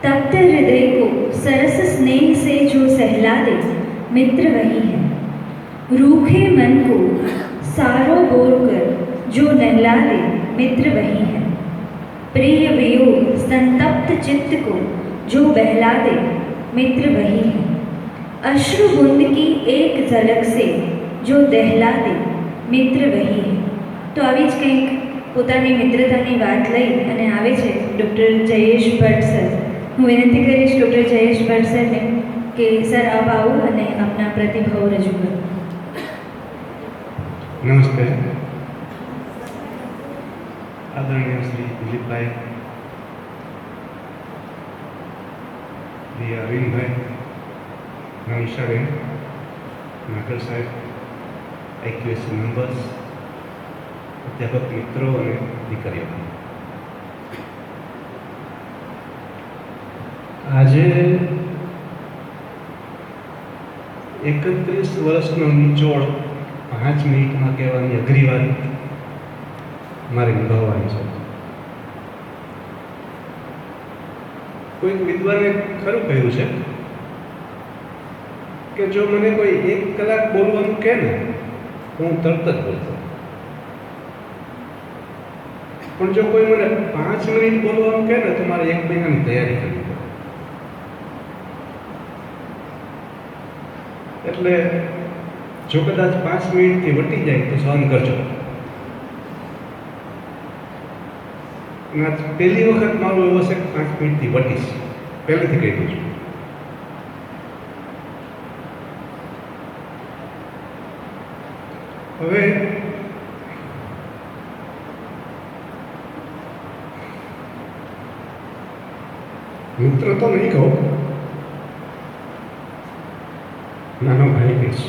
तप्त हृदय को सरस स्नेह से जो सहला दे मित्र वही है। रूखे मन को सारो बोर कर जो नहला दे मित्र वही है। प्रिय वियोग संतप्त चित्त को जो बहला दे मित्र वही है। अश्रु बूंद की एक झलक से जो दहला दे मित्र वही है। तो આવી જ કંઈક પોતાની મિત્રતાની વાત લઈ અને આવે છે ડૉક્ટર જયેશ ભટ્ટ સર. હું વિનંતી કરીશ ડૉક્ટર જયેશ ભટ્ટ સરને કે સર આપ આવો અને આપના પ્રતિભાવ રજૂ કરો. નમસ્તે. આદરણીય શ્રી દિલીપભાઈ, શ્રી અરવિંદભાઈ, નમિષાબેન, નાગર સાહેબ, IQAC મેમ્બર્સ, અધ્યાપક મિત્રો અને દીકરીઓ, આજે 31 વર્ષનો નિચોડ 5 મિનિટમાં કહેવાની અઘરી વાત મારે નિભાવવાની છે. કોઈક વિદ્વાને ખરું કહ્યું છે કે જો મને કોઈ 1 કલાક બોલવાનું કહે ને તો હું તરત જ બોલતો, પણ જો કોઈ મને 5 મિનિટ બોલવાનું કહે ને તો મારે 1 મહિનાની તૈયારી કરવી પડે. એટલે જો કદાચ 5 મિનિટથી વટી જાય તો સહન કરજો. પહેલી વખત મારું એવું હશે કે 5 મિનિટથી વટીશ, પહેલેથી કહી દઉં છું. હવે મિત્ર તો નહીં કહું, નાનો ભાઈ કહીશ.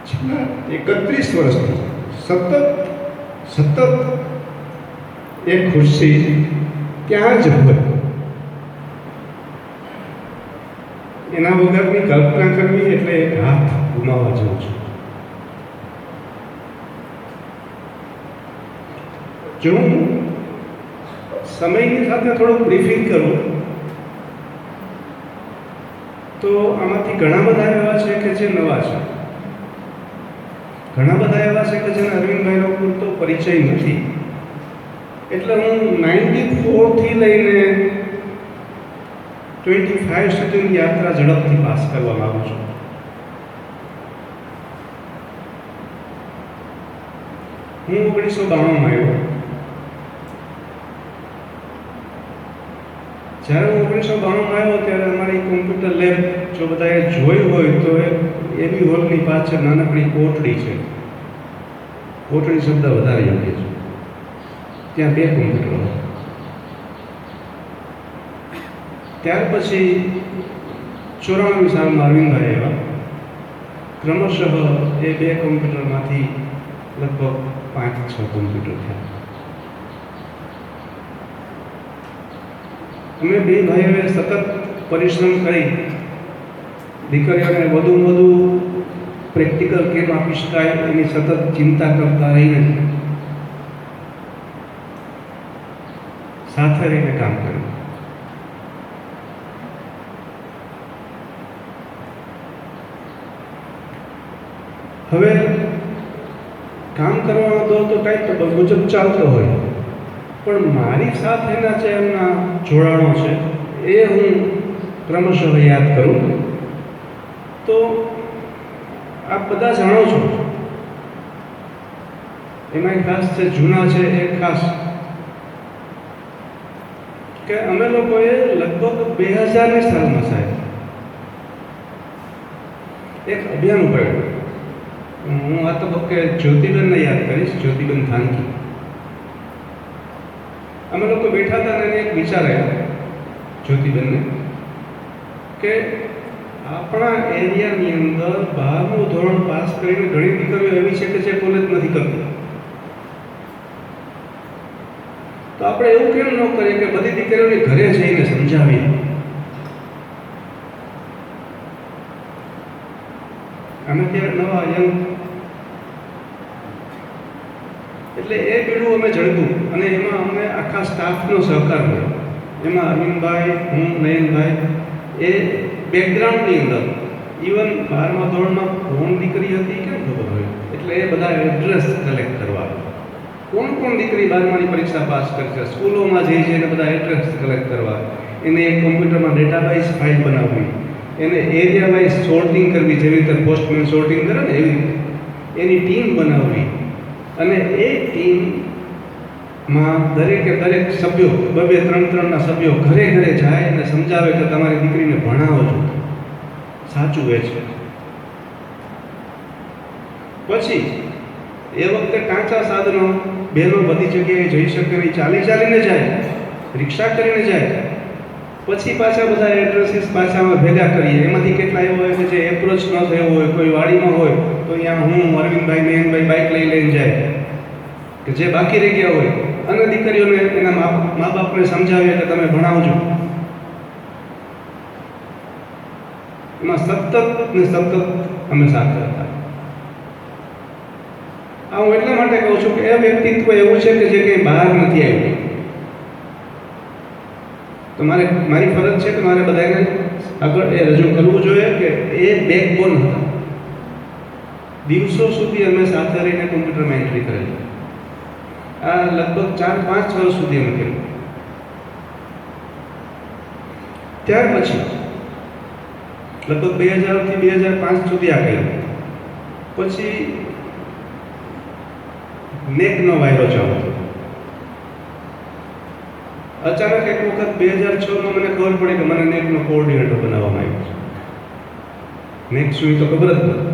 છેલ્લા 31 વર્ષથી સતત એક ખુરશી ત્યાં જ હોય, એના વગરની કલ્પના કરવી એટલે એક હાથ ગુમાવવા જેવું છે. જો હું સમયની સાથે થોડુંક બ્રીફિંગ કરું તો આમાંથી ઘણા બધા એવા છે કે જે નવા છે, ઘણા બધા એવા છે કે જેને અરવિંદભાઈનો પૂરતો પરિચય નથી. એટલે હું 94 થી લઈને 25 સુધીની યાત્રા ઝડપથી પાસ કરવા માંગુ છું. હું 1992માં આવ્યો. જ્યારે હું 1992માં આવ્યો ત્યારે અમારી કોમ્પ્યુટર લેબ જો બધાએ જોઈ હોય તો એવી હોલની પાછળ નાનકડી કોટડી છે. કોટડી શબ્દ વધારે યોગ્ય છે. ત્યાં 2 કોમ્પ્યુટરો હતા. ત્યાર પછી 94 સાલમાં અરવિંદભાઈ આવ્યા. ક્રમશઃ એ 2 કોમ્પ્યુટરમાંથી લગભગ 5-6 કોમ્પ્યુટર થયા. અમે 2 ભાઈઓએ સતત પરિશ્રમ કરી દીકરીઓને વધુ પ્રેક્ટિકલ કેમ આપી શકાય એની સતત ચિંતા કરતા રહીને સાથે રહીને કામ કર્યું. હવે કામ કરવાનો તો ટાઈમ મુજબ ચાલતો હોય, પણ મારી સાથેના જે એમના જોડાણો છે એ હું ક્રમશઃ યાદ કરું તો આપ બધા જાણો છો. એમાં ખાસ છે જૂના છે એ ખાસ કે અમે લોકોએ લગભગ 2000ની સાલમાં સાહેબ એક અભિયાન ઉપાડ્યું. હું આ તબક્કે જ્યોતિબેનને યાદ કરીશ, જ્યોતિબેન ધાનકી. અમે લોકો બેઠા હતા અને એક વિચાર આવ્યો જ્યોતિબેનને કે આપણા એરિયાની અંદર 12મું ધોરણ પાસ કરીને ઘણી દીકરીઓ એવી છે કે જે કોલેજ નથી કરતી. તો આપણે એવું કેમ ન કરીએ કે બધી દીકરીઓને ઘરે જઈને સમજાવીએ. અમે ત્યારે નવા યંગ એટલે એ બીડું અમે ઝડપ્યું અને એમાં અમને આખા સ્ટાફનો સહકાર મળ્યો. એમાં અરવિંદભાઈ, હું, નયનભાઈ, એ બેકગ્રાઉન્ડની અંદર ઇવન 12મા ધોરણમાં કોણ દીકરી હતી કેમ ખબર હોય, એટલે એ બધા એડ્રેસ કલેક્ટ કરવા, કોણ દીકરી 12માની પરીક્ષા પાસ કરી છે, સ્કૂલોમાં જઈ છે એને બધા એડ્રેસ કલેક્ટ કરવા, એને એક કોમ્પ્યુટરમાં ડેટાવાઇઝ ફાઇલ બનાવવી, એને એરિયા વાઇઝ સોર્ટિંગ કરવી, જેવી રીતે પોસ્ટમેન સોર્ટિંગ કરે ને એવી રીતે એની ટીમ બનાવવી. અને એ ટીમમાં દરેકે દરેક સભ્યો, 2-3 સભ્યો ઘરે ઘરે જાય અને સમજાવે કે તમારી દીકરીને ભણાવો છો, સાચું એ છે. પછી એ વખતે કાચા સાધનો, બહેનો બધી જગ્યાએ જઈ શકે નહીં, ચાલીને જાય, રિક્ષા કરીને જાય. પછી પાછા બધા એડ્રેસીસ પાછા અમે ભેગા કરીએ. એમાંથી કેટલા એવો હોય કે જે એપ્રોચ ન થયો હોય, કોઈ વાડીમાં હોય તો અહીંયા હું, અરવિંદભાઈ, નયનભાઈ બાઇક લઈને જાય, કે જે બાકી રહી ગયા હોય, અને દીકરીઓને એના મા બાપને સમજાવીએ કે તમે ભણાવજો. એમાં સતત અમે સાથે હતા. આ હું એટલા માટે કહું છું કે એ વ્યક્તિત્વ એવું છે કે જે કંઈ બહાર નથી આવ્યું. તો મારી ફરજ છે કે મારે બધાને આગળ એ રજૂ કરવું જોઈએ કે એ બેકબોન હતા. દિવસો સુધી અમે સાથે રહીને કોમ્પ્યુટરમાં એન્ટ્રી કરેલી. આ લગભગ 4-5 વર્ષ સુધી અમે કર્યું. ત્યાર પછી લગભગ 2000 થી 2005 સુધી આ કર્યું. પછી નેકનો વાયરો ચાલુ થયો. અચાનક એક વખત 2006માં મને ખબર પડી કે મને નેકનો કોઓર્ડિનેટર બનાવવામાં આવ્યો છે. નેક શું એ તો ખબર જ નથી.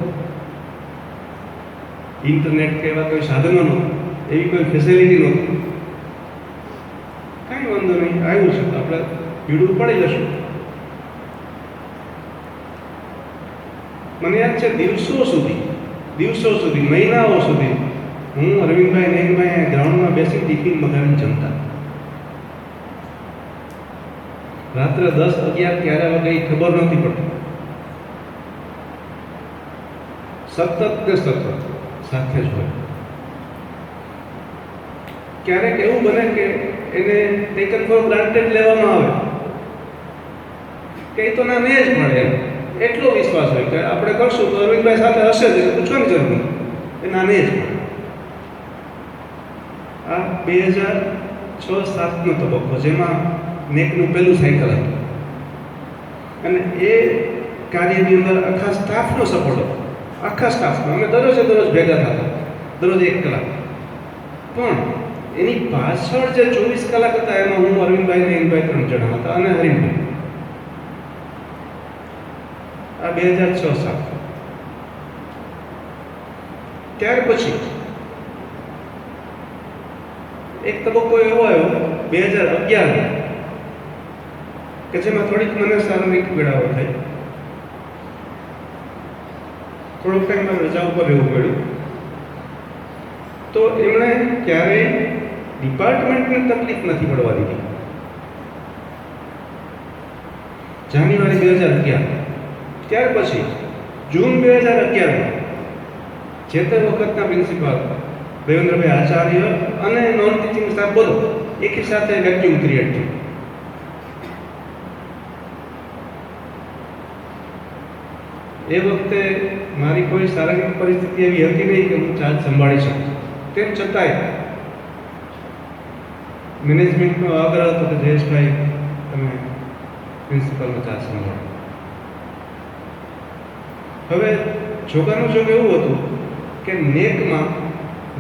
ઇન્ટરનેટ કે એવા કોઈ સાધનો નહોતું, એવી કોઈ ફેસિલિટી નહોતી. કાંઈ વાંધો નહીં, આવ્યું છે આપણે બીડું પડી જશું. મને યાદ છે દિવસો સુધી, મહિનાઓ સુધી હું, અરવિંદભાઈ, નયનભાઈ ગ્રાઉન્ડમાં બેસી ટિફિન મગાવીને જમતા. રાત્રે 10-11 ક્યારે વાગે ખબર નહોતી પડતી. સતત સાથે જ હોય. ક્યારેક એવું બને કે એને ટેકન ફોર ગ્રાન્ટેડ લેવામાં આવે કે એ તો નામે જ મળે, એટલો વિશ્વાસ હોય કે આપણે કરશું તો અરવિંદભાઈ સાથે હશે જ, પૂછવાની જરૂર નહીં, એ નામે જ મળે. આ 2006-07નો તબક્કો, જેમાં નેકનું પહેલું સાયકલ હતું, અને એ કાર્યની અંદર આખા સ્ટાફનો સપોર્ટ હતો. આખા સ્ટાફનો અમે દરરોજે ભેગા થતા, દરરોજ 1 કલાક. પણ એની પાછળ જે 24 કલાક હતા એમાં હું, અરવિંદભાઈ, નયનભાઈ 3 જણા હતા, અને હરીમભાઈ. આ 2006-07. ત્યાર પછી એક તબક્કો એવો આવ્યો 2011 કે જેમાં થોડીક મને શારીરિક પીડાઓ થઈ. થોડોક ટાઈમ મારે રજા ઉપર રહેવું પડ્યું. તો એમણે ક્યારેય ડિપાર્ટમેન્ટને તકલીફ નથી પડવા દીધી. જાન્યુઆરી 2011. ત્યાર પછી જૂન 2011માં જે તે વખતના પ્રિન્સિપાલ દેવેન્દ્રભાઈ આચાર્ય અને નોન ટીચિંગ સ્ટાફ બધો એકી સાથે વેક્યુમ ક્રિએટ થયું. એ વખતે મારી કોઈ શારીરિક પરિસ્થિતિ એવી હતી નહીં કે હું ચાર્જ સંભાળી શકું. તેમ છતાંય મેનેજમેન્ટનો આગ્રહ હતો કે જયેશભાઈ તમે પ્રિન્સિપલનો ચાર્જ સંભાળો. હવે જોગાનું જોગ એવું હતું કે નેકમાં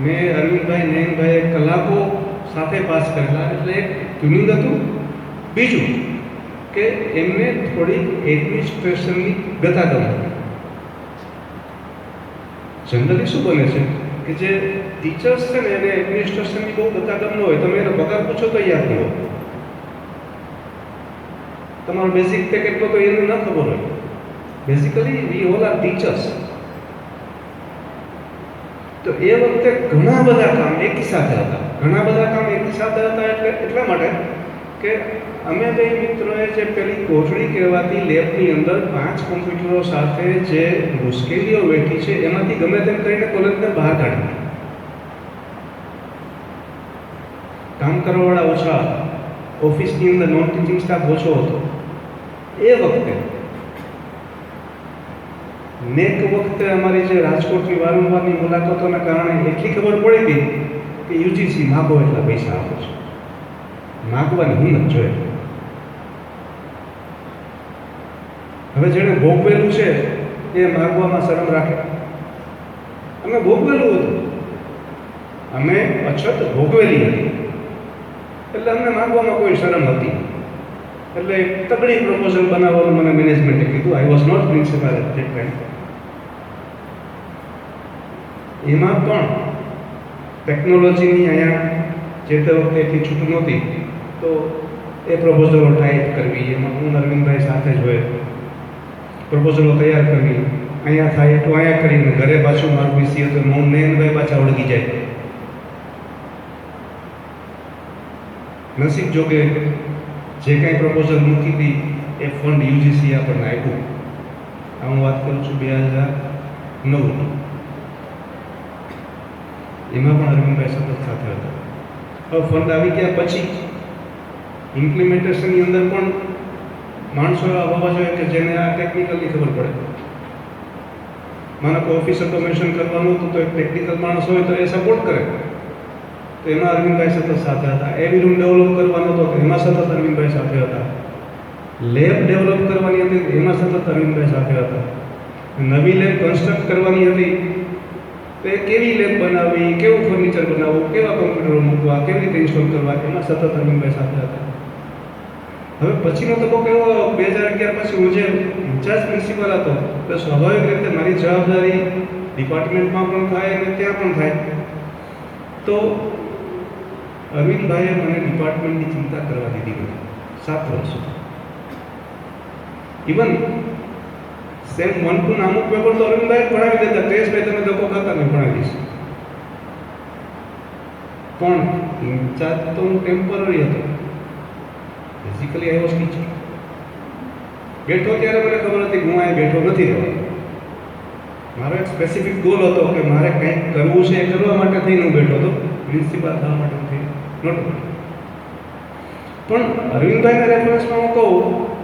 મેં અરવિંદભાઈ, નયનભાઈએ કલાકો સાથે પાસ કરેલા, એટલે એક ટ્યુનિંગ હતું. બીજું કે એમને થોડી એડમિનિસ્ટ્રેશનની ગતાગમ હતી. જનરલી શું બને છે કે જે ટીચર્સ છે ને એને એડમિનિસ્ટ્રેશનની બહુ ગતાગમ ન હોય, તમે એનો પગાર પૂછો તો યાદ ન હોય, તમારો બેઝિક પે કેટલો તો એને ન ખબર હોય. Basically we all are teachers. તો એ વખતે ઘણા બધા કામ એકી સાથે હતા. એટલા માટે કે અમે બે મિત્રોએ જે પેલી કોઠડી કહેવાતી લેબની અંદર 5 કોમ્પ્યુટરો સાથે જે મુશ્કેલીઓ વેઠી છે, એમાંથી ગમે તેમ કરીને કોલેજને બહાર કાઢી. કામ કરવાવાળા ઓછા, ઓફિસની અંદર નોન ટીચિંગ સ્ટાફ ઓછો હતો, એ વખતે નેક વખતે અમારી જે રાજકોટની વારંવારની મુલાકાતોના કારણે એટલી ખબર પડી હતી કે યુજીસી માગો એટલા પૈસા આપો છો, માગવાની હિંમત જોઈએ. હવે જેણે ભોગવેલું છે એ માગવામાં શરમ રાખે. અમે ભોગવેલું હતું, અમે અછત ભોગવેલી હતી, એટલે અમને માગવામાં કોઈ શરમ હતી. એટલે એક તગડી પ્રપોઝલ બનાવવાનું મને મેનેજમેન્ટે કીધું. I was not principal at that time. એમાં પણ ટેકનોલોજીની અહીંયા જે તે વખતે એટલી છૂટ નહોતી, તો એ પ્રપોઝલો ટાઈપ કરવી, એમાં હું અરવિંદભાઈ સાથે જ હોય, પ્રપોઝલો તૈયાર કરવી, અહીંયા થાય એટલું અહીંયા કરીને ઘરે પાછું મારું વીસી હતું, હું નયનભાઈ પાછા ઓળખી જાય. નસીબ જોકે જે કાંઈ પ્રપોઝલ મૂકી હતી એ ફંડ યુજીસી આપણને આપ્યું. આ હું વાત કરું છું 2009. એમાં પણ અરવિંદભાઈ સતત સાથે હતા. હવે ફંડ આવી ગયા પછી ઇમ્પ્લિમેન્ટેશનની અંદર પણ માણસો એવા હોવા જોઈએ કે જેને આ ટેકનિકલી ખબર પડે. માનો કે ઓફિસ ઓટોમેશન કરવાનું હતું તો એક ટેકનિકલ માણસ હોય તો એ સપોર્ટ કરે, તો એમાં અરવિંદભાઈ સતત સાથે હતા. એવી રૂમ ડેવલપ કરવાનો હતો તો એમાં સતત અરવિંદભાઈ સાથે હતા. લેબ ડેવલપ કરવાની હતી એમાં સતત અરવિંદભાઈ સાથે હતા. નવી લેબ કન્સ્ટ્રક્ટ કરવાની હતી તો એ કેવી લેબ બનાવવી, કેવું ફર્નિચર બનાવવું, કેવા કમ્પ્યુટરો મૂકવા, કેવી રીતે ઇન્સ્ટોલ કરવા, એમાં સતત અરવિંદભાઈ સાથે હતા. હવે પછીનો તબક્કો એવો 2011 પછી હું જે ઇન્ચાર્જ પ્રિન્સિપલ હતો તો સ્વાભાવિક રીતે મારી જવાબદારી ડિપાર્ટમેન્ટમાં પણ થાય અને ત્યાં પણ થાય. તો અરવિંદભાઈએ મને ડિપાર્ટમેન્ટની ચિંતા કરવા દીધી હતી 7 વર્ષ. ઇવન સેમ 1 ટુ ના અમુક પેપર તો અરવિંદભાઈ ભણાવી દેતા, ટેસ્ટભાઈ તમે ધક્કો ખાતા નહીં ભણાવી દઈશ. પણ ઇન્ચાર્જ તો હું ટેમ્પરરી હતો, બેઝિકલી આઈ વોઝ ટીચર. બેઠો ત્યારે મને ખબર હતી હું અહીંયા બેઠો નથી રહેવાનો. મારો એક સ્પેસિફિક ગોલ હતો કે મારે કંઈક કરવું છે, એ કરવા માટે થઈને હું બેઠો હતો, પ્રિન્સિપાલ થવા માટે નથી નહોતો. પણ અરવિંદભાઈના રેફરન્સમાં હું કહું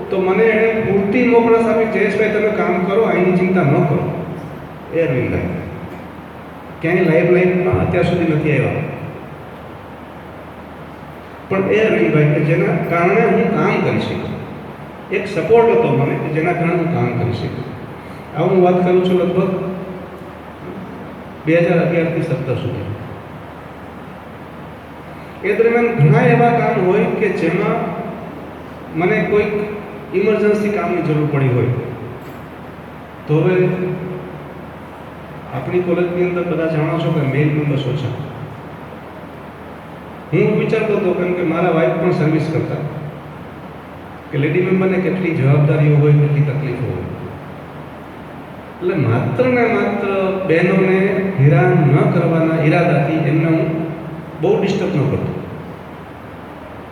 તો મને એણે પૂરતી મોકળાશ આપી, જયેશભાઈ તમે કામ કરો, અહીંની ચિંતા ન કરો. એ અરવિંદભાઈ ક્યાંય લાઈફમાં અત્યાર સુધી નથી આવ્યા, પણ એ અરવિંદભાઈ કે જેના કારણે હું કામ કરી શકું. એક સપોર્ટ હતો મને કે જેના કારણે હું કામ કરી શકું. આ હું વાત કરું છું લગભગ 2011 થી 17 સુધી. એ દરમિયાન ઘણા એવા કામ હોય કે જેમાં મને કોઈક ઇમરજન્સી કામની જરૂર પડી હોય તો હવે આપણી કોલેજની અંદર બધા જાણો છો કે મેલ મેમ્બર્સ ઓછા. હું વિચારતો હતો કેમ કે મારા વાઈફ પણ સર્વિસ કરતા કે લેડી મેમ્બરને કેટલી જવાબદારીઓ હોય, કેટલી તકલીફો હોય. એટલે માત્ર ને માત્ર બહેનોને હેરાન ન કરવાના ઈરાદાથી એમને હું બહુ ડિસ્ટર્બ ન કરતો.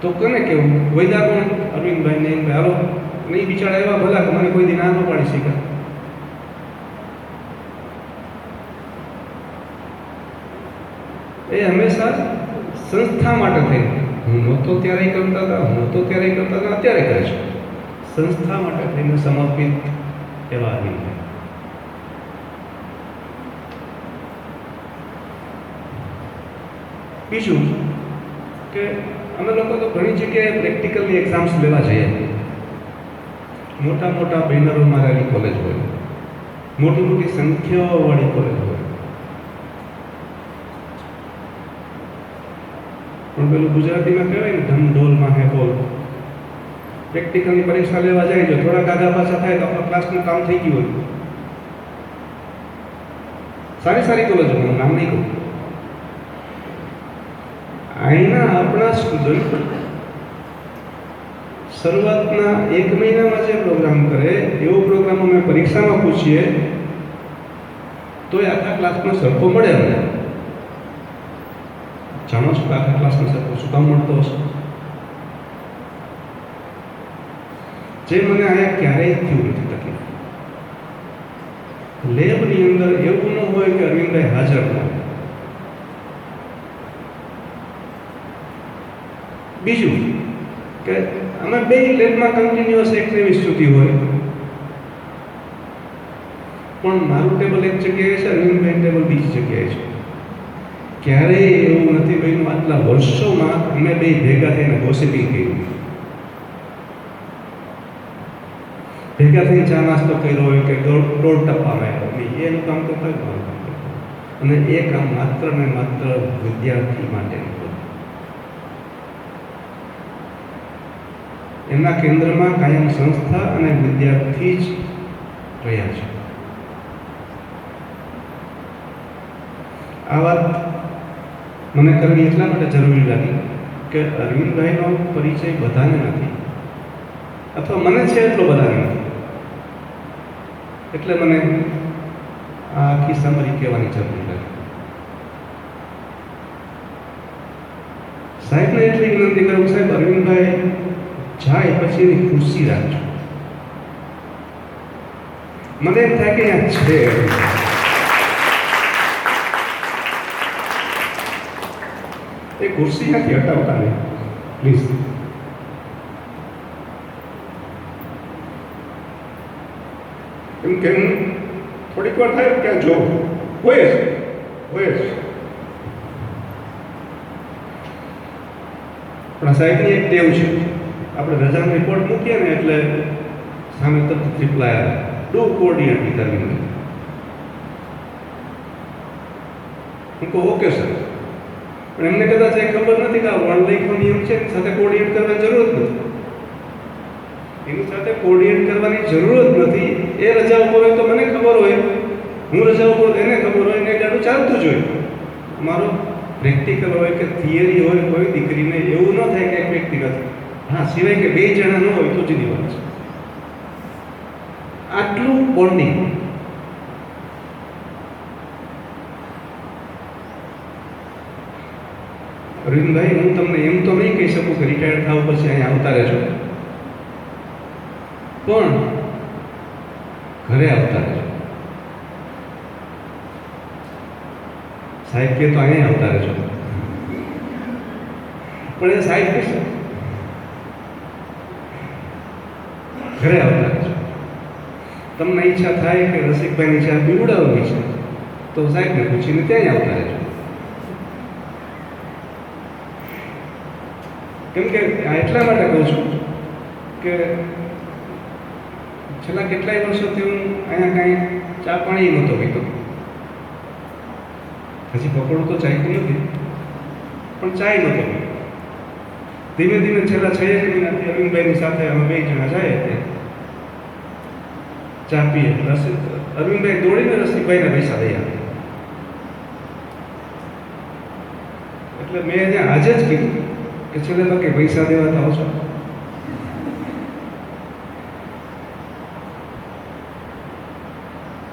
તો કોને કેવું વૈદા કોણ અરવિંદભાઈ ને હાલો નહીં, બિચારા એવા ભલા કે મને કોઈ દી ના ન પાડી શક્યા. એ હંમેશા સંસ્થા માટે થઈને, હું નહોતો ત્યારે કરતા હતા, હું નહોતો ત્યારે કરતા હતા, અત્યારે કરે છે. સંસ્થા માટે થઈને સમર્પિત એવા અરવિંદભાઈ. બીજું કે અમે લોકો તો ઘણી જગ્યાએ પ્રેક્ટિકલની એક્ઝામ્સ લેવા જઈએ. મોટા મોટા બેનરો મારેલી કોલેજ હોય, મોટી મોટી સંખ્યાઓવાળી કોલેજ હોય, પણ પેલું ગુજરાતીમાં કહેવાય ને ધમ ઢોલમાં હે બોલ. પ્રેક્ટિકલની પરીક્ષા લેવા જાય જો થોડા આગા પાછા થાય તો આપણા ક્લાસનું કામ થઈ ગયું હોય. સારી સારી કોલેજો, હું નામ નહીં કહું. અહીંના આપણા સ્ટુડન્ટ શરૂઆતના 1 મહિનામાં જે પ્રોગ્રામ કરે એવો પ્રોગ્રામ અમે પરીક્ષામાં પૂછીએ તો એ આખા ક્લાસનો સરખો મળે. અમને જાણો છો કે આખા ક્લાસનો સરખો શું કામ મળતો હશે? જે મને અહીંયા ક્યારેય થયું નથી તકલીફ. લેબની અંદર એવું ન હોય કે અરવિંદભાઈ હાજર ન હોય. બીજું કે અમે બે લેબમાં કન્ટિન્યુઅસ એક એવી સ્તુતિ હોય, પણ મારું ટેબલ એક જગ્યાએ છે, અરવિંદભાઈ ટેબલ બીજી જગ્યાએ છે. ક્યારેય એવું નથી બન્યું આટલા વર્ષોમાં અમે બે ભેગા થઈને ગોસિપિંગ કર્યું, ભેગા થઈને ચા નાસ્તો કર્યો હોય કે ટોળ ટપ્પામાં આવ્યો, એનું કામ તો કઈ મારું કામ કરતું. અને એ કામ માત્ર ને માત્ર વિદ્યાર્થી માટે હતું. એમના કેન્દ્રમાં કાયમ સંસ્થા અને વિદ્યાર્થી જ રહ્યા છે. આ વાત મને કરવી એટલા માટે જરૂરી લાગી કે અરવિંદભાઈનો પરિચય બધાને નથી, અથવા મને છે એટલો બધાને નથી, એટલે મને આ આખી સમરી કહેવાની જરૂર લાગી. સાહેબને એટલી વિનંતી કરું, સાહેબ અરવિંદભાઈ જાય પછી એની ખુરશી રાખજો. મને એમ થાય કે અહીંયા છે, એ ખુરશી નથી હટાવતા નહીં પ્લીઝ. એમ કે હું થોડીક વાર થાય ક્યાં જો હોય જ. પણ સાહેબની એક ટેવ છે, આપણે રજાનો રિપોર્ટ મૂકીએ ને એટલે સામે તરત રિપ્લાય આવે, ડુ કોર્ડિનેટ વિથ અરવિંદ. હું કહું ઓકે સર, પણ એમને કદાચ એ ખબર નથી કે આ વર્લ્ડ નિયમ છે, એની સાથે કોર્ડિનેટ કરવાની જરૂર જ નથી. એની સાથે કોર્ડિનેટ કરવાની જરૂર જ નથી. એ રજા ઉપર હોય તો મને ખબર હોય, હું રજા ઉપર એને ખબર હોય, ને ગાડું ચાલતું જ હોય. મારો પ્રેક્ટિકલ હોય કે થિયરી હોય, કોઈ દીકરીને એવું ન થાય કે પ્રેક્ટિકલ, હા, સિવાય કે બે જણા ન હોય તો જુદી વાત છે. આટલું બોન્ડિંગ અરવિંદભાઈ, હું તમને એમ તો નહીં કહી શકું કે રિટાયર્ડ થાવ પછી અહીંયા આવતા રહેજો, પણ ઘરે આવતા રહેજો. સાહેબ કે તો અહીંયા આવતા રહેજો, પણ એ સાહેબ કહેશે ઘરે આવતા રહેજો. તમને ઈચ્છા થાય કે રસિકભાઈની ચા પીવડાવવી છે તો સાહેબને પૂછીને ત્યાં આવતા રહેજો. કેમ કે એટલા માટે કહું છું કે છેલ્લા કેટલાય વર્ષોથી હું અહીંયા કાંઈ ચા પાણી નહોતો પીતો. હજી પકોડું તો ચાખ્યું નથી, પણ ચાય નહોતો પીતો. ધીમે ધીમે છેલ્લા 6 મહિનાથી અરવિંદભાઈની સાથે અમે બે જણા જાય ત્યાં ચા પીએ. અરવિંદભાઈ દોડીને રસિકભાઈને પૈસા દઈ આપે. એટલે મેં ત્યાં આજે જ કીધું કે છેલ્લે તો કે પૈસા દેવા તો આવશો.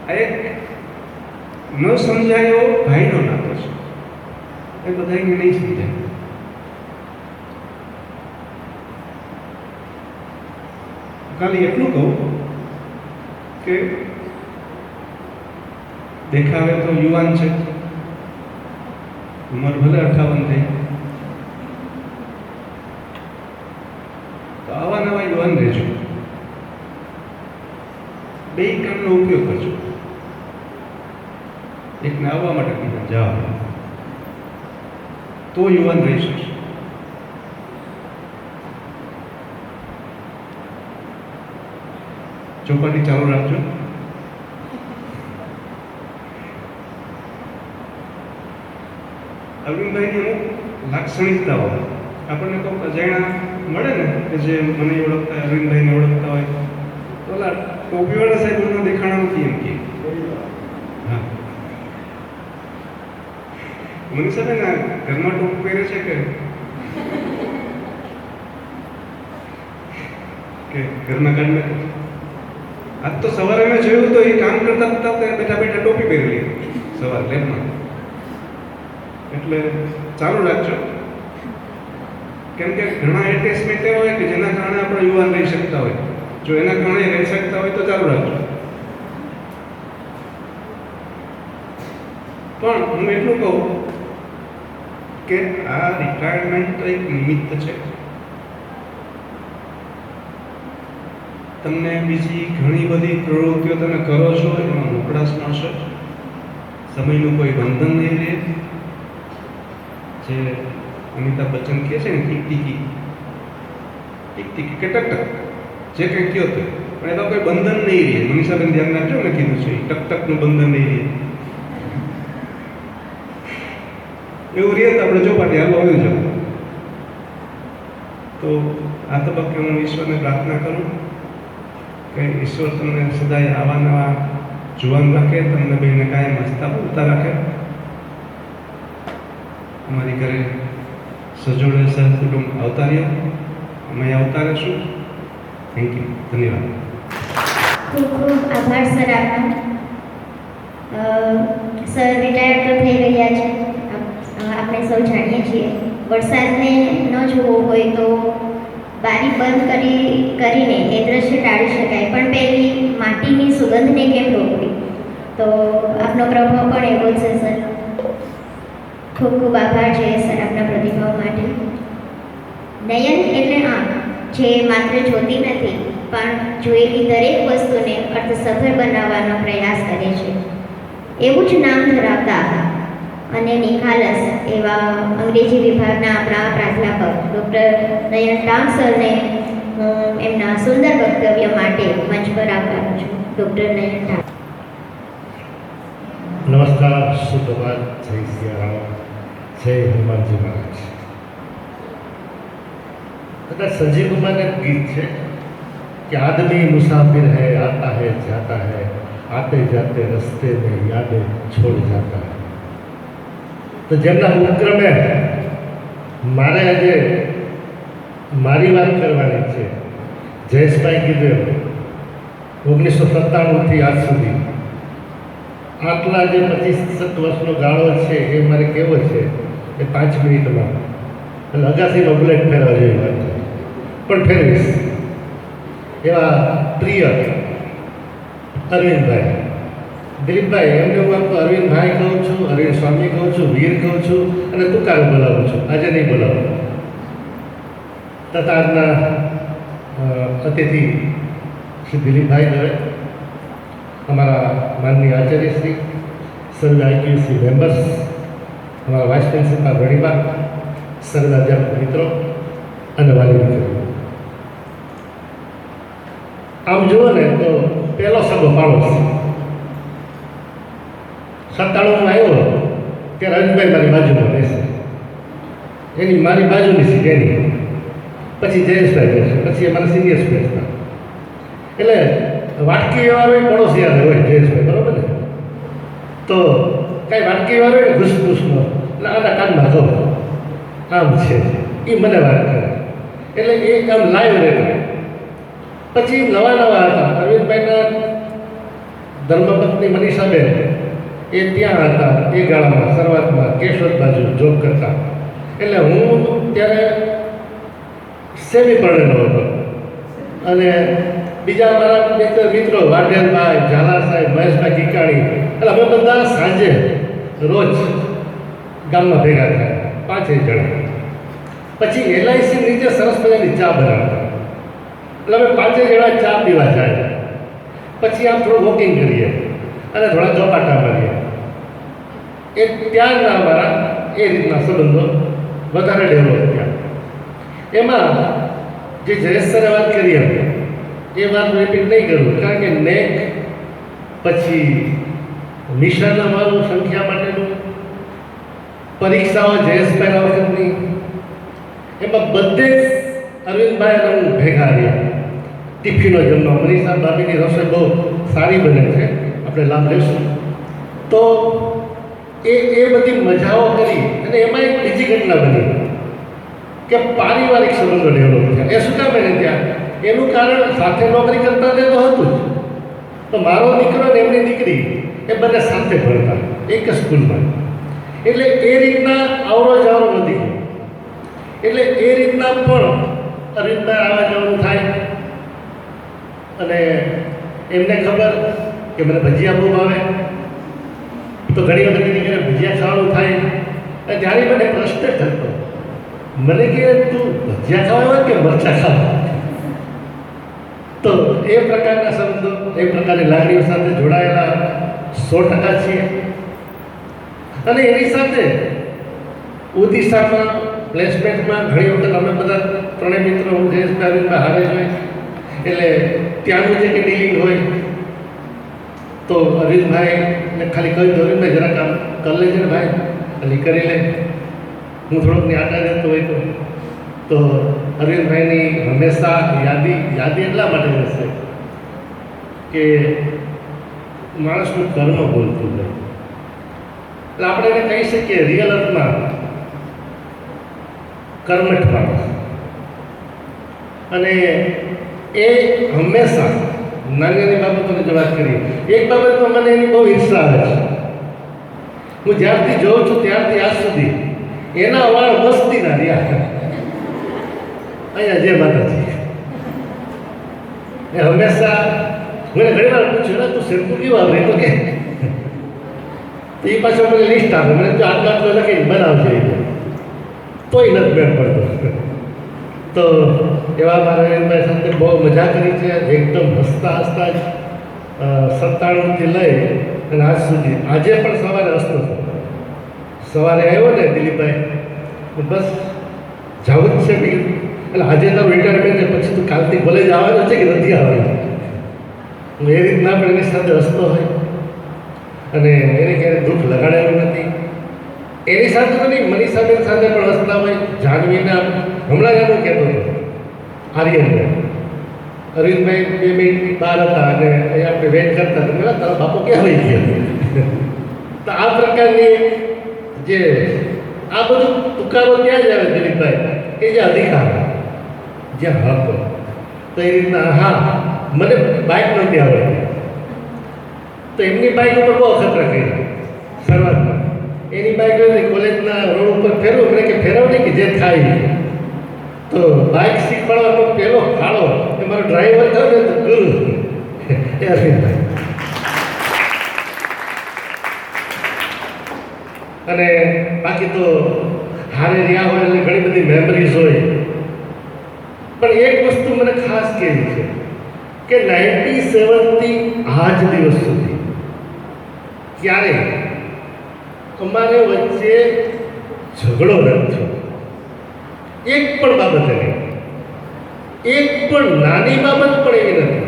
આ એક ન સમજાયો ભાઈનો નાતો છે, એ બધાને નહીં સમજાય. ખાલી એટલું કહું કે દેખાવે તો યુવાન છે, ઉંમર ભલે 58 થઈ, તો આવા નવા યુવાન રહેજો, બે કામનો ઉપયોગ કરજો. એકને આવવા માટે કીધા જાઓ તો યુવાન રહી શકશે. ચોપાટી ચાલુ રાખજો. અરવિંદભાઈની અમુક લાક્ષણિકતાઓ આપણને તો અજાણ્યા મળે ને, કે જે મને ઓળખતા હોય, અરવિંદભાઈને ઓળખતા હોય, તો ઓલા ટોપીવાળા સાહેબ એમના દેખાણા નથી એમ કે. હા, મને સાહેબ ને ઘરમાં ટોપી પહેરે છે કે ઘરમાં કાઢ નાખે. આજ તો સવારે મેં જોયું તો એ કામ કરતા કરતા બેઠા બેઠા ટોપી પહેરેલી સવારે લેબમાં. એટલે ચાલુ રાખજો, કેમ કે ઘણા એટેચમેન્ટ એવા હોય કે જેના કારણે આપણે યુવાન રહી શકતા હોય. જો એના કારણે રહી શકતા હોય તો ચાલુ રાખજો. પણ હું એટલું કહું કે આ રિટાયરમેન્ટ તો એક નિમિત્ત છે. તમને બીજી ઘણી બધી પ્રવૃત્તિઓ તમે કરો છો એમાં મોકળાશ મળશે, સમયનું કોઈ બંધન નહીં રહે. જે અમિતાભ બચ્ચન કહે છે ને ટીક ટીકી કે ટક ટક જે કંઈ કહો તો, પણ એમાં કોઈ બંધન નહીં રહે. મનીષાબેન ધ્યાન રાખજો, મેં કીધું છે ટક ટકનું બંધન નહીં રહે. એવું રહે તો આપણે ચોપાટી હાલો આવી જાવ. તો આ તબક્કે હું ઈશ્વરને પ્રાર્થના કરું કે ઈશ્વર તમને સદાય આવા નવા જુવાન રાખે, તમને બેને કાયમ હસતા બોલતા રાખે. અમારી ઘરે સજોડે સહકુટુંબ આવતા રહ્યો, અમે આવતા રહીશું. થેન્ક યુ, ધન્યવાદ. ખૂબ ખૂબ આભાર સર આપનો. સર રિટાયર તો થઈ રહ્યા છે, આપણે સૌ જાણીએ છીએ. વરસાદને ન જોવો હોય તો બારી બંધ કરીને એ દ્રશ્ય ટાળી શકાય, પણ પેલી માટીની સુગંધને કેમ રોકવી? તો આપનો પ્રભાવ પણ એવો છે સર. ખૂબ ખૂબ આભાર છે સર આપના પ્રતિભાવ માટે. નયન એટલે આંખ, જે માત્ર જોતી નથી પણ જોયેલી દરેક વસ્તુને અર્થસભર બનાવવાનો પ્રયાસ કરે છે. એવું જ નામ ધરાવતા અને નિખાલસ એવા અંગ્રેજી વિભાગના આપણા પ્રાધ્યાપક ડૉક્ટર નયન ટાંક સરને હું એમના સુંદર વક્તવ્ય માટે મંચ પર આવકારું છું. ડૉક્ટર નયન ટાંક. નમસ્કાર, સુપ્રભાત, જય સિયારામ, જય હનુમાનજી મહારાજ. कदाच संजीव कुमार ने गीत है कि आदमी मुसाफिर है, आता है जाता है, आते जाते रस्ते में यादें छोड़ जाता है. तो જેમના ઉપક્રમે મારે આજે મારી વાત કરવાની છે. જયેશભાઈ કીધું 1997થી આજ સુધી આટલા જે 25 વર્ષનો ગાળો છે એ મારે કેવો છે એ 5 મિનિટમાં એટલે અગાસીમાં બુલેટ ફેરવા જેવી વાત છે, પણ ફેરવીશ. એવા પ્રિય અરવિંદભાઈ, દિલીપભાઈ, એમને હું આપતો અરવિંદભાઈ કહું છું, અરવિંદ સ્વામી કહું છું, વીર કહું છું અને તુકારો બોલાવું છું. આજે નહીં બોલાવું. તથા આજના અતિથિ શ્રી દિલીપભાઈ દવે, અમારા માનનીય આચાર્યશ્રી, સર્વ આઈક્યુસી મેમ્બર્સ, અમારા વાઇસ પ્રિન્સિપાલ રણીબા, સર્વ અધ્યાપક મિત્રો અને વાલી મિત્રો. આમ જુઓ ને તો પહેલો સગો પાડોશ 97માં આવ્યો ત્યારે રવિભાઈ મારી બાજુમાં બેસે, એની મારી બાજુની સીટ એની, પછી જયેશભાઈ બેસે, પછી અમારા સિનિયર્સ બેસતા. એટલે વાટકી વ્યવહાર હોય પડોશિયાને હોય જયેશભાઈ, બરાબર ને? તો કાંઈ વાટકી વ્યવહાર હોય ને ઘૂસઘૂસનો એટલે આના કાનમાં કહો આમ છે એ મને વાત કરે, એટલે એ કામ લાઈવ રહેતા. પછી નવા હતા અરવિંદભાઈના ધર્મપત્ની મનીષાબેન, એ ત્યાં હતા એ ગાળામાં શરૂઆતમાં કેશોદ બાજુ જોબ કરતા. એટલે હું ત્યારે સેમી પરણેલો હતો અને બીજા અમારા મિત્રો વાઢેરભાઈ, ઝાલા સાહેબ, મહેશભાઈ કિકાણી, એટલે અમે બધા સાંજે રોજ ગામમાં ભેગા થાય 5 જણા. પછી LIC નીચે સરસ મજાની ચા બનાવતા, એટલે અમે 5 જણા ચા પીવા જાય. પછી આમ થોડું વોકિંગ કરીએ અને થોડા ચોપાટા મારીએ. એ ત્યારના અમારા એ રીતના સંબંધો વધારે ડેવલપ થયા. એમાં જે જયેશ સરે વાત કરી હતી એ વાત રિપીટ નહીં કરું, કારણ કે નેક પછી મિશન અમારું સંખ્યા માટેનું, પરીક્ષાઓ જયેશભાઈના વખતની, એમાં બધે જ અરવિંદભાઈ અને હું ભેગા રહ્યા. ટિફિનો જમવા, મનીષા ભાભીની રસોઈ બહુ સારી બને છે, આપણે લાભ લઈશું. તો એ બધી મજાઓ કરી અને એમાં એક બીજી ઘટના બની કે પારિવારિક સંબંધો ડેવલપ થયા. એ શું કામ એને ત્યાં? એનું કારણ સાથે નોકરી કરતા તે તો હતું જ. તો મારો દીકરો ને એમની દીકરી એ બંને સાથે ભણતા એક જ સ્કૂલમાં. એટલે એ રીતના આવરો જાવરો વધી ગયો. એટલે એ રીતના પણ અરવિંદભાઈ આવવા જવાનું થાય અને એમને ખબર કે મને ભજીયા બહુ ભાવે, તો ઘણી વખત એની ઘરે ભજીયા ખાવાનું થાય. અને ત્યારે મને પ્રશ્ન થતો, મને કે તું ભજીયા ખાવા હોય કે મરચાં ખાવા? તો એ પ્રકારના શબ્દો, એ પ્રકારની લાગણીઓ સાથે જોડાયેલા 100% છીએ. અને એની સાથે ઉદિશામાં પ્લેસમેન્ટમાં ઘણી વખત અમે બધા ત્રણેય મિત્રો, હું જયેશભાઈ હારે જોઈએ, એટલે ત્યાંનું જે કંઈ ડીલિંગ હોય તો અરવિંદભાઈને ખાલી કહી દો, અરવિંદભાઈ જરાક આમ કરી લેજે ને ભાઈ, ખાલી કરી લે, હું થોડોક ની આટા જતો હોય તો અરવિંદભાઈની હંમેશા યાદી એટલા માટે રહેશે કે માણસનું કર્મ બોલતું હોય. એટલે આપણે એને કહી શકીએ રિયલ અર્થમાં કર્મઠ માણસ. અને એ હંમેશા નાની નાની બાબતોની જો વાત કરીએ, એક બાબતમાં મને એની બહુ ઈર્ષા આવે છે. હું જ્યારથી જોઉં છું ત્યારથી આજ સુધી એના વાળ મસ્તીના રહ્યા. અહીંયા જે માતાજી એ હંમેશા મને ઘણી વાર પૂછ્યું, તું શેમ્પુ કેવું આવે તો કે તો એ પાછળ મને લિસ્ટ આપે, મને જો આટલો આટલો લખીને બનાવજે, તોય નથી મેળ પડતો. તો એવા મારા અરવિંદભાઈ સાથે બહુ મજા કરી છે. એકદમ હસતા હસતા જ 97થી લઈ અને આજ સુધી, આજે પણ સવારે હસતો હતો. સવારે આવ્યો ને દિલીપભાઈ, બસ જવું જ છે ભાઈ, એટલે આજે તારું રિટાયરમેન્ટ છે, પછી તું કાલથી કોલેજ આવવાનો છે કે નથી આવવાનો. હું એ રીતના પણ એની સાથે હસતો હોય અને એને ક્યારેય દુઃખ લગાડેલું નથી. એની સાથે તો નહીં, મનીષાબેન સાથે પણ હસતા હોય. જાનવીના હમણાં જ એનું કહેતો હતો આર્યનને, અરવિંદભાઈ 2 મિનિટ બહાર હતા અને અહીંયા આપણે વેટ કરતા હતા, પેલા તારો બાપુ ક્યાં હોય ગયા. તો આ પ્રકારની જે આ બધું તુકારો ક્યાં જ આવે દિલીપભાઈ, કે જે અધિકાર, જે હક. તો એ રીતના હા, મને બાઇક નહોતી આવડતી, તો એમની બાઇક ઉપર બહુ અખતરા કરી શરૂઆતમાં. એની બાઇક હોય કોલેજના રોડ ઉપર ફેરવું, મને કે ફેરવ નહીં કે જે થાય. તો બાઇક શીખવાડવાનો પહેલો ફાળો એ મારો ડ્રાઈવર થયો ને તો ગુરુ એ અરવિંદભાઈ. અને બાકી તો હારે રહ્યા હોય એટલે ઘણી બધી મેમરીઝ હોય. પણ એક વસ્તુ મને ખાસ કહેવી છે કે 97થી આજ દિવસ સુધી ક્યારે અમારે વચ્ચે ઝઘડો નથી થયો. એક પણ બાબતે નહીં, એક પણ નાની બાબત પણ એવી નથી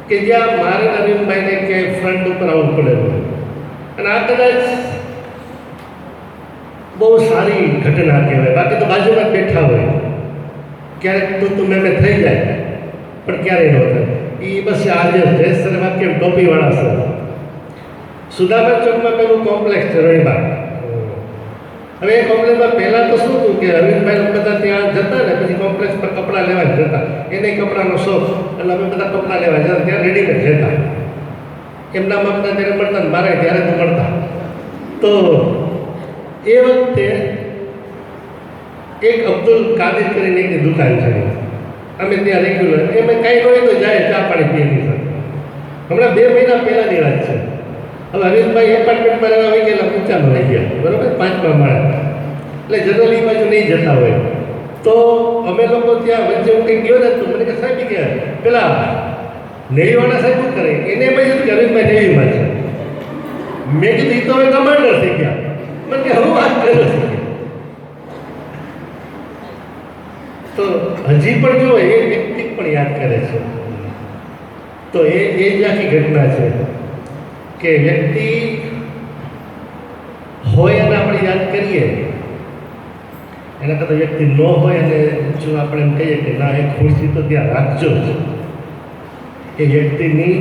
કે જ્યાં મારે અરવિંદભાઈને કે ફ્રન્ટ ઉપર આવવું પડેલું. અને આ કદાચ બહુ સારી ઘટના કહેવાય. બાકી તો બાજુમાં બેઠા હોય, ક્યારેક તું મેં થઈ જાય, પણ ક્યારેય ન થાય. એ બસ આજે ડ્રેસ સર વાક્ય ટોપીવાળા સર સુદામા ચોકમાં પેલું કોમ્પ્લેક્સ છે રહીમાં. હવે એ કોમ્પ્લેક્સમાં પહેલાં તો શું હતું કે અરવિંદભાઈ બધા ત્યાં જતા ને પછી કોમ્પ્લેક્સ પર કપડાં લેવા જતા. એને કપડાનો શોખ, એટલે અમે બધા કપડાં લેવા જતા, ત્યાં રેડીમેડ લેતા. એમનામાં બધા ત્યારે મળતા ને મારે ત્યારે તો મળતા. તો એ વખતે એક અબ્દુલ કાદિર કરીને એની દુકાન છે, અમે ત્યાં રેગ્યુલર એમ કાંઈ હોય તો જાય ચા પાણી પીએની સાથે. હમણાં 2 મહિના પહેલાંની વાત છે. હવે અરવિંદભાઈ એપાર્ટમેન્ટમાં રહેવા આવી ગયેલા, ઊંચામાં રહી ગયા, બરાબર, 5મા માળે, એટલે જનરલી બાજુ નહીં જતા હોય. તો અમે લોકો ત્યાં વચ્ચે હું કંઈ ગયો ને તો મને કે સાહેબ કે પેલા નેવીવાળા સાહેબ શું કરે, એને એમ જ કે અરવિંદભાઈ નેવીમાં છે. મેં કીધું એ તો હવે કમાન્ડર થઈ ગયા. મને કે હું વાત કર્યો છે. તો હજી પણ જો એ વ્યક્તિ પણ યાદ કરે છે. તો એ જ આખી ઘટના છે કે વ્યક્તિ હોય અને આપણે યાદ કરીએ, એના કરતાં વ્યક્તિ ન હોય અને જો આપણે એમ કહીએ કે ના એ ખુરશી તો ત્યાં રાખજો, એ વ્યક્તિની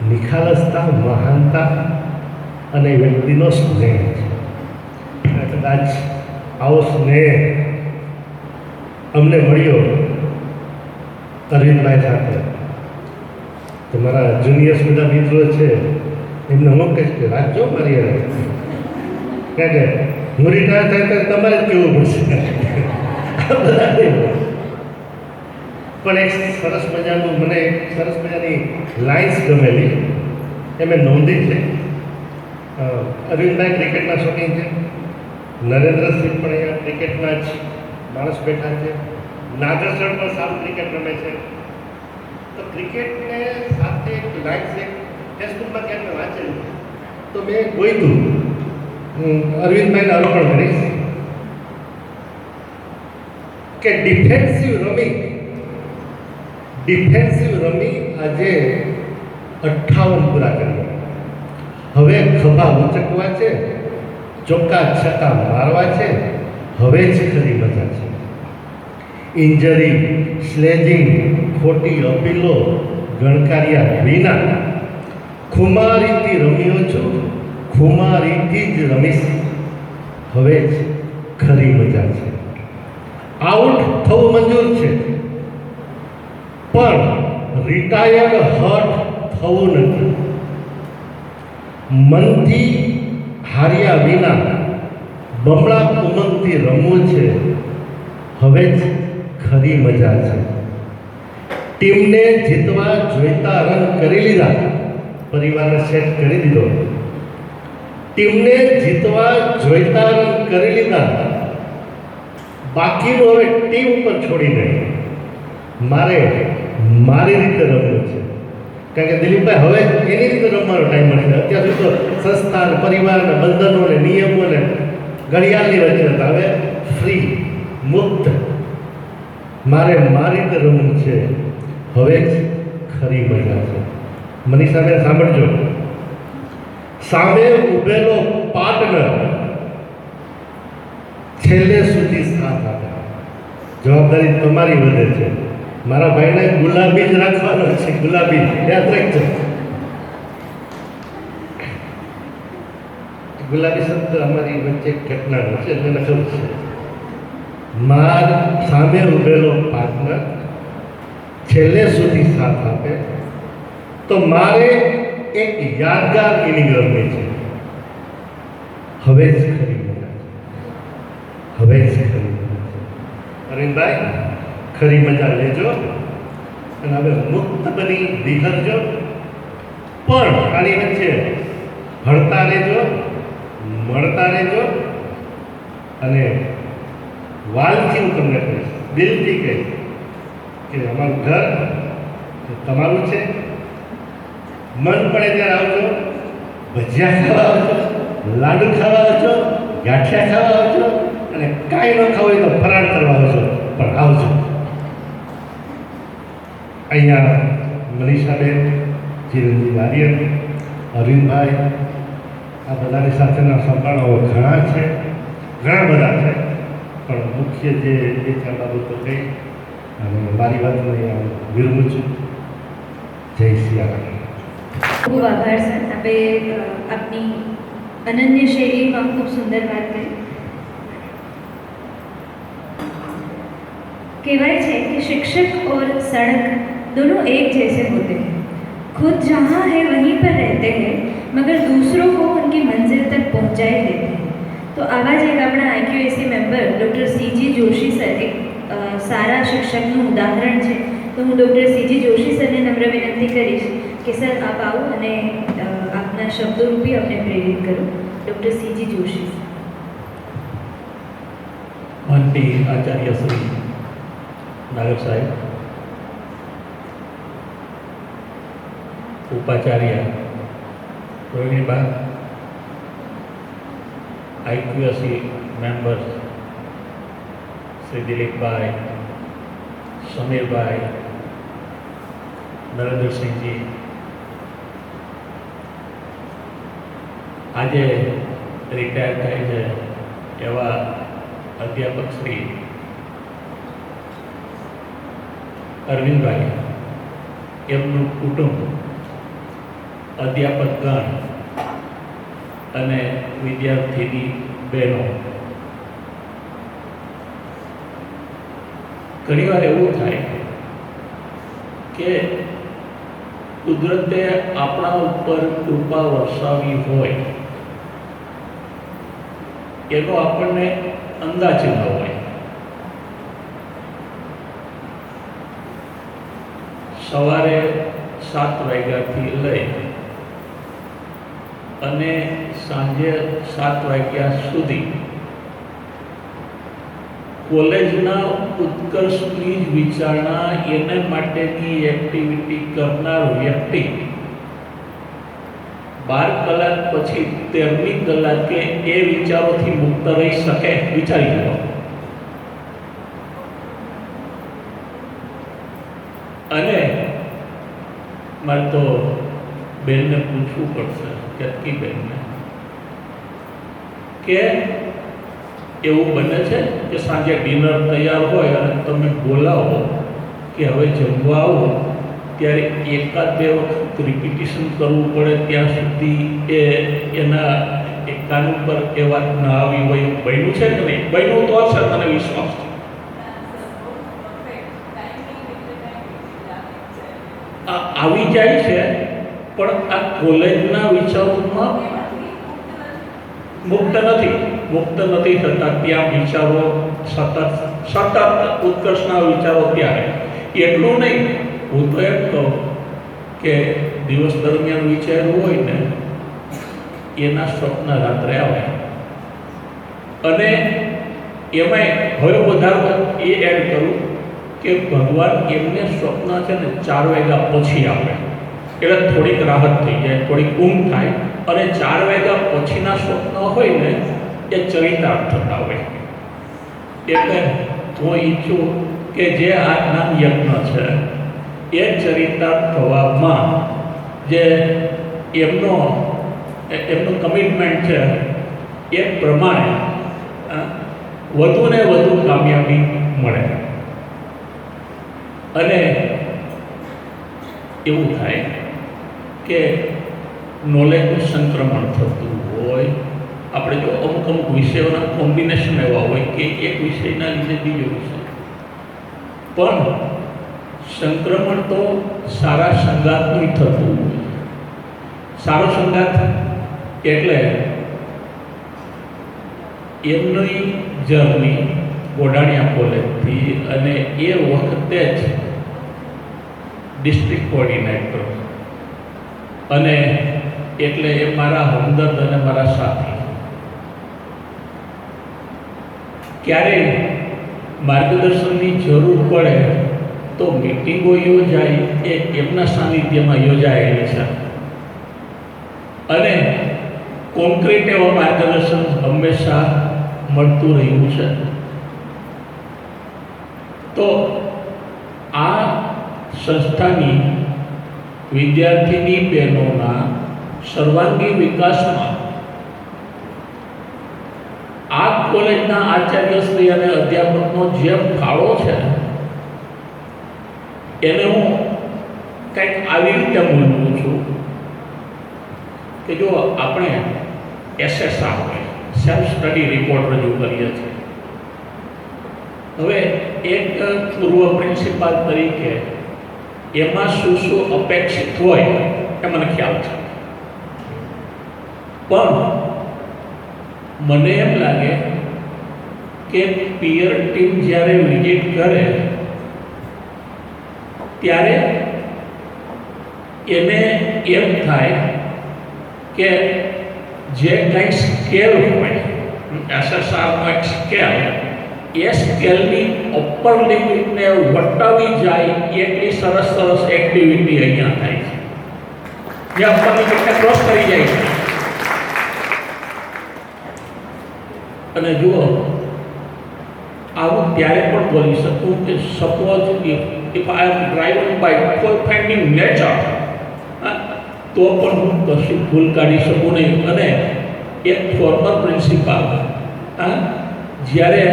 નિખાલસતા, મહાનતા અને વ્યક્તિનો સ્નેહ છે. કદાચ આવો સ્નેહ અમને મળ્યો અરવિંદભાઈ સાથે. તો મારા જુનિયર્સ બધા મિત્રો છે એમને હું કહીશ કે રાખજો મારી યાર, કારણ કે હું રિટાયર થાય ત્યારે તમારે જ કેવું પડશે. બધા પણ એક સરસ મજાનું, મને સરસ મજાની લાઇન્સ ગમેલી એ મેં નોંધી છે. અરવિંદભાઈ ક્રિકેટના શોખીન છે, નરેન્દ્રસિંહ પણ અહીંયા ક્રિકેટના જ માણસ બેઠા છે, નાગર સર પણ સારું ક્રિકેટ રમે છે, તો ક્રિકેટને સાથે એક લાઈન એક ફેસબુકમાં ક્યાંક મેં વાંચેલું તો મેં ગોઈતું અરવિંદભાઈને અર્પણ કરીશ કે ડિફેન્સિવ રમી આજે 58 પૂરા કરી. હવે ખભા ઉચકવા છે, ચોક્કા છક્કા મારવા છે, હવે જ ખરી મજા છે. ઇન્જરી, સ્લેજિંગ, ખોટી અપીલો, ગણકાર્યા વિના ખુમારીથી રમ્યો છું, ખુમારીથી જ રમીશ, હવે જ ખરી મજા છે. આઉટ થવું મંજૂર છે, પણ રિટાયર્ડ હર્ટ થવું નથી. મનથી હાર્યા વિના બમણા ઉમંગથી રમવું છે, હવે જ ખરી મજા છે. ટીમને જીતવા જોઈતા રન કરી લીધા, પરિવારને સેટ કરી દીધો. ટીમને જીતવા જોઈતા રન કરી લીધા, બાકીનું હવે ટીમ ઉપર છોડીને મારે મારી રીતે રમવું છે. કારણ કે દિલીપભાઈ હવે એની રીતે રમવાનો ટાઈમ મળશે. અત્યાર સુધી તો સંસ્થા, પરિવારના બંધનો ને નિયમો ને ઘડિયાળની વચ્ચે હતા. હવે ફ્રી, મુક્ત, મારે મારી રીતે રમવું છે, હવે જ ખરી મજા છે. મનીષાબેન સાંભળજો, સામે ઊભેલો પાર્ટનર છેલ્લે સુધી સાથ આપે. જવાબદારી તમારી વધે છે. મારા ભાઈને ગુલાબી જ રાખવાનો છે, ગુલાબી યાદ રાખજો. ગુલાબી શબ્દ અમારી વચ્ચે ઘટનાનો છે, મને ખબર છે. માર સામે ઊભેલો પાર્ટનર છેલ્લે સુધી સાથ આપે તો મારે એક યાદગાર ઇનિંગ રમવી છે, હવે જ ખરી મજા છે, હવે જ ખરી મજા છે. અરવિંદભાઈ, ખરી મજા લેજો અને હવે મુક્ત બની વિહરજો, પણ આની વચ્ચે હળતા રહેજો, મળતા રહેજો. અને વાલથી હું તમને કહીશ, દિલથી કહીશ કે અમારું ઘર તમારું છે. મન પડે ત્યારે આવજો, ભજીયા ખાવા આવજો, લાડુ ખાવા આવજો, ગાંઠિયા ખાવા આવજો, અને કાંઈ ન ખાવ હોય તો ફરાળ કરવા આવજો, પણ આવજો. અહીંયા મનીષાબેન, ચિરંજીવ આર્યન, અરવિંદભાઈ, આ બધાની સાથેના સંભાળાઓ ઘણા છે, ઘણા બધા છે, પણ મુખ્ય જે બે ચાર બાબતો કહી અને મારી વાતને અહીંયા વિરમું છું. જય સિયારામ. ખૂબ આભાર સર, આપે આપની અનન્ય શૈલીમાં ખૂબ સુંદર વાત કરી. कहवाय है कि शिक्षक और सड़क दोनों एक जैसे होते हैं. खुद जहाँ है वहीं पर रहते हैं, मगर दूसरों को उनकी मंजिल तक पहुँचाए देते हैं. तो आवाज एक अपना IQAC member doctor CG Joshi sir एक सारा शिक्षकનું ઉદાહરણ છે. તો હું ડૉક્ટર CG જોશી સરને નમ્ર વિનંતી કરીશ કે સર આપ આવો અને આપના શબ્દોરૂપી અમને પ્રેરિત કરો. Doctor CG Joshi. માનનીય આચાર્ય શ્રી નાયબ સાહેબ, ઉપાચાર્ય રોહિણીબા, IQAC મેમ્બર્સ શ્રી દિલીપભાઈ, સમીરભાઈ, નરેન્દ્રસિંહજી, આજે રિટાયર થાય છે એવા અધ્યાપક શ્રી અરવિંદભાઈ, એમનું કુટુંબ, અધ્યાપકગણ અને વિદ્યાર્થીની બહેનો. ઘણીવાર એવું થાય કે કુદરતે આપણા ઉપર કૃપા વરસાવી હોય એનો આપણને અંદાજ ન હોય. સવારે 7 વાગ્યાથી લઈ અને સાંજે 7 વાગ્યા સુધી કોલેજના ઉત્કર્ષની જ વિચારણા એને માટેની એક્ટિવિટી કરનાર વ્યક્તિ 12 કલાક પછી 13મી કલાકે એ વિચારોથી મુક્ત રહી શકે? વિચારી લો. અને મારે તો બેનને પૂછવું પડશે, કેતકી બેનને, કે એવું બને છે કે સાંજે ડિનર તૈયાર હોય અને તમે બોલાવો કે હવે જમવા આવો, ત્યારે એકાદ બે વખત રિપીટિશન કરવું પડે ત્યાં સુધી એના કાન ઉપર એ વાત ના આવી હોય? બન્યું છે કે નહીં? બન્યું તો છે, તને વિશ્વાસ છે? આવી જાય છે, પણ આ કોલેજના વિચારોમાં મુક્ત નથી થતા. ત્યાં વિચારો સતત ઉત્કર્ષના વિચારો ત્યારે. એટલું નહીં, હું તો એમ કહું કે દિવસ દરમિયાન વિચારવું હોય ને એના સ્વપ્ન રાત્રે આવે. અને એમાંય હવે વધારે એ એડ કરું કે ભગવાન એમને સ્વપ્ન છે ને 4 વાગ્યા પછી આપે, એટલે થોડીક રાહત થઈ જાય, થોડીક ઊંઘ થાય. અને 4 વાગ્યા પછીના સ્વપ્ન હોય ને એ ચરિતાર્થ થતા હોય. એટલે હું ઈચ્છું કે જે આ જ્ઞાન યજ્ઞ છે એ ચરિતાર્થ થવામાં જે એમનું કમિટમેન્ટ છે એ પ્રમાણે વધુ ને વધુ કામયાબી મળે. અને એવું થાય કે નોલેજનું સંક્રમણ થતું હોય. આપણે જો અમુક વિષયોના કોમ્બિનેશન એવા હોય કે એક વિષયના લીધે બીજો વિષય, પણ સંક્રમણ તો સારા સંગાતનું થતું હોય. સારો સંગાત એટલે એમની જર્ની ગોડાણીયા કોલેજથી, અને એ વખતે જ ડિસ્ટ્રિક્ટ કોઓર્ડિનેટર, અને એટલે એ મારા હમદર્દ અને મારા સાથી. ક્યારેય માર્ગદર્શનની જરૂર પડે તો મિટિંગો યોજાય એ એમના સાનિધ્યમાં યોજાયેલી છે. અને કોન્ક્રીટ એવા માર્ગદર્શન હંમેશા મળતું રહ્યું છે. તો આ સંસ્થાની વિદ્યાર્થીની બહેનોના સર્વાંગી વિકાસમાં આ કોલેજના આચાર્યશ્રી અને અધ્યાપકનો જે ફાળો છે એને હું કંઈક આવી રીતે મૂલવું છું કે જો આપણે SSR સેલ્ફ સ્ટડી રિપોર્ટ રજૂ કરીએ છીએ. હવે એક પૂર્વ પ્રિન્સિપાલ તરીકે એમાં શું અપેક્ષિત હોય એ મને ખ્યાલ છે, પણ મને એમ લાગે કે પિયર ટીમ જ્યારે વિઝિટ કરે ત્યારે એને એમ થાય કે જે કંઈ સ્કેલ હોય SSRનો એક સ્કેલ, એ સ્કેલની અપર લિમિટને વટાવી જાય એટલી સરસ એક્ટિવિટી અહીંયા થાય છે, જે અપર લિમિટને ક્રોસ કરી જાય છે. અને જુઓ, આવું ત્યારે પણ બોલી શકું કે suppose if I am driven by for finding nature, તો પણ હું કશું ભૂલ કાઢી શકું નહીં. અને એક ફોર્મર પ્રિન્સિપાલ જ્યારે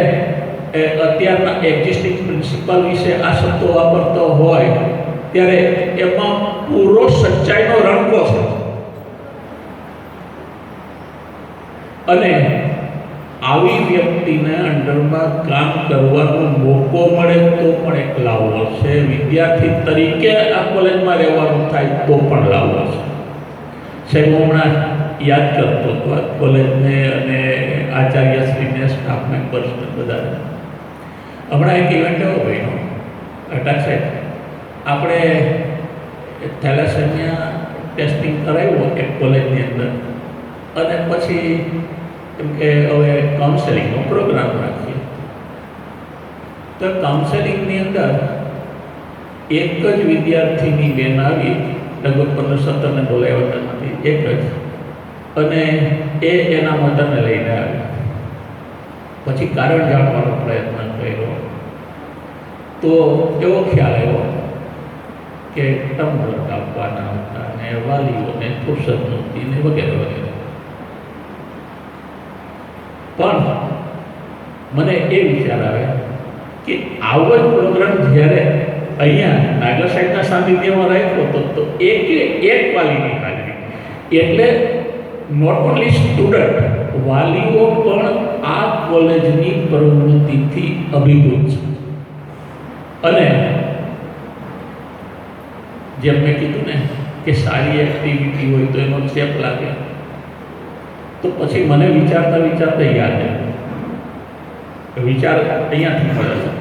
અત્યારના એક્ઝિસ્ટિંગ પ્રિન્સિપાલ વિશે આ શબ્દો વાપરતો હોય ત્યારે એમાં પૂરો સચ્ચાઈનો રંગો છે. અને આવી વ્યક્તિને અંડરમાં કામ કરવાનો મોકો મળે તો પણ એક લાવો છે. વિદ્યાર્થી તરીકે આ કોલેજમાં રહેવાનું થાય તો પણ લાવો છે. સાહેબ, હું હમણાં યાદ કરતો હતો કોલેજને અને આચાર્યશ્રીને, સ્ટાફ મેમ્બર્સને બધાને. હમણાં એક ઇવેન્ટ એવો બન્યો, અટક સાહેબ, આપણે થેલેસેમિયા ટેસ્ટિંગ કરાવ્યું એક કોલેજની અંદર, અને પછી કેમ કે હવે કાઉન્સેલિંગનો પ્રોગ્રામ રાખીએ. તો કાઉન્સેલિંગની અંદર એક જ વિદ્યાર્થીની બેન આવી, લગભગ 15-17 બોલાવ્યા હતા નથી, એક જ, અને એ એના મધરને લઈને આવી. પછી કારણ જાણવાનો પ્રયત્ન કર્યો તો એવો ખ્યાલ આવ્યો કે ટમ્બલર કાપવાના હતા અને વાલીઓને ફુરસદ નહોતી ને વગેરે વગેરે. પણ મને એ વિચાર આવે કે આવો જ પ્રોગ્રામ જ્યારે અહીંયા નાગર સાહેબના સાનિધ્યમાં રાખ્યો હતો તો એક વાલીની હાજરી, એટલે નોટ ઓનલી સ્ટુડન્ટ, વાલીઓ પણ આ કોલેજની પ્રવૃત્તિથી અભિભૂત છે. અને જેમ મેં કીધું ને કે સારી એક્ટિવિટી હોય તો એનો ચેપ લાગે. તો પછી મને વિચારતા વિચારતા યાદ આવ્યું, વિચાર અહીંયાથી મળે છે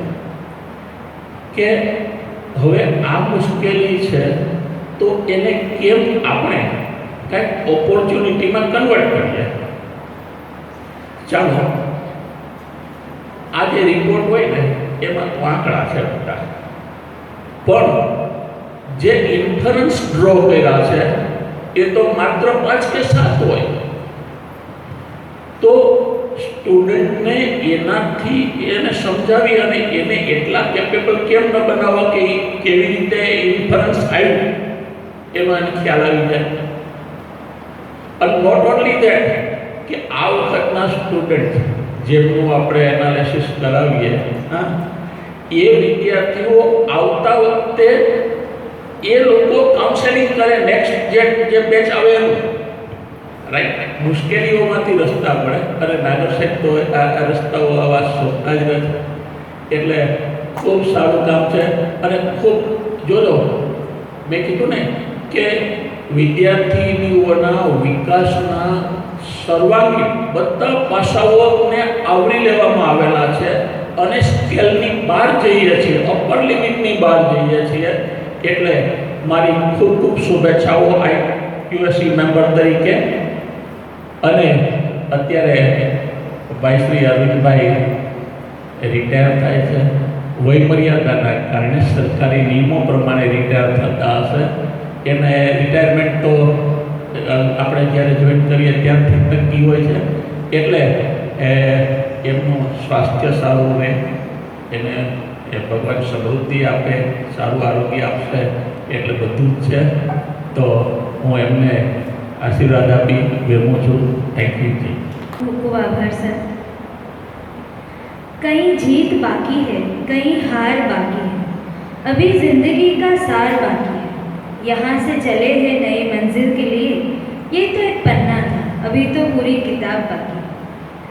કે હવે આ મુશ્કેલી છે તો એને કેમ આપણે કંઈક ઓપોર્ચ્યુનિટીમાં કન્વર્ટ કરીએ. ચાલો, આ જે રિપોર્ટ હોય ને એમાં તો આંકડા છે બધા, પણ જે ઇન્ફરન્સ ડ્રો કર્યા છે એ તો માત્ર 5 કે 7 હોય. તો સ્ટુડન્ટને એનાથી એને સમજાવી અને એને એટલા કેપેબલ કેમ ન બનાવવા કે કેવી રીતે ઇન્ફરન્સ આવ્યું એનો એને ખ્યાલ આવી જાય. અને નોટ ઓનલી દેટ કે આ વખતના સ્ટુડન્ટ જેમનું આપણે એનાલિસિસ કરાવીએ, હા, એ વિદ્યાર્થીઓ આવતા વખતે એ લોકો કાઉન્સેલિંગ કરે નેક્સ્ટ જે બેચ આવે એનું, રાઈટ. મુશ્કેલીઓમાંથી રસ્તા મળે અને નાગર સાહેબ તો આ રસ્તાઓ આવા શોધતા જ રહે. એટલે ખૂબ સારું કામ છે. અને ખૂબ જોજો, મેં કીધું ને કે વિદ્યાર્થીનીઓના વિકાસના સર્વાંગીણ બધા પાસાઓને આવરી લેવામાં આવેલા છે અને સ્કેલની બહાર જઈએ છીએ, અપર લિમિટની બહાર જઈએ છીએ. એટલે મારી ખૂબ ખૂબ શુભેચ્છાઓ IQAC મેમ્બર તરીકે. અને અત્યારે ભાઈ શ્રી અરવિંદભાઈ રિટાયર થાય છે. વયમર્યાદાના કારણે સરકારી નિયમો પ્રમાણે રિટાયર થતા હશે. એને રિટાયરમેન્ટ તો આપણે જ્યારે જોઈન કરીએ ત્યારથી નક્કી હોય છે. એટલે એમનું સ્વાસ્થ્ય સારું રહે, એને ભગવાન સમૃદ્ધિ આપે, સારું આરોગ્ય આપશે, એટલે બધું જ છે. તો હું એમને આશીર્વાદ આપી વિરમું છું. થેન્ક યુ જી. खूब खूब आभार सर. कहीं जीत बाकी है, कहीं हार बाकी है, अभी जिंदगी का सार बाकी है, यहाँ से चले हैं नई मंजिल के लिए, ये तो एक पन्ना था, अभी तो पूरी किताब बाकी.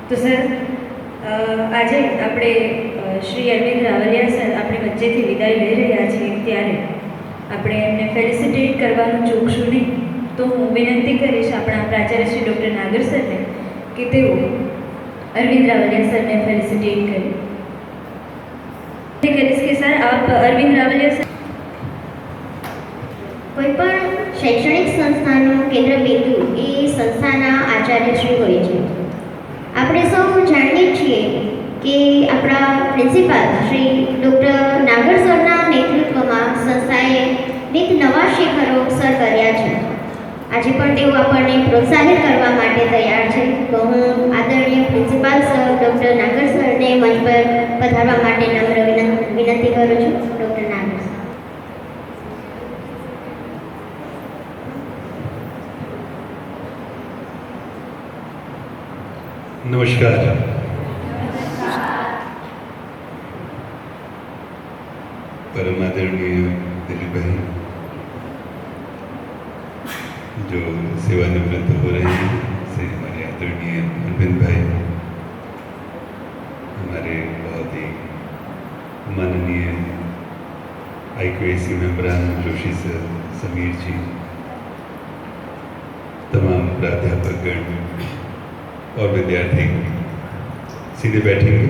तो सर આજે આપણે શ્રી અરવિંદ રાવલિયા સર આપણી વચ્ચેથી વિદાય લઈ રહ્યા છીએ, ત્યારે આપણે એમને ફેલિસિટેટ કરવાનું ચૂકશું નહીં. તો હું વિનંતી કરીશ આપણા પ્રાચાર્ય શ્રી ડૉક્ટર નાગર સરને કે તેઓ અરવિંદ રાવલિયા સરને ફેલિસિટેટ કરે. કરીશ કે સર આપ અરવિંદ રાવલિયા સર. કોઈ પણ શૈક્ષણિક સંસ્થાનું કેન્દ્ર બિંદુ એ સંસ્થાના આચાર્યશ્રી હોય છે. આપણે સૌ જાણીએ છીએ કે આપણા પ્રિન્સિપાલ શ્રી ડૉક્ટર નાગર સરના નેતૃત્વમાં સંસ્થાએ નીત નવા શિખરો સર કર્યા છે. આજે પણ તેઓ આપણને પ્રોત્સાહિત કરવા માટે તૈયાર છે. તો હું આદરણીય પ્રિન્સિપાલ સર ડૉક્ટર નાગર સરને મંચ પર પધારવા માટે નમ્ર વિનંતી કરું છું. ડૉક્ટર નાગર સર. नमस्कार. परम आदरणीय दिलीप भाई जो सेवानिवृत्त हो रहे हैं, से हमारे आदरणीय अरविंद भाई, हमारे बहुत ही माननीय IQAC मेंबरान जोशी सर, समीर जी, तमाम प्राध्यापकगण और विद्यार्थी सीधे बैठेंगे.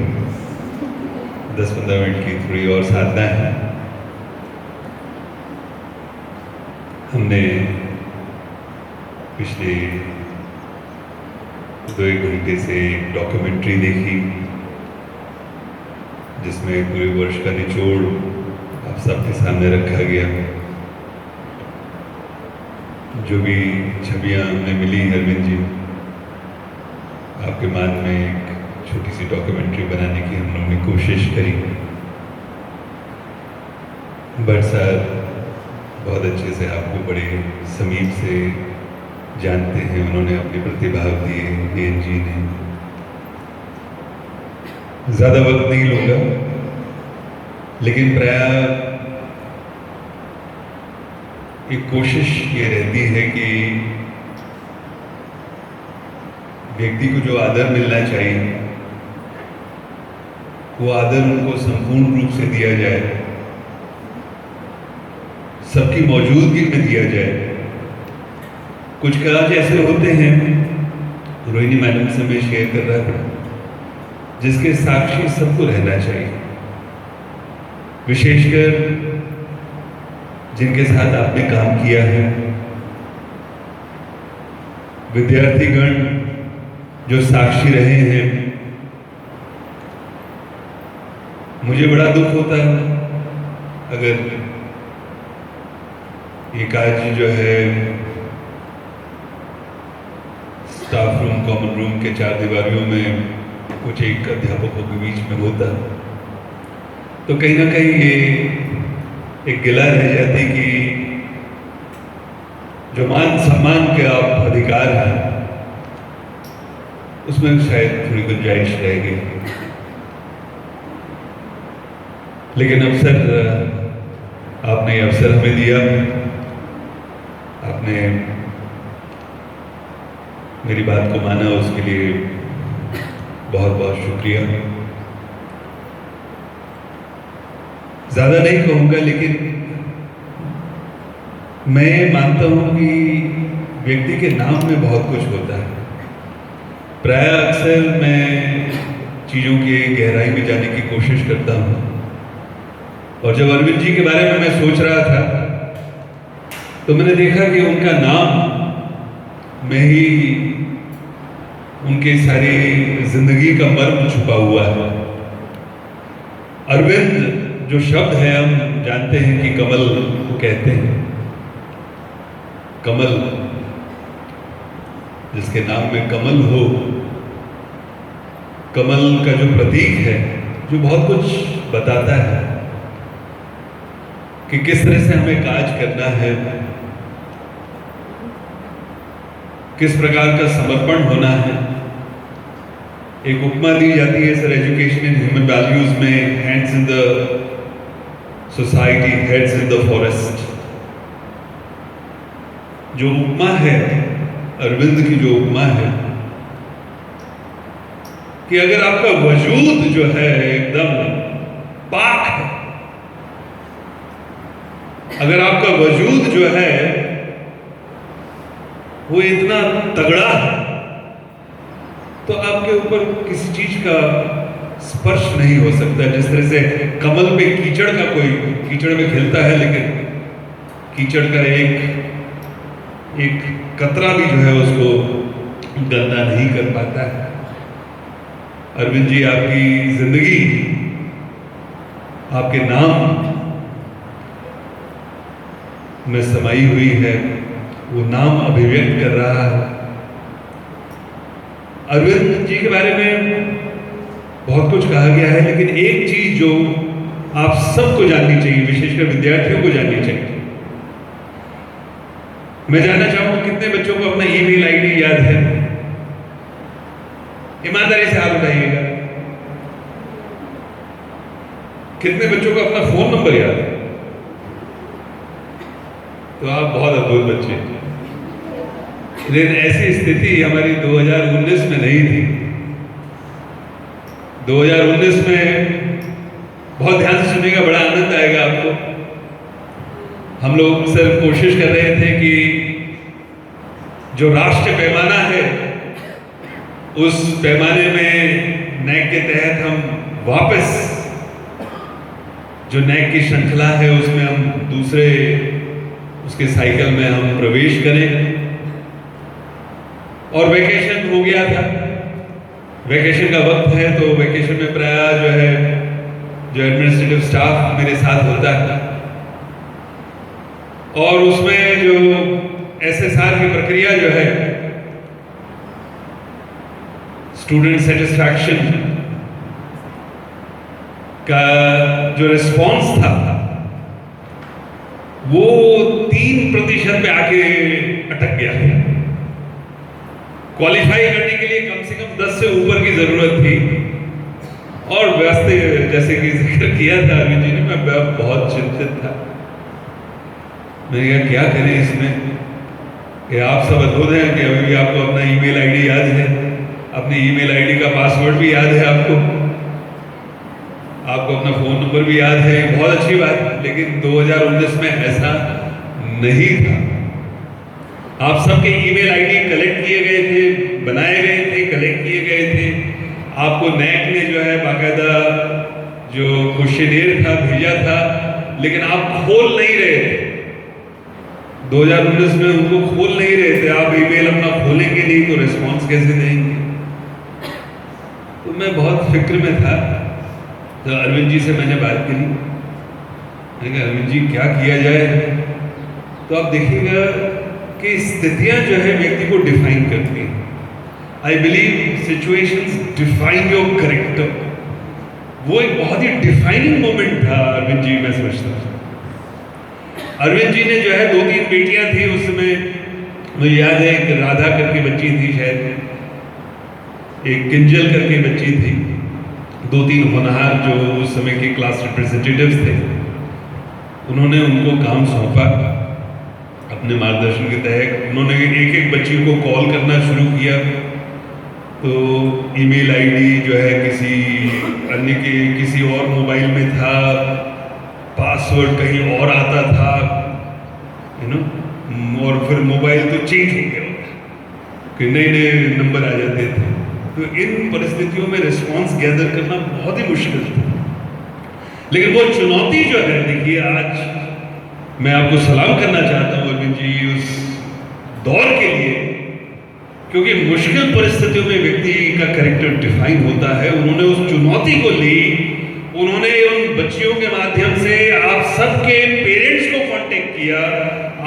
10-15 मिनट की थोड़ी और साधना है. हमने पिछले 2-1 घंटे से एक डॉक्यूमेंट्री देखी जिसमें पूरे वर्ष का निचोड़ आप सबके सामने रखा गया। जो भी छवियां हमें मिली अरविंद जी, आपके मान में एक छोटी सी डॉक्यूमेंट्री बनाने की हम लोगों ने कोशिश करी। बट सर बहुत अच्छे से आपको बड़े समीप से जानते हैं, उन्होंने अपने प्रतिभाव दिए। एन जी ने, ज़्यादा वक्त नहीं लूँगा, लेकिन प्राय एक कोशिश ये रहती है कि व्यक्ति को जो आदर मिलना चाहिए वो आदर उनको संपूर्ण रूप से दिया जाए, सबकी मौजूदगी में दिया जाए। कुछ काज ऐसे होते हैं, रोहिणी मैडम से मैं शेयर कर रहा था, जिसके साक्षी सबको रहना चाहिए, विशेषकर जिनके साथ आपने काम किया है। विद्यार्थीगण जो साक्षी रहे हैं, मुझे बड़ा दुख होता है अगर ये कार्य जो है स्टाफ रूम, कॉमन रूम के 4 दीवारियों में कुछ एक अध्यापकों के बीच में होता, तो कहीं ना कहीं ये एक गिला रह जाती कि जो मान सम्मान के आप अधिकार हैं उसमें शायद थोड़ी गुंजाइश रह गई। लेकिन आपने अवसर हमें दिया, आपने मेरी बात को माना, उसके लिए बहुत बहुत शुक्रिया। ज़्यादा नहीं कहूँगा, लेकिन मैं मानता हूँ कि व्यक्ति के नाम में बहुत कुछ होता है। प्राय अक्सर मैं चीज़ों की गहराई में जाने की कोशिश करता हूँ, और जब अरविंद जी के बारे में मैं सोच रहा था तो मैंने देखा कि उनका नाम में ही उनकी सारी जिंदगी का मर्म छुपा हुआ है। अरविंद जो शब्द है, हम जानते हैं कि कमल को कहते हैं। कमल, जिसके नाम में कमल हो, कमल का जो प्रतीक है, जो बहुत कुछ बताता है कि किस तरह से हमें काज करना है, किस प्रकार का समर्पण होना है। एक उपमा दी जाती है sir education and human values में, hands in the society, heads in the forest. जो उपमा है, अरविंद की जो उपमा है कि अगर आपका वजूद जो है एकदम पाक है, अगर आपका वजूद जो है वो इतना तगड़ा है, तो आपके ऊपर किसी चीज का स्पर्श नहीं हो सकता। जिस तरह से कमल पे कीचड़ का, कोई कीचड़ में खिलता है, लेकिन कीचड़ का एक कतरा भी जो है उसको गंदा नहीं कर पाता है। अरविंद जी, आपकी जिंदगी, आपके नाम में समाई हुई है, वो नाम अभिव्यक्त कर रहा है। अरविंद जी के बारे में बहुत कुछ कहा गया है, लेकिन एक चीज जो आप सबको जाननी चाहिए, विशेषकर विद्यार्थियों को जाननी चाहिए। मैं जानना चाहूंगा कितने बच्चों को अपना ईमेल आईडी याद है? ईमानदारी से हाथ उठाइएगा। कितने बच्चों को अपना फोन नंबर याद है? तो आप बहुत अद्भुत बच्चे हैं। लेकिन ऐसी स्थिति हमारी 2019 में नहीं थी। 2019 में, बहुत ध्यान से सुनिएगा, बड़ा आनंद आएगा आपको। हम लोग सिर्फ कोशिश कर रहे थे कि जो राष्ट्रीय पैमाना है, उस पैमाने में नैक के तहत हम वापस जो नैक की श्रृंखला है उसमें हम दूसरे उसके साइकिल में हम प्रवेश करें। और वैकेशन हो गया था, वैकेशन का वक्त है, तो वैकेशन में प्राय जो है जो एडमिनिस्ट्रेटिव स्टाफ मेरे साथ होता है, और उसमें जो SSR की प्रक्रिया जो है, स्टूडेंट सेटिस्फैक्शन का जो रिस्पॉन्स था वो 3% पे आके अटक गया। क्वालिफाई करने के लिए कम से कम 10 से ऊपर की जरूरत थी। और वास्ते जैसे कि जिक्र किया था अरविंद जी ने, मैं बहुत चिंतित था। मैंने कहा क्या करें इसमें, कि आप सब अद्भुत हैं कि अभी भी आपको अपना ईमेल आईडी याद है, अपने ईमेल आईडी का पासवर्ड भी याद है, आपको अपना फ़ोन नंबर भी याद है, बहुत अच्छी बात है। लेकिन 2019 में ऐसा नहीं था। आप सबके ईमेल आईडी कलेक्ट किए गए थे, बनाए गए थे, कलेक्ट किए गए थे। आपको नैक ने जो है बाकायदा जो क्वेश्चनेयर था भेजा था, लेकिन आप खोल नहीं रहे थे। 2019 में उनको खोल नहीं रहे थे। आप ईमेल अपना खोलेंगे नहीं तो रिस्पॉन्स कैसे देंगे? तो मैं बहुत फिक्र में था। तो अरविंद जी से मैंने बात करी, मैंने कहा अरविंद जी क्या किया जाए? तो आप देखिएगा कि स्थितियां जो है व्यक्ति को डिफाइन करती हैं। I believe situations define your character. वो एक बहुत ही डिफाइनिंग मोमेंट था अरविंद जी, मैं समझता हूँ। अरविंद जी ने जो है 2-3 बेटियां थी उस समय, मुझे याद है एक राधा करके बच्ची थी, शायद एक किंजल करके बच्ची थी। 2-3 होनहार जो उस समय के क्लास रिप्रेजेंटेटिव्स थे, उन्होंने उनको काम सौंपा अपने मार्गदर्शन के तहत। उन्होंने एक बच्ची को कॉल करना शुरू किया। तो ईमेल आईडी जो है किसी अन्य के किसी और मोबाइल में था, पासवर्ड कहीं और आता था, और फिर मोबाइल तो चेंज हो गया कि नए नंबर आ जाते थे। तो इन परिस्थितियों में रिस्पॉन्स गैदर करना बहुत ही मुश्किल था। लेकिन वो चुनौती जो है, देखिए आज मैं आपको सलाम करना चाहता हूँ अरविंद जी उस दौर के लिए, क्योंकि मुश्किल परिस्थितियों में व्यक्ति का कैरेक्टर डिफाइन होता है। उन्होंने उस चुनौती को ली, उन्होंने उन बच्चियों के माध्यम से आप सबके पेरेंट्स को कांटेक्ट किया,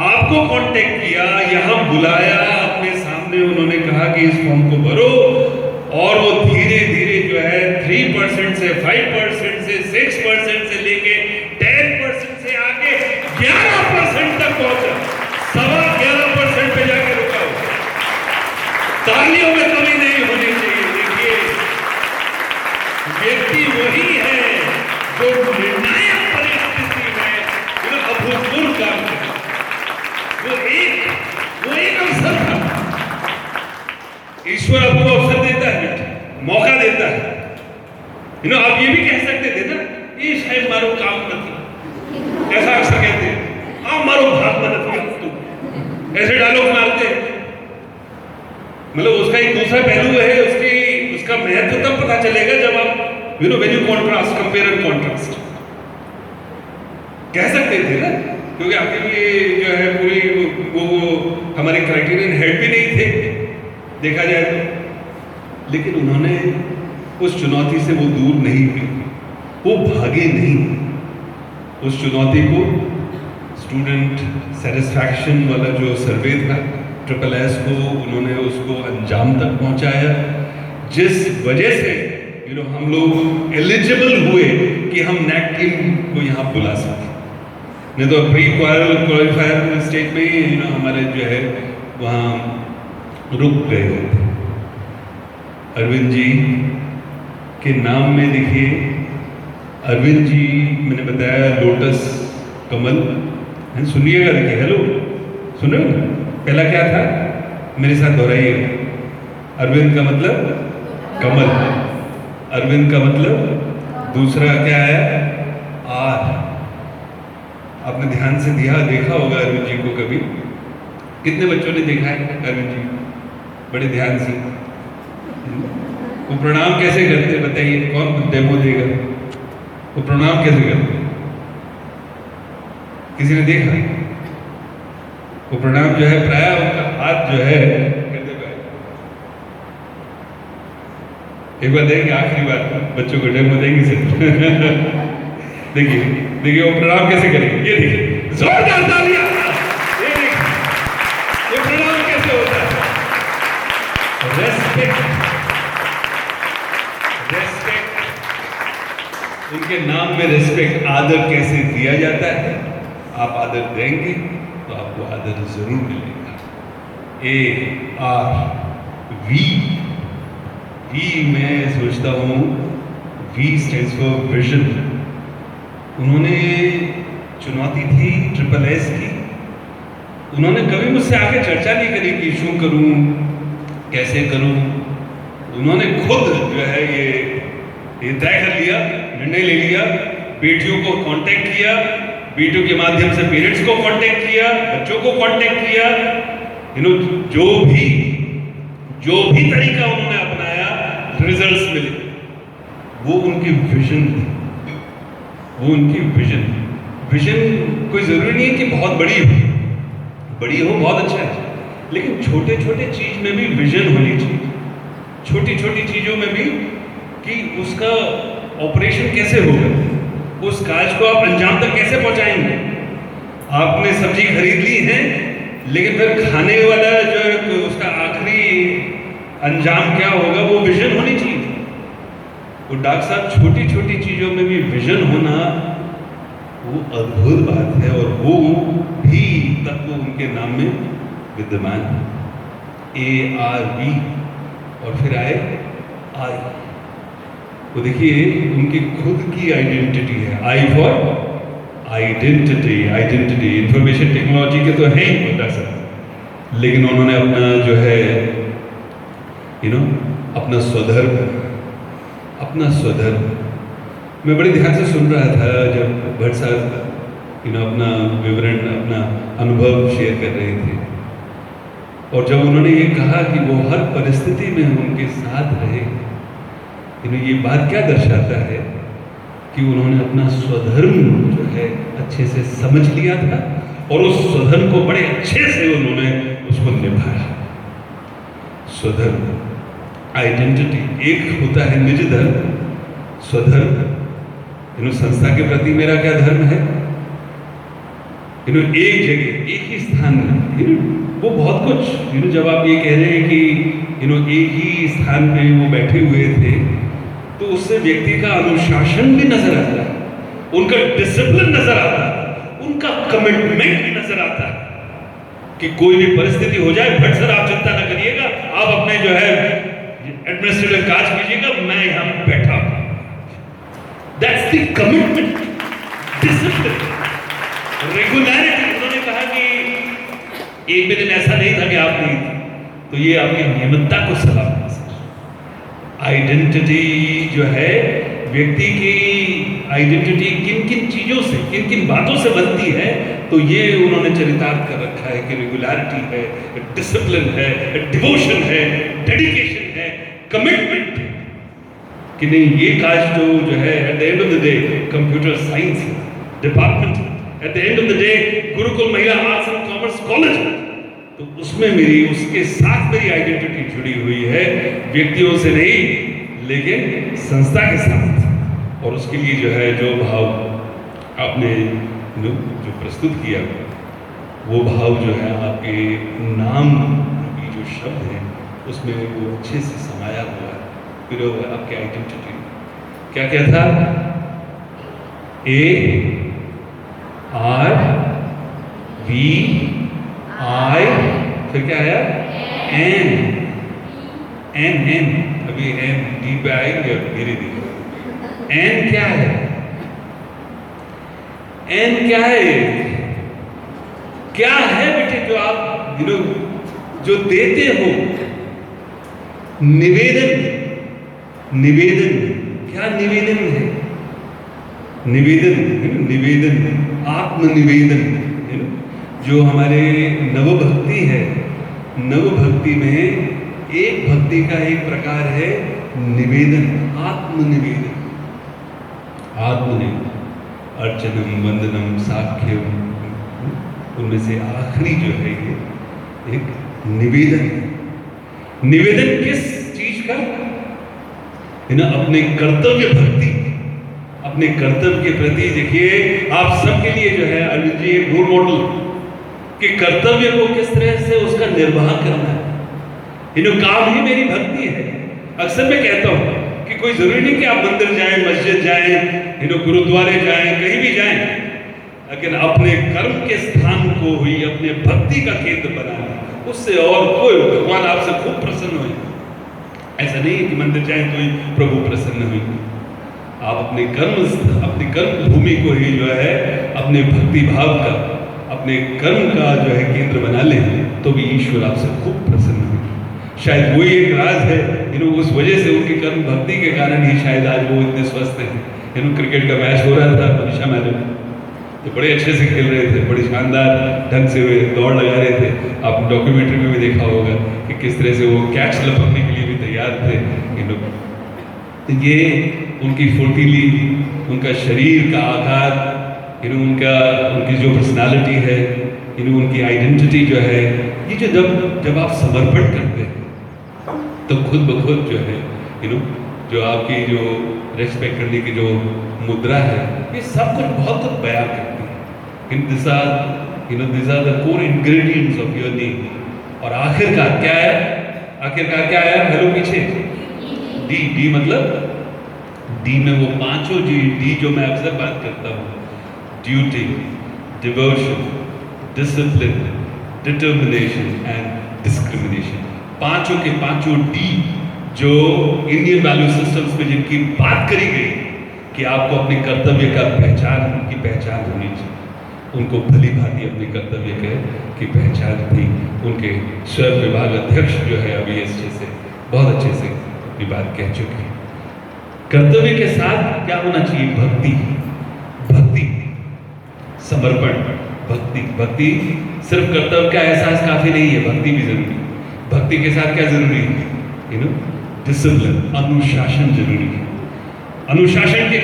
आपको कांटेक्ट किया, यहाँ बुलाया अपने सामने। उन्होंने कहा कि इस फॉर्म को भरो, और वो धीरे धीरे जो है 3% से 5% से 6% से लेके 10% से आके 11% तक पहुंचा। 11.25% पे जाके रुका हो। तालियों में कमी नहीं होनी चाहिए। देखिए व्यक्ति वही है जो निर्णायक परिस्थिति में अभूतपूर्व काम करे। वो एक अवसर था। ईश्वर आपको अवसर देता है, मौका देता है। आप ये भी कह सकते थे ना, ये शायद मारो काम नहीं, ऐसा अक्सर कहते हैं, आप मारो भाग मदद कर, ऐसे डायलॉग मारते हैं। मतलब उसका एक दूसरा पहलू है, उसका महत्व तब पता चलेगा जब आप when you contrast, compare and contrast कह सकते थे ना, क्योंकि आपके लिए जो है पूरी वो हमारे क्राइटेरियन हेड भी नहीं थे देखा जाए तो। लेकिन उन्होंने उस चुनौती से वो दूर नहीं हुए, वो भागे नहीं। उस चुनौती को स्टूडेंट सेटिस्फैक्शन वाला जो सर्वे था SSS को, उन्होंने उसको अंजाम तक पहुंचाया, जिस वजह से हम लोग एलिजिबल हुए कि हम NAC टीम को यहाँ बुला सकें। नहीं तो प्री क्वालिफायर स्टेज में ही हमारे जो है वहाँ रुक गए होते। अरविंद जी के नाम में देखिए, अरविंद जी मैंने बताया लोटस कमल, सुनिएगा, देखिए, हेलो सुन रहे हो? पहला क्या था, मेरे साथ दोहराइए। अरविंद का मतलब कमल, अरविंद का मतलब दूसरा क्या है, आर। आपने ध्यान से देखा होगा अरविंद जी को कभी? कितने बच्चों ने देखा है अरविंद जी? बड़े ध्यान से। वो प्रणाम कैसे करते बताइए, कौन डेमो देगा? वो प्रणाम कैसे करते? किसी ने देखा? वो प्रणाम जो है प्राय उनका हाथ जो है कहते भाई, एक बार देंगे, आखिरी बार बच्चों को डेमो देंगे सिर्फ देखिए देखिए वो प्रणाम कैसे करेंगे, ये देखिए जोरदार तालियां, ये देखिए ये प्रणाम कैसे होता है। रेस्पेक्ट, रेस्पेक्ट, उनके नाम में रेस्पेक्ट, आदर कैसे दिया जाता है। आप आदर देंगे तो आपको आदर जरूर मिलेगा। ARV, मैं सोचता हूँ V स्टैंड्स फॉर विजन। उन्होंने चुनौती थी SSS की, उन्होंने कभी मुझसे आगे चर्चा नहीं करी कि शू करूं, कैसे करूं। उन्होंने खुद जो है ये तय कर लिया, निर्णय ले लिया, बेटियों को कांटेक्ट किया, बेटियों के माध्यम से पेरेंट्स को कांटेक्ट किया, बच्चों को कांटेक्ट किया। जो भी तरीका उन्होंने अपनाया, रिजल्ट्स मिले। वो उनकी विजन थी, वो उनकी विजन। विजन कोई जरूरी नहीं है कि बहुत बड़ी हो बहुत अच्छा है, लेकिन छोटे छोटे चीज में भी विजन होनी चाहिए। छोटी छोटी चीजों में भी कि उसका ऑपरेशन कैसे होगा, उस काज को आप अंजाम तक कैसे पहुंचाएंगे। आपने सब्जी खरीद ली है, लेकिन फिर खाने वाला जो है उसका आखिरी अंजाम क्या होगा, वो विजन होनी चाहिए। तो डॉक्टर साहब, छोटी छोटी चीजों में भी विजन होना वो अद्भुत बात है, और वो भी तत्व उनके नाम में विद्यमान है। ARV, और फिर आए I। वो देखिए उनकी खुद की आइडेंटिटी है। I for identity. Information technology के तो हैं ही डॉक्टर साहब, लेकिन उन्होंने अपना जो है अपना स्वधर्म, मैं बड़े ध्यान से सुन रहा था जब भट्ट साहब अपना विवरण, अपना अनुभव शेयर कर रहे थे, और जब उन्होंने ये कहा कि वो हर परिस्थिति में उनके साथ रहे, ये बात क्या दर्शाता है कि उन्होंने अपना स्वधर्म जो है अच्छे से समझ लिया था, और उस स्वधर्म को बड़े अच्छे से उन्होंने उसको निभाया। स्वधर्म, आइडेंटिटी, एक होता है निज धर्म, स्वधर्म। संस्था के प्रति मेरा क्या धर्म है, एक जगह, एक ही स्थान में, वो बहुत कुछ, जब आप ये कह रहे हैं कि एक ही स्थान पे वो बैठे हुए थे, तो उससे व्यक्ति का अनुशासन भी नजर आता है, उनका डिसिप्लिन नजर आता है, उनका कमिटमेंट भी नजर आता है कि कोई भी परिस्थिति हो जाए, भट्ट सर आप चिंता ना करिएगा, आप अपने जो है एडमिनिस्ट्रेटिव काज कीजिएगा, मैं यहां बैठा हूं। That's the commitment, discipline, regularity. उन्होंने कहा कि एक भी दिन ऐसा नहीं था कि आप नहीं थे, तो ये आपकी नियमितता को सलाम है। आइडेंटिटी जो है, व्यक्ति की आइडेंटिटी किन किन चीजों से, किन किन बातों से बनती है, तो ये उन्होंने चरितार्थ कर रखा है कि रेगुलरिटी है, डिसिप्लिन है, डिवोशन है, डेडिकेशन है, कमिटमेंट है, कि नहीं ये काज जो है, at the end of the day computer science department, at the end of the day Gurukul महिला आर्ट्स एंड कॉमर्स कॉलेज, तो उसमें मेरी, उसके साथ मेरी आइडेंटिटी जुड़ी हुई है, व्यक्तियों से नहीं लेकिन संस्था के साथ। और उसके लिए जो है, जो भाव आपने जो प्रस्तुत किया, वो भाव जो है आपके नाम की जो शब्द है उसमें वो अच्छे से समाया हुआ है। फिर आपकी आइडेंटिटी क्या क्या था, ARV, I, फिर क्या आया, N, अभी N D पे आएगी और धीरे धीरे। N क्या है, N क्या है, क्या है बेटे जो आप जो देते हो, निवेदन, क्या निवेदन है, निवेदन, आत्मनिवेदन। जो हमारे नवभक्ति है, नवभक्ति में एक भक्ति का एक प्रकार है निवेदन, आत्मनिवेदन। अर्चनम, वंदनम, साख्यम, उनमें से आखिरी जो है ये एक निवेदन है। निवेदन किस चीज का, अपने कर्तव्य भक्ति, अपने कर्तव्य के प्रति देखिए आप सबके लिए जो है अरविंद जी एक रोल मॉडल कि कर्तव्य को किस तरह से उसका निर्वाह करना है। काम ही मेरी भक्ति है। अक्सर मैं कहता हूँ कि कोई जरूरी नहीं कि आप मंदिर जाएं, मस्जिद जाएं, गुरुद्वारे जाएं, कहीं भी जाएं, लेकिन अपने कर्म के स्थान को ही अपने भक्ति का केंद्र बनाना, उससे और कोई भगवान आपसे खूब प्रसन्न हुए। ऐसा नहीं है कि मंदिर जाएं तो ही प्रभु प्रसन्न हुए। आप अपनी कर्म भूमि को ही जो है अपने भक्ति भाव का, अपने कर्म का जो है केंद्र बना लें तो भी ईश्वर आपसे खूब प्रसन्न हुए। शायद वही एक राज है, उस वजह से उनके कर्म भक्ति के कारण ही शायद आज वो इतने स्वस्थ हैं। क्रिकेट का मैच हो रहा था, मनीषा मैडम तो बड़े अच्छे से खेल रहे थे, बड़ी शानदार ढंग से वे दौड़ लगा रहे थे। आप डॉक्यूमेंट्री में भी देखा होगा कि किस तरह से वो कैच लपकने के लिए भी तैयार थे। तो ये उनकी फुर्तीली, उनका शरीर का आकार, उनकी जो पर्सनालिटी है, उनकी आइडेंटिटी जो है, ये जो जब आप समर्पण करते हैं तो खुद ब खुद जो है जो आपकी जो रेस्पेक्ट करने की जो मुद्रा है, ये सब कुछ बहुत कुछ बयान करती है। This are the core ingredients of your name. और आखिरकार क्या है? आखिरकार क्या है? हेलो पीछे डी मतलब डी में वो पांचों डी जो मैं अक्सर बात करता हूँ, duty, devotion, discipline, determination and discrimination. पांचों के पांचों डी जो इंडियन वैल्यू सिस्टम्स में जिनकी बात करी गई कि आपको अपने कर्तव्य का पहचान होनी चाहिए, उनको भली भांति अपने कर्तव्य की पहचान थी। उनके स्वयं विभाग अध्यक्ष जो है अभी से बहुत अच्छे से अपनी बात कह चुके हैं। कर्तव्य के साथ क्या होना चाहिए? भक्ति, समर्पण, भक्ति सिर्फ कर्तव्य का एहसास काफी नहीं है, भक्ति भी जरूरी है। भक्ति के साथ क्या जरूरी है? डिसिप्लिन, अनुशासन जरूरी है। अनुशासन के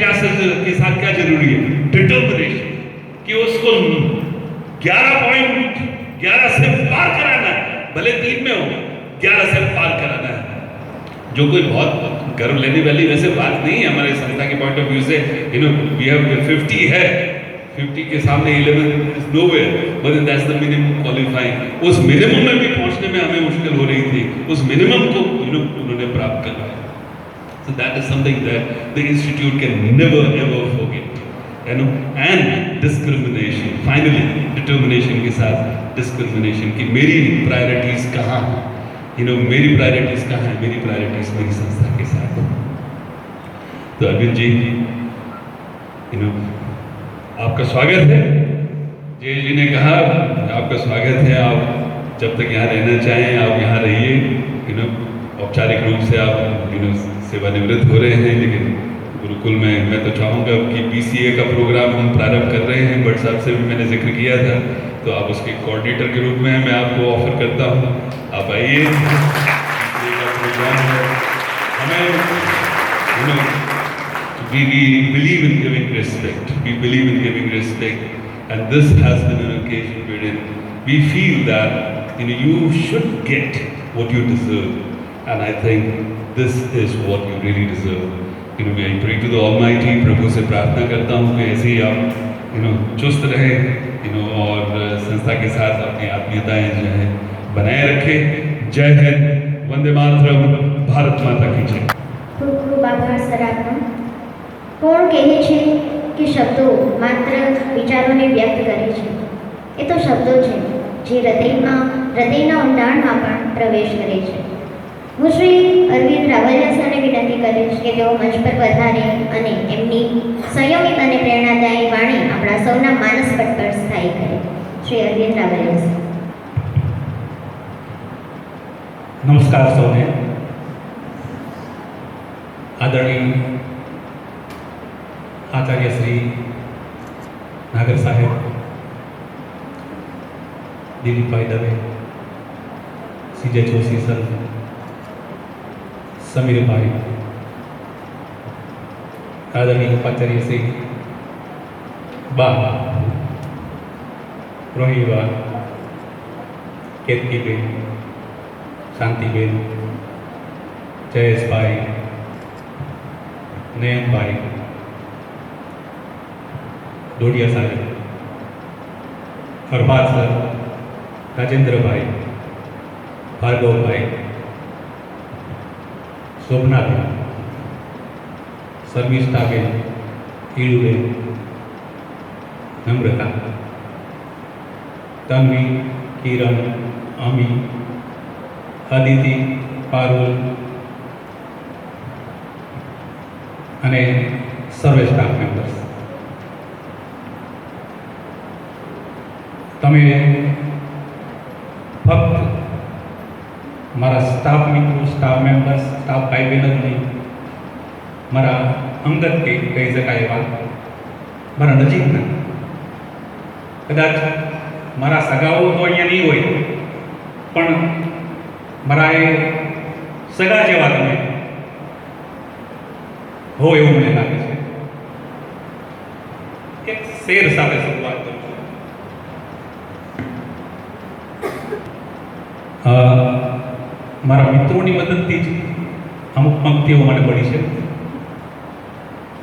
साथ क्या जरूरी है? डिटर्मिनेशन, कि उसको 11 से पार कराना है, भले 3 में हो, 11 से पार कराना है। जो कोई बहुत गर्व लेने वाली वैसे बात नहीं है हमारे संस्था के पॉइंट ऑफ व्यू से। वी हैव 50 है, 50 के सामने 11 is nowhere, but that's the minimum qualifying. उस मिनिमम में भी पहुंचने में हमें मुश्किल हो रही थी, उस मिनिमम को उन्होंने प्राप्त करना है। So that is something that the institute can never ever forget, and discrimination, finally determination के साथ discrimination कि मेरी प्रायोरिटीज कहाँ हैं, मेरी प्रायोरिटीज कहाँ हैं, मेरी प्रायोरिटीज मेरी संस्था के साथ। तो अरविंद जी, आपका स्वागत है। जय जी ने कहा आपका स्वागत है, आप जब तक यहाँ रहना चाहें आप यहाँ रहिए। औपचारिक रूप से आप सेवानिवृत्त हो रहे हैं, लेकिन गुरुकुल में मैं तो चाहूँगा कि BCA का प्रोग्राम हम प्रारंभ कर रहे हैं, बट साहब से भी मैंने जिक्र किया था, तो आप उसके कोऑर्डिनेटर के रूप में मैं आपको ऑफर करता हूँ, आप आइए। BCA का प्रोग्राम है, हमें we believe in giving respect, and this has been an occasion wherein we feel that you should get what you deserve, and I think this is what you really deserve. I pray to the Almighty, प्रभु से प्रार्थना करता हूँ कि ऐसे ही आप चुस्त रहें, और संस्था के साथ अपनी आत्मीयताएं जो है बनाए रखें। जय हिंद, वंदे मातरम, भारत माता की जय। ખૂબ ખૂબ આભાર સર આપનો। કોણ કહે છે કે શબ્દો માત્ર વિચારોને વ્યક્ત કરે છે? એ તો શબ્દો છે જે હૃદયના ઊંડાણમાં પણ પ્રવેશ કરે છે। હું શ્રી અરવિંદ રાવલિયા સરને વિનંતી કરીશ કે તેઓ મંચ પર પધારે અને એમની સંયમિત અને પ્રેરણાદાયી વાણી આપણા સૌના માનસ પટ પર સ્થાયી કરે। શ્રી અરવિંદ રાવલિયા સર। નમસ્કાર સૌને। આદરણીય આચાર્ય શ્રી નાગર સાહેબ, દિલીપભાઈ દવે, CJ જોશી સર, સમીરભાઈ, આદરણીય ઉપાચાર્ય શ્રી બા, રોહિબા, કેતકીબેન, શાંતિબેન, જયેશભાઈ, નયનભાઈ, દોડિયા સાહેબ, હરભાત સર, રાજેન્દ્રભાઈ, ભાર્ગવભાઈ, શોભનાબેન, શર્મિષ્ઠાબેન, ઈળુબેન, નમ્રતા, તન્વી, કિરણ, અમી, અદિતિ, પારુલ અને સર્વે સ્ટાફ મેમ્બર્સ. તમે ફક્ત મારા સ્ટાફ મિત્રો, સ્ટાફ મેમ્બર્સ, સ્ટાફ ભાઈ બહેનો જ નહીં, મારા અંગત કહી શકાય એવા મારા નજીકના, કદાચ મારા સગાઓ તો અહીંયા નહીં હોય, પણ મારા એ સગા જેવા તમે હો એવું મને લાગે છે. એક શેર સાથે શરૂઆત કરું છું. મારા મિત્રોની મદદથી જ અમુક પંક્તિઓ મને મળી છે.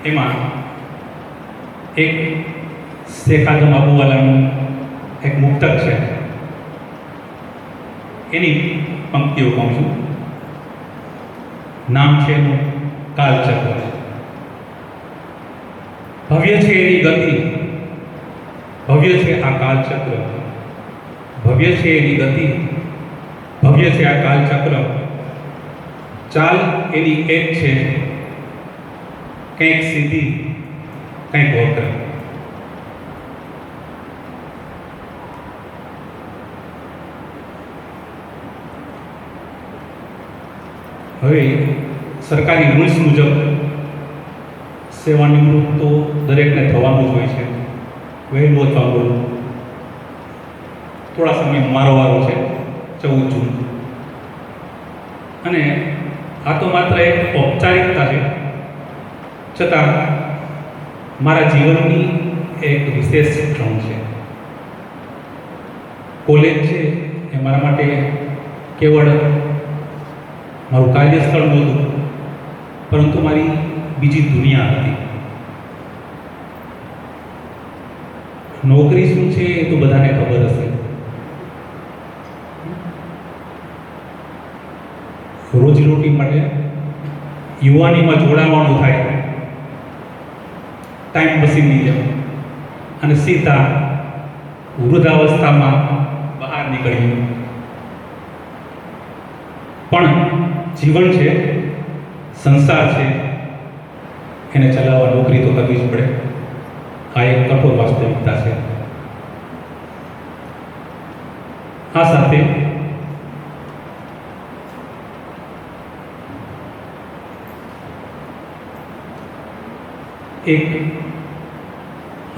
એમાં એક શેખ આઝમ આબુવાલાનું એક મુક્તક છે, એની પંક્તિઓ કહું છું. નામ છે એનું કાલચક્ર. ભવ્ય છે એની ગતિ, ભવ્ય છે આ કાલચક્ર, ભવ્ય છે એની ગતિ, ભવ્ય છે આ કાલચક્ર. ચાલ એની એક છે, કંઈક સીધી કંઈક વક્ર. હવે સરકારી રૂલ્સ મુજબ સેવાનિવૃત્ત તો દરેકને થવાનું જ હોય છે. વહેલું અથવા મોડું થોડા સમય મારો વારો છે, 14 જૂન. અને આ તો માત્ર એક ઔપચારિકતા છે, છતાં મારા જીવનની એક વિશેષ ક્ષણ છે. કોલેજ છે એ મારા માટે કેવળ મારું કાર્યસ્થળ નહોતું, પરંતુ મારી બીજી દુનિયા હતી. નોકરી શું છે એ તો બધાને ખબર હશે. રોજીરોટી માટે યુવાનીમાં જોડાવાનું થાય, ટાઈમ મશીનની જેમ, અને સીધા વૃદ્ધાવસ્થામાં બહાર નીકળ્યું. પણ જીવન છે, સંસાર છે, એને ચલાવવા નોકરી તો કરવી જ પડે. આ એક કઠોર વાસ્તવિકતા છે. આ સાથે એક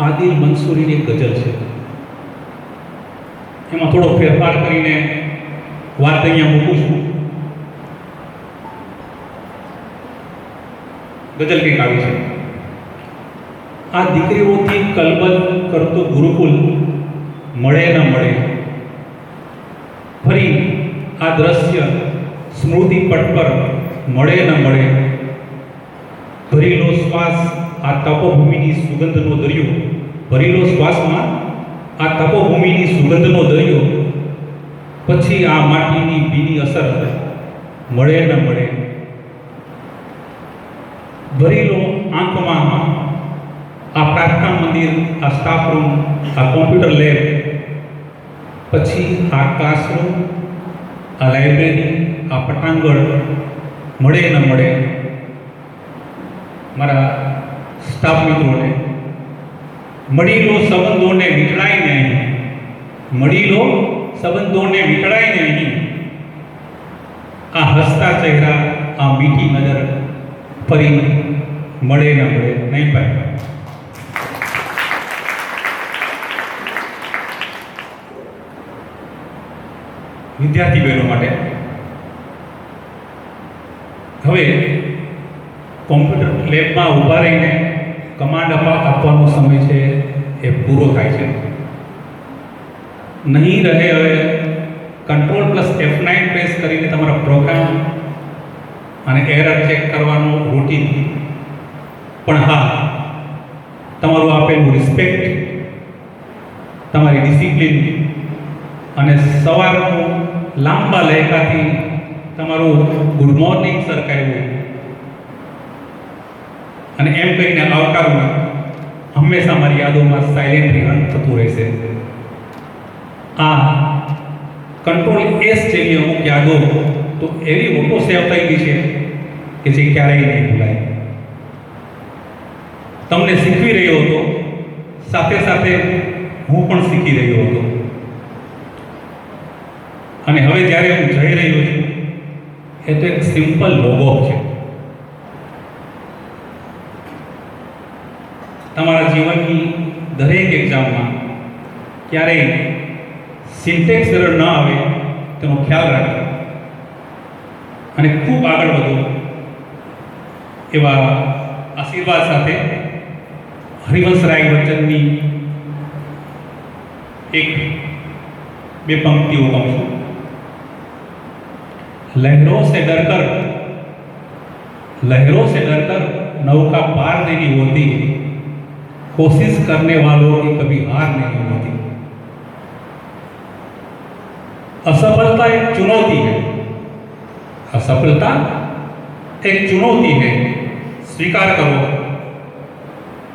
આદિલ મંસૂરીની એક ગઝલ છે, એમાં થોડો ફેરફાર કરીને વાત અહીંયા મૂકું છું. ગઝલ કંઈક આવી છે. આ દીકરીઓથી કલબલ કરતો ગુરુકુલ મળે ન મળે, ફરી આ દ્રશ્ય સ્મૃતિ પટ પર મળે ન મળે. ભરીલો શ્વાસ આ તપોભૂમિની સુગંધનો દરિયો, ભરીલો શ્વાસમાં આ તપોભૂમિની સુગંધનો દરિયો, પછી આ માટીની ભીની અસર મળે ન મળે. ભરેલો આંખમાં આ પ્રાર્થના મંદિર, આ સ્ટાફ રૂમ, આ કોમ્પ્યુટર લેબ, પછી આ ક્લાસરૂમ, આ લાઇબ્રેરી, આ પટાંગણ મળે ન મળે. મારા સ્ટાફ મિત્રોને મળી લો સંબંધોને વીંટળાય નહીં, મળી લો સંબંધોને વીંટળાય નહીં. આ હસતા ચહેરા, આ મીઠી નજર ફરી મળે ન મળે. નહીં ભાઈ. વિદ્યાર્થી બહેનો માટે હવે કોમ્પ્યુટર લેબમાં ઊભા રહીને કમાન્ડ આપવાનો સમય છે એ પૂરો થાય છે. નહીં રહે હવે Ctrl+F9 પ્રેસ કરીને તમારા પ્રોગ્રામ અને એરર ચેક કરવાનું રૂટીન. પણ હા, તમારું આપેલું રિસ્પેક્ટ, તમારી ડિસિપ્લિન અને સવારનું લાંબા લહેકાથી તમારું ગુડ મોર્નિંગ સર કહેવું અને એમ કહીને આવકારવું હંમેશા મારી યાદોમાં સાયલેન્ટલી રન થતું રહેશે. આ કંટ્રોલ એસ જેવી અમુક યાદો તો એવી ઓટો સેવ થઈ ગઈ છે કે જે ક્યારેય નહીં ભૂલાય. તમને શીખવી રહ્યો હતો, સાથે સાથે હું પણ શીખી રહ્યો હતો. અને હવે જ્યારે હું જઈ રહ્યો છું એ તો એક સિમ્પલ લોગો છે. તમારા જીવનની દરેક એક્ઝામમાં ક્યારેય સિન્ટેક્સ એરર ન આવે તેનો ખ્યાલ રાખજો અને ખૂબ આગળ વધો એવા આશીર્વાદ સાથે હરિવંશરાય બચ્ચનની એક બે पंक्तियों कहूँ છું. लहरों से डरकर नौका पार नहीं होती, कोशिश करने वालों की कभी हार नहीं होती. असफलता एक चुनौती है, असफलता एक चुनौती है. स्वीकार करो,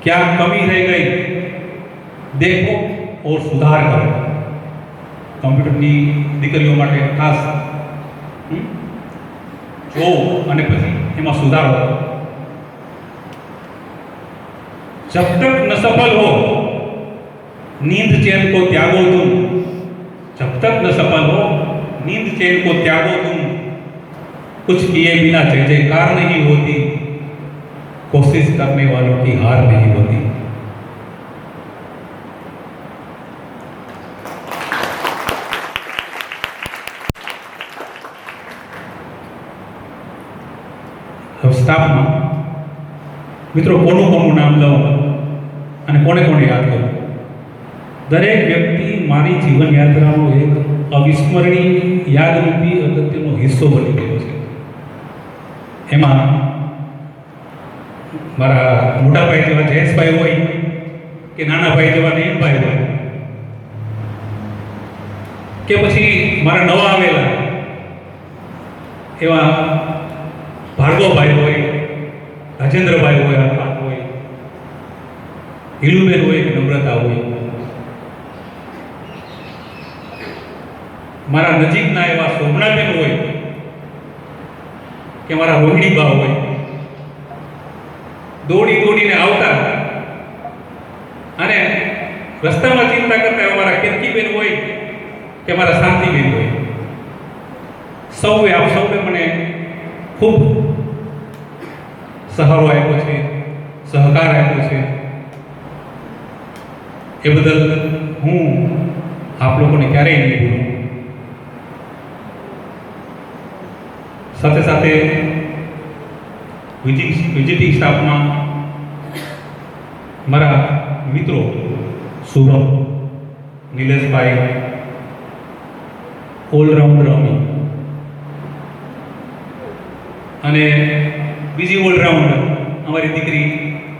क्या कमी रह गई देखो और सुधार करो. કમ્પ્યુટરની દીકરીઓ માટે ખાસ જો અને પછી એમાં સુધારો. जब तक न सफल हो नींद चैन को त्यागो तुम, जब तक न सफल हो नींद चैन को त्यागो तुम, कुछ किए बिना जय जयकार नहीं होती, कोशिश करने वालों की हार नहीं होती. હવે સ્ટાફમાં મિત્રો કોનું નામ લઉં અને કોને યાદ કરું. દરેક વ્યક્તિ મારી જીવન યાત્રાનો એક અવિસ્મરણીય યાદરૂપી અગત્યનો હિસ્સો બની ગયો છે. એમાં મારા મોટા ભાઈ જેવા જયેશભાઈ હોય કે નાના ભાઈ જેવા નયનભાઈ હોય કે પછી મારા નવા આવેલા એવા ભાર્ગવભાઈ હોય, રાજેન્દ્રભાઈ હોય, આકાશ હોય, હિલુબેન હોય કે નમ્રતા હોય, મારા નજીકના એવા શોભનાબેન હોય કે મારા રોહિણીબા હોય, દોડીને આવતા અને રસ્તામાં ચિંતા કરતા એવા મારા કેતકીબેન હોય કે મારા શાંતિબેન હોય. સૌએ મને ખૂબ સહારો આપ્યો છે, સહકાર આપ્યો છે. એ બદલ હું આપ લોકોને ક્યારેય નહીં ભૂલું. સાથે સાથે વિઝિટિંગ સ્ટાફમાં મારા મિત્રો શુભમ, નિલેશભાઈ, ઓલરાઉન્ડર અમી અને બીજી ઓલરાઉન્ડર અમારી દીકરી,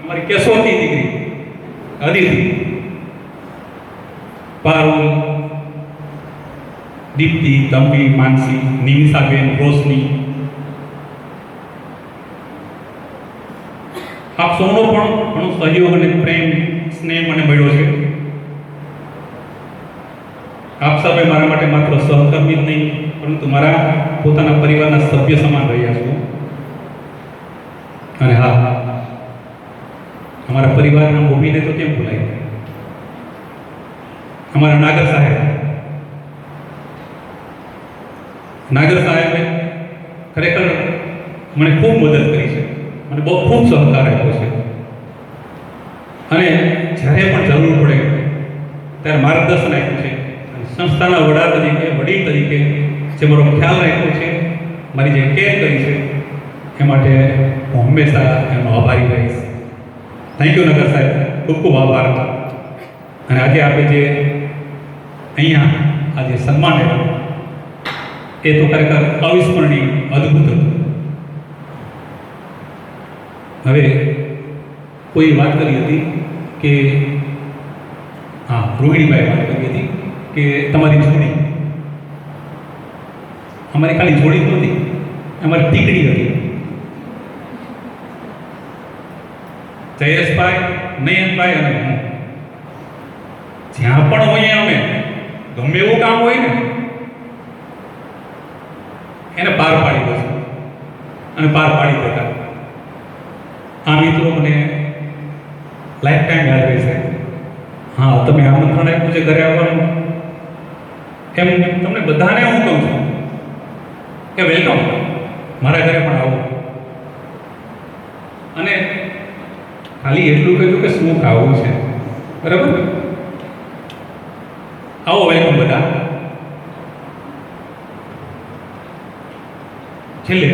અમારી કેશોદની દીકરી અદિતિ, પારુલ, દીપ્તિ, તંબી, માનસી, નિમિષાબેન, રોશની, આપ સૌનો પણ ઘણો સહયોગ અને પ્રેમ, સ્નેહ મને મળ્યો છે. આપ સૌએ મારા માટે માત્ર સહકર્મી જ નહીં પરંતુ મારા પોતાના પરિવારના સભ્ય સમાન રહ્યા છો. અને હા, અમારા પરિવારના મોભીને તો કેમ ભૂલાય, અમારા નાગર સાહેબે ખરેખર મને ખૂબ મદદ કરી છે, મને બહુ ખૂબ સહકાર આપ્યો છે અને જ્યારે પણ જરૂર પડે ત્યારે માર્ગદર્શન આપ્યું છે. સંસ્થાના વડા તરીકે, વડીલ તરીકે જે મારો ખ્યાલ રાખ્યો છે, મારી જે કેર કરી છે એ માટે હું હંમેશા એનો આભારી રહીશ. થેન્ક યુ નગર સાહેબ, ખૂબ ખૂબ આભાર. અને આજે આપણે જે અહીંયા આજે સન્માન આપ્યું એ તો ખરેખર અવિસ્મરણીય, અદ્ભુત હતું. હવે કોઈ વાત કરી હતી કે હા રોહિણીભાઈ વાત કરી હતી કે તમારી જોડી, અમારી ખાલી જોડી નહોતી, અમારી દીકરી હતી. જયેશભાઈ, નયનભાઈ અને હું જ્યાં પણ હોઈએ અમે ગમે એવું કામ હોય ને એને પાર પાડી દઈશું અને પાર પાડી દેતા. આ મિત્રો મને લાઈફ ટાઈમ યાદ રહેશે. હા, તમે આમંત્રણ આપ્યું છે ઘરે આવવાનું, એમ તમને બધાને હું કહું છું કે વેલકમ, મારા ઘરે પણ આવો. અને ખાલી એટલું કહ્યું કે શું ખાવું છે, બરાબર? આવો, વેલકમ બધા. છેલ્લે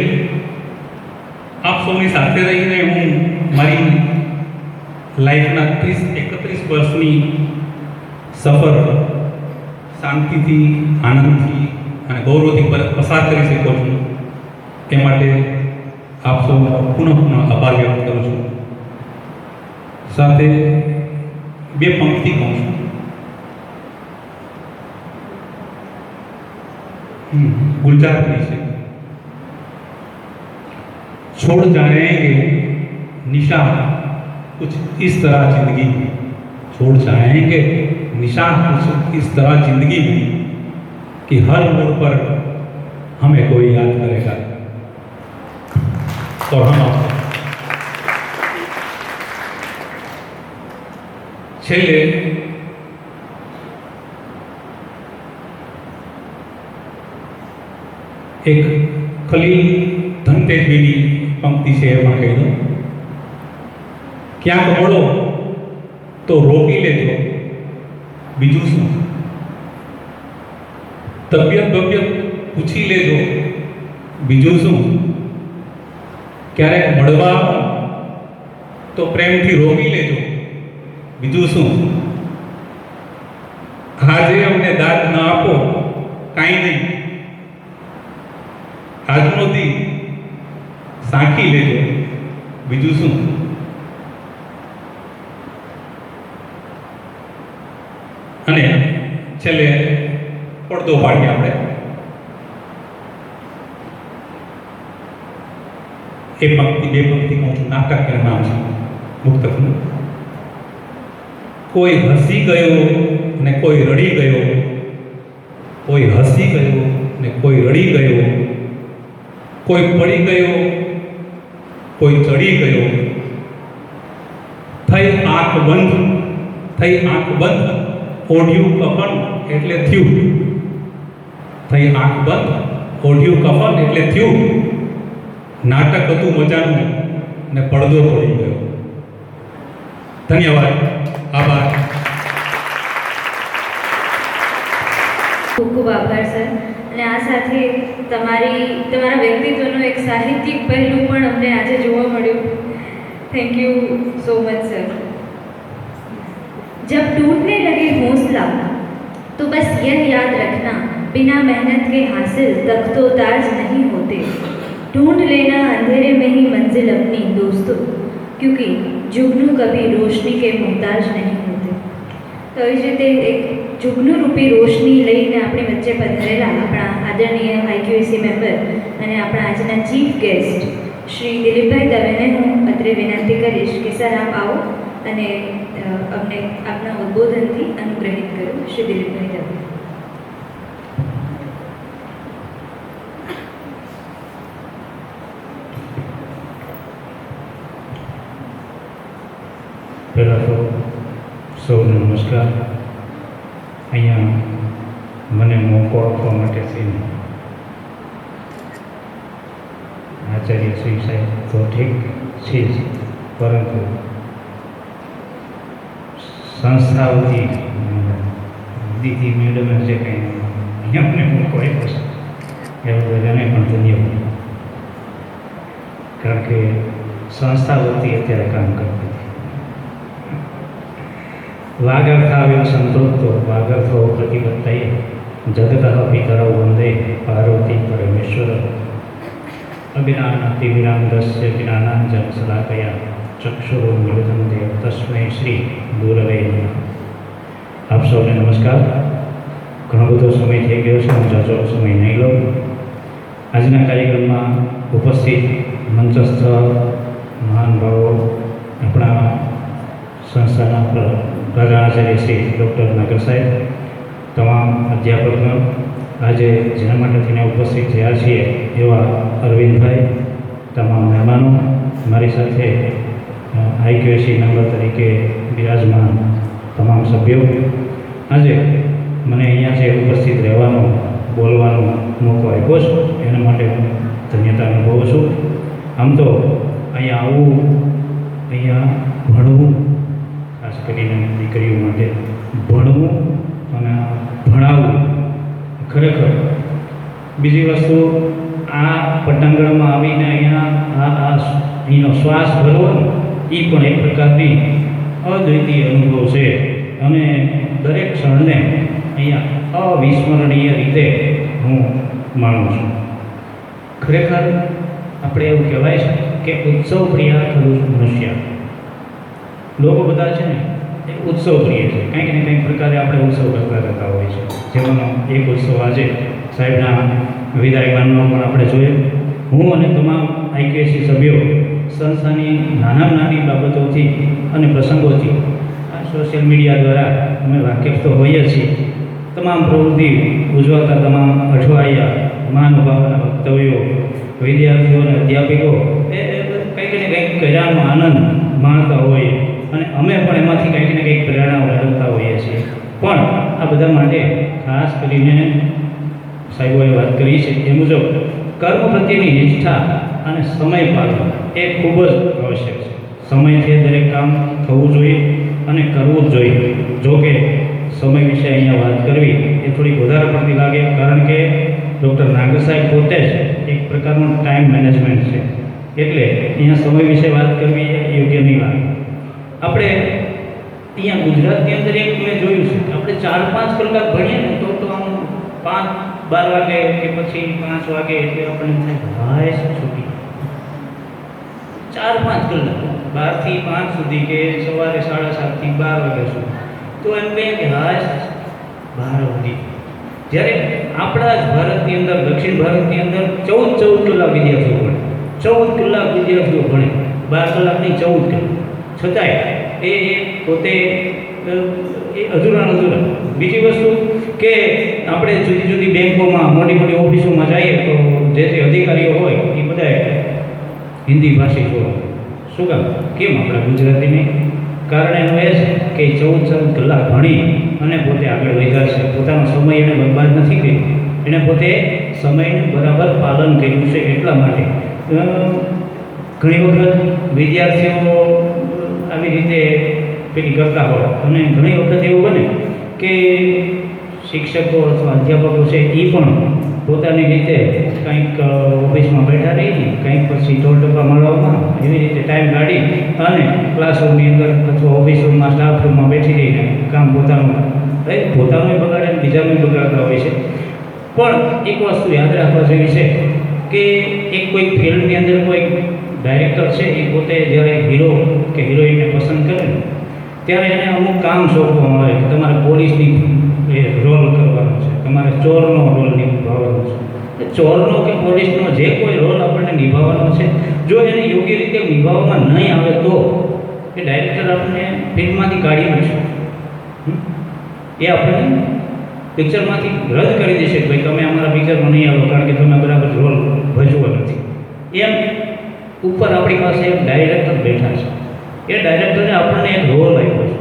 આપ સૌની સાથે રહીને હું મારી લાઈફના 31 વર્ષની સફર શાંતિથી, આનંદથી અને ગૌરવથી પસાર કરી શકો છું એ માટે આપ સૌનો પુનઃ આભાર વ્યક્ત કરું છું. સાથે બે પંક્તિ કહું છું. ગુલજારની છે. छोड़ जाएंगे निशान कुछ इस तरह जिंदगी में, छोड़ जाएंगे निशान कुछ इस तरह जिंदगी में कि हर मोड़ पर हमें कोई याद करेगा और हम आपको. छेल्ले एक खलील धनतेजवीની પંક્તિ છે એ પણ કહી દઉં. ક્યાંક મળો તો રોકી લેજો, બીજું શું? તબિયત પૂછી લેજો, બીજું શું? ક્યારેક મળવા આવો તો પ્રેમથી રોકી લેજો, બીજું શું? આજે અમને દાદ ન આપો, કાંઈ નહીં, આજનો દી સાંખી લેજો, બીજું શું? અને છેલ્લે પડદો પાડીએ આપણે. એ પંક્તિ, બે પંક્તિ કહું છું. નાટકનું નામ છે મુક્તકનું. કોઈ હસી ગયો ને કોઈ રડી ગયો, કોઈ હસી ગયો ને કોઈ રડી ગયો, કોઈ પડી ગયો કોઈ ચડી ગયો, થઈ આંખ બંધ ઓઢ્યું કફન એટલે થયું, થઈ આંખ બંધ ઓઢ્યું કફન એટલે થયું. નાટક હતું મજાનું ને પડદો પડી ગયો. ધન્યવાદ, આભાર. ખૂબ ખૂબ આભાર સર. અને આ સાથે તમારા વ્યક્તિત્વનું એક સાહિત્યિક પહેલું પણ અમને આજે જોવા મળ્યું. Thank you so much sir. जब टूटने लगे हौसला तो बस यह याद रखना, बिना मेहनत के हासिल तख्तो ताज नहीं होते. ढूंढ लेना अंधेरे में ही मंजिल अपनी दोस्तों, क्योंकि जुगनू कभी रोशनी के मोहताज नहीं होते. तो એ જ રીતે એક जुगनू रूपी रोशनी લઈને આપણી વચ્ચે પધારેલા આપણા આદરણીય આઈક્યુએસી મેમ્બર અને આપણા આજના ચીફ ગેસ્ટ શ્રી દિલીપભાઈ દવેને હું અત્રે વિનંતી કરીશ કે સર આપ આવો અને અમને આપના ઉદ્બોધનથી અનુગ્રહિત કરો. શ્રી દિલીપભાઈ દવે. પહેલાં તો સૌને નમસ્કાર. અહીંયા મને મોકો આપવા માટે થઈને આચાર્ય શ્રી સાહેબ તો ઠીક છે જ, પરંતુ સંસ્થાઓથી દીદી મેડમે જે કંઈ અહીંયા મને મોકો આપ્યો છે એ બધાને પણ ધન્યવાદ. કારણ કે સંસ્થા વતી અત્યારે કામ કરતી વાગર્થાવ્યો સંતોષતો વાગર્થો પ્રતિપત્તયે જગતઃ પિતરૌ વંદે પાર્વતી પરમેશ્વર અજ્ઞાનતિમિરાંધસ્ય જ્ઞાનાંજનશલાકયા ચક્ષુરુન્મિલિतं येन તસ્મૈ શ્રી ગુરવે નમઃ. આપ સૌને નમસ્કાર. ઘણો બધો સમય થઈ ગયો છે, હું જાજો સમય નહીં લઉં. આજના કાર્યક્રમમાં ઉપસ્થિત મંચસ્થ મહાન ભાવો, આપણા સંસ્થાના પ્રધાનાચાર્ય શ્રી ડૉક્ટર નાગર સાહેબ, તમામ અધ્યાપકગણ, આજે જેના માટે થઈને ઉપસ્થિત થયા છીએ એવા અરવિંદભાઈ, તમામ મહેમાનો, મારી સાથે આઈક્યુએસી મેમ્બર તરીકે બિરાજમાન તમામ સભ્યો, આજે મને અહીંયા જે ઉપસ્થિત રહેવાનો, બોલવાનો મોકો આપ્યો છે એના માટે હું ધન્યતા અનુભવું છું. આમ તો અહીંયા આવવું, અહીંયા ભણવું, ખાસ કરીને દીકરીઓ માટે ભણવું અને ભણાવવું, ખરેખર બીજી વસ્તુ આ પટાંગણમાં આવીને અહીંયા અહીંનો શ્વાસ ભરવાનો એ પણ એક પ્રકારની અદ્વિતીય અનુભવ છે અને દરેક ક્ષણને અહીંયા અવિસ્મરણીય રીતે હું માનું છું. ખરેખર આપણે એવું કહેવાય છે કે ઉત્સવ પ્રિય ખરું મનુષ્ય. લોકો બધા છે ને એ ઉત્સવ પ્રિય છે, કંઈક ને કંઈક પ્રકારે આપણે ઉત્સવ કરતા રહેતા હોય છે. જેમાંનો એક ઉત્સવ આજે સાહેબના વિદાયગાનનો પણ આપણે જોયો. હું અને તમામ આઈક્યુએસી સભ્યો સંસ્થાની નાની બાબતોથી અને પ્રસંગોથી આ સોશિયલ મીડિયા દ્વારા અમે વાકેફ તો હોઈએ છીએ. તમામ પ્રવૃત્તિ ઉજવાતા તમામ અઠવાડિયા, મહાનુભાવોના વક્તવ્યો, વિદ્યાર્થીઓ અને અધ્યાપકો એ કંઈક ને કંઈક કર્યાનો આનંદ માણતા હોઈએ અને અમે પણ એમાંથી કંઈક ને કંઈક પ્રેરણાઓ મેળવતા હોઈએ છીએ. પણ આ બધા માટે ખાસ કરીને સાહેબોએ વાત કરી છે એ મુજબ કર્મ પ્રત્યેની નિષ્ઠા અને સમય પાલન એ ખૂબ જ આવશ્યક છે. સમયથી દરેક કામ થવું જોઈએ અને કરવું જ જોઈએ. જો કે સમય વિશે અહીંયા વાત કરવી એ થોડીક વધારે પડતી લાગે, કારણ કે ડૉક્ટર નાગર સાહેબ પોતે જ એક પ્રકારનું ટાઈમ મેનેજમેન્ટ છે, એટલે અહીંયા સમય વિશે વાત કરવી એ યોગ્ય નહીં લાગે. આપણે અહીંયા ગુજરાતની અંદર એક મેં જોયું છે કે આપણે 4-5 કલાક ભણીએ ને તો આમ 5-12 વાગે કે પછી 5 વાગે એટલે આપણને થાય હાય છૂટી 4-5 કલાક 12 થી 5 સુધી કે સવારે 7:30 થી 12 વાગ્યા સુધી, તો એમ કહે કે હાય 12 વાગે. જ્યારે આપણા જ ભારતની અંદર, દક્ષિણ ભારતની અંદર 14 કલાક વિદ્યાર્થીઓ ભણે, 14 કલાક વિદ્યાર્થીઓ ભણે, 12 કલાક નહીં 14 કલાક. છતાંય એ પોતે એ અધૂરા. બીજી વસ્તુ કે આપણે જુદી બેંકોમાં, મોટી ઓફિસોમાં જઈએ તો જે અધિકારીઓ હોય એ બધા હિન્દી ભાષી હોય. શું કામ? કેમ આપણા ગુજરાતી નહીં? કારણ એનું એ છે કે 14 કલાક ભણી અને પોતે આગળ વધ્યા છે. પોતાનો સમય એને બરબાદ નથી કર્યો, એણે પોતે સમયનું બરાબર પાલન કર્યું છે. એટલા માટે ઘણી વખત વિદ્યાર્થીઓ આવી રીતે પેલી કરતા હોય અને ઘણી વખત એવું બને કે શિક્ષકો અથવા અધ્યાપકો છે એ પણ પોતાની રીતે કંઈક ઓફિસમાં બેઠા રહી, કંઈક પછી ટોલ ટપા મળવામાં એવી રીતે ટાઈમ કાઢી અને ક્લાસરૂમની અંદર અથવા ઓફિસ રૂમમાં, સ્ટાફ રૂમમાં બેઠી રહીને કામ પોતાનું બગાડે અને બીજાનું બગાડતા હોય છે. પણ એક વસ્તુ યાદ રાખવા જેવી છે કે એક કોઈ ફિલ્મની અંદર કોઈ ડાયરેક્ટર છે એ પોતે જ્યારે હીરો કે હિરોઈનને પસંદ કરે ને ત્યારે એને અમુક કામ સોંપવામાં આવે કે તમારે પોલીસની રોલ કરવાનો છે, તમારે ચોરનો રોલ નિભાવવાનો છે. ચોરનો કે પોલીસનો જે કોઈ રોલ આપણને નિભાવવાનો છે, જો એને યોગ્ય રીતે નિભાવવામાં નહીં આવે તો એ ડાયરેક્ટર આપણને ફિલ્મમાંથી કાઢી નાખશે. એ આપણને પિક્ચરમાંથી રદ કરી દેશે કે ભાઈ તમે અમારા પિક્ચરમાં નહીં આવો કારણ કે તમે બરાબર રોલ ભજવો નથી. એમ ઉપર આપણી પાસે એક ડાયરેક્ટર બેઠા છે, એ ડાયરેક્ટરે આપણને એક રોલ આપ્યો છે.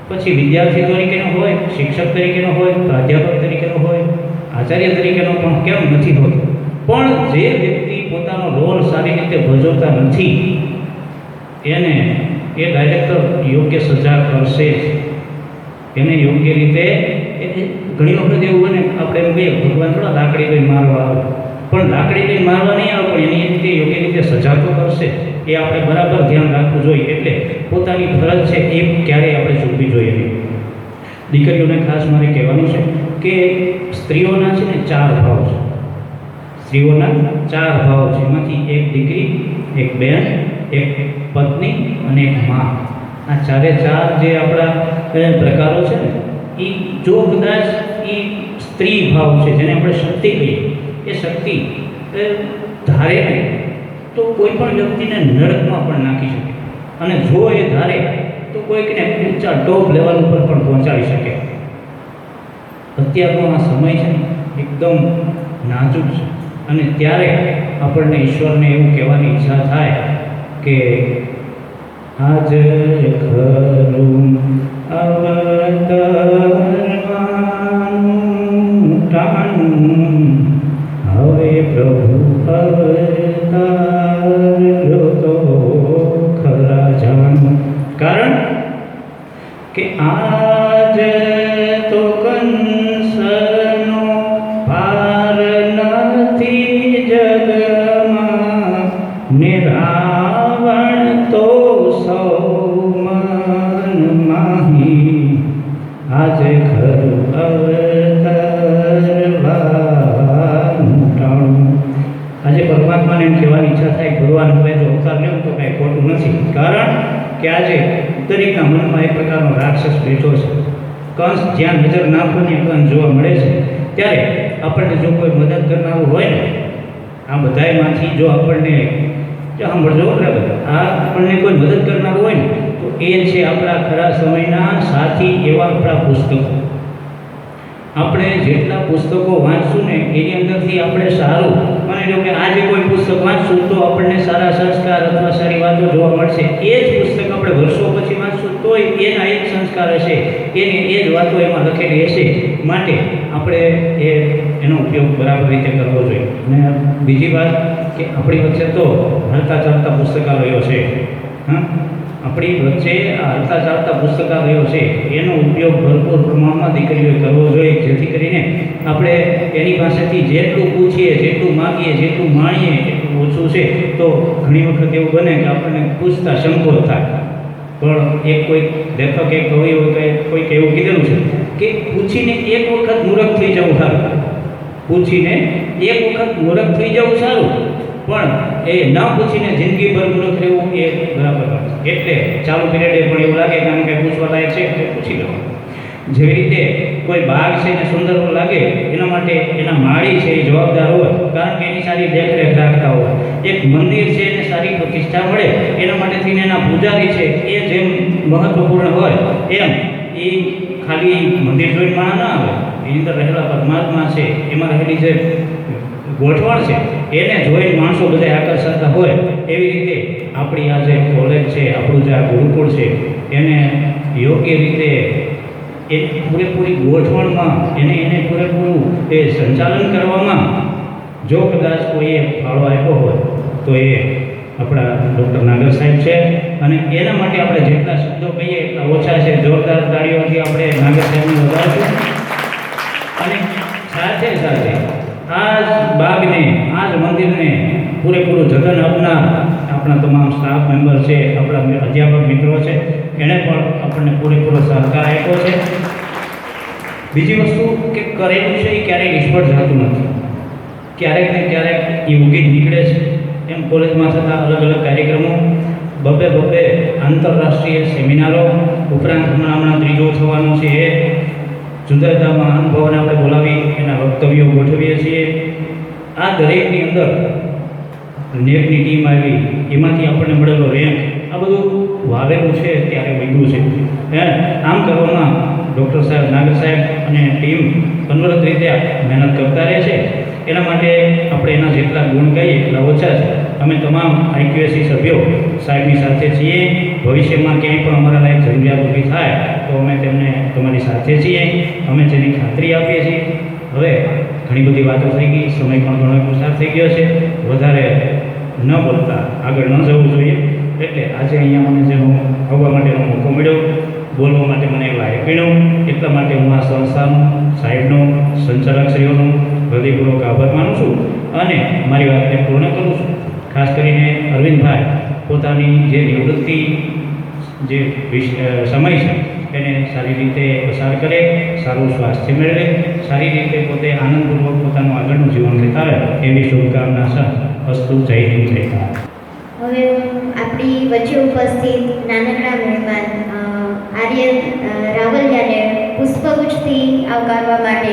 પછી વિદ્યાર્થી તરીકેનો હોય, શિક્ષક તરીકેનો હોય, પ્રાધ્યાપક તરીકેનો હોય, આચાર્ય તરીકેનો પણ કેમ નથી હોતો. પણ જે વ્યક્તિ પોતાનો રોલ સારી રીતે ભજવતા નથી એને એ ડાયરેક્ટર યોગ્ય સજા કરશે જ. એને યોગ્ય રીતે ઘણી વખત એવું બને આપણે એમ કહીએ ભગવાન થોડા લાકડી લઈને મારવા આવે, પણ લાકડી લઈને મારવા નહીં આવે પણ એની રીતે યોગ્ય રીતે સજા તો કરશે. એ આપણે બરાબર ધ્યાન રાખવું જોઈએ. એટલે પોતાની ફરજ છે એ ક્યારેય આપણે ચૂકવી જોઈએ નહીં. દીકરીઓને ખાસ મારે કહેવાનું છે કે સ્ત્રીઓના છે ને 4 ભાવ છે. સ્ત્રીઓના 4 ભાવ છે, એમાંથી એક દીકરી, એક બેન, એક પત્ની અને એક મા. આ ચારે ચાર જે આપણા પ્રકારો છે ને, એ જો કદાચ એ સ્ત્રી ભાવ છે જેને આપણે શક્તિ કહીએ, એ શક્તિ ધારે નહીં તો કોઈ પણ વ્યક્તિને નરકમાં પણ નાખી શકે, અને જો એ ધારે તો કોઈકને ઊંચા ટોપ લેવલ ઉપર પણ પહોંચાડી શકે. અત્યારનો આ સમય છે ને એકદમ નાજુક છે, અને ત્યારે આપણને ઈશ્વરને એવું કહેવાની ઈચ્છા થાય કે આજ ખરું અવતરવાનું ટાણું, હવે પ્રભુ અવતાર તો ખરા જાણું. કારણ કે આજ તો કંસનો પાર નથી જગમાં, ને રાવણ તો સૌ મન માહી, આજે ખરું અવતરવાનું ટાણું. આજે પરમાત્માને એમ કહેવાની ઈચ્છા થાય ભગવાન હવે જો અવતાર લેવું તો કાંઈ ખોટું નથી. કારણ કે આજે દરેકના મનમાં એક પ્રકારનો રાક્ષસ બેઠો છે. કંસ જ્યાં નજર નાખો ને કંસ જોવા મળે છે. ત્યારે આપણને જો કોઈ મદદ કરનારું હોય ને, આ બધાયમાંથી જો આપણને સાંભળજો બરાબર, આ આપણને કોઈ મદદ કરનારું હોય ને તો એ છે આપણા ખરા સમયના સાથી એવા આપણા પુસ્તકો. આપણે જેટલા પુસ્તકો વાંચશું ને એની અંદરથી આપણે સારું, માની લો કે આજે કોઈ પુસ્તક વાંચશું તો આપણને સારા સંસ્કાર અથવા સારી વાતો જોવા મળશે. એ જ પુસ્તક આપણે વર્ષો પછી વાંચશું તોય એના એ જ સંસ્કાર હશે, એની એ જ વાતો એમાં લખેલી હશે. માટે આપણે એનો ઉપયોગ બરાબર રીતે કરવો જોઈએ. અને બીજી વાત કે આપણી વચ્ચે તો હલતા ચાલતા પુસ્તકાલયો છે. આપણી વચ્ચે આ હલતા ચાલતા પુસ્તકાલયો છે, એનો ઉપયોગ ભરપૂર પ્રમાણમાં દીકરીઓએ કરવો જોઈએ, જેથી કરીને આપણે એની પાસેથી જેટલું પૂછીએ, જેટલું માગીએ, જેટલું માણીએ એટલું ઓછું છે. તો ઘણી વખત એવું બને કે આપણને પૂછતા સંકોચ થાય. પણ એક કોઈ લેખક, એક કવિ હોય કોઈક એવું કીધેલું છે કે પૂછીને એક વખત મૂર્ખ થઈ જવું સારું, પૂછીને એક વખત મૂર્ખ થઈ જવું સારું, પણ એ ન પૂછીને જિંદગીભર મૂર્ખ રહેવું એ બરાબર વાત. એટલે ચાલુ પીરિયડે પણ એવું લાગે કે આને કંઈ પૂછવા લાયક છે એટલે પૂછી લેવું. જેવી રીતે કોઈ બાગ છે ને સુંદર લાગે એના માટે એના માળી છે એ જવાબદાર હોય, કારણ કે એની સારી દેખરેખ રાખતા હોય. એક મંદિર છે એને સારી પ્રતિષ્ઠા મળે એના માટે થઈને એના પૂજારી છે એ જેમ મહત્વપૂર્ણ હોય એમ એ ખાલી મંદિર જોઈને માણસ ના આવે, એની અંદર રહેલા પરમાત્મા છે, એમાં રહેલી જે ગોઠવણ છે એને જોઈને માણસો બધા આકર્ષાતા હોય. એવી રીતે આપણી આ જે કોલેજ છે, આપણું જે આ ગુરુકુળ છે, એને યોગ્ય રીતે એ પૂરેપૂરી ગોઠવણમાં એને પૂરેપૂરું એ સંચાલન કરવામાં જો કદાચ કોઈએ ફાળો આપ્યો હોય તો એ આપણા ડૉક્ટર નાગર સાહેબ છે. અને એના માટે આપણે જેટલા શબ્દો કહીએ એટલા ઓછા છે. જોરદાર તાળીઓથી આપણે નાગર સાહેબને વધારશું. અને સાથે સાથે આ જ બાગને, આ જ મંદિરને પૂરેપૂરું જતન આપનાર આપણા તમામ સ્ટાફ મેમ્બર છે, આપણા અધ્યાપક મિત્રો છે, એણે પણ આપણને પૂરેપૂરો સહકાર આપ્યો છે. બીજી વસ્તુ કે કરેલું છે એ ક્યારેય નિષ્ફળ જતું નથી. ક્યારેક ને ક્યારેક એ ઉગી જ નીકળે છે. એમ કોલેજમાં થતા અલગ અલગ કાર્યક્રમો, બબે આંતરરાષ્ટ્રીય સેમિનારો, ઉપરાંત હમણાં ત્રીજો થવાનો છે એ જુદા જુદામાં અનુભવોને આપણે બોલાવી એના વક્તવ્યો ગોઠવીએ છીએ. આ દરેકની અંદર નેટની ટીમ આવી, એમાંથી આપણને મળેલો રેન્ક, આ બધું વાવેલું છે ત્યારે વધ્યું છે. આમ કરવામાં ડૉક્ટર સાહેબ, નાગર સાહેબ અને ટીમ અનવરત રીતે મહેનત કરતા રહે છે. એના માટે આપણે એના જેટલા ગુણ કહીએ એટલા ઓછા છે. અમે તમામ આઈક્યુએસસી સભ્યો સાહેબની સાથે છીએ. ભવિષ્યમાં ક્યાંય પણ અમારા લાયક જરૂરિયાત ઊભી થાય તો અમે તેમને તમારી સાથે છીએ, અમે તેની ખાતરી આપીએ છીએ. હવે ઘણી બધી વાતો થઈ ગઈ, સમય પણ ઘણો પસાર થઈ ગયો છે. વધારે ન બોલતા આગળ ન જવું જોઈએ. એટલે આજે અહીંયા મને જેનો આવવા માટેનો મોકો મળ્યો, બોલવા માટે મને લાયક ગણ્યો, એટલા માટે હું આ સંસ્થાનો, સાહેબનો, સંચાલકશ્રીઓનો હૃદયપૂર્વક આભાર માનું છું અને મારી વાતને પૂર્ણ કરું છું. ખાસ કરીને અરવિંદભાઈ પોતાની જે નિવૃત્તિ જે સમય છે એને સારી રીતે પસાર કરે, સારું સ્વાસ્થ્ય મેળવે, સારી રીતે પોતે આનંદપૂર્વક પોતાનું આગળનું જીવન વિતાવે એવી શુભકામના સાથે અસ્તુ. જય હિન્દ, જય ભારત. હવે હું આપણી વચ્ચે ઉપસ્થિત નાનકડા મહેમાન આર્યન રાવલિયાને પુષ્પગુચ્છથી આવકારવા માટે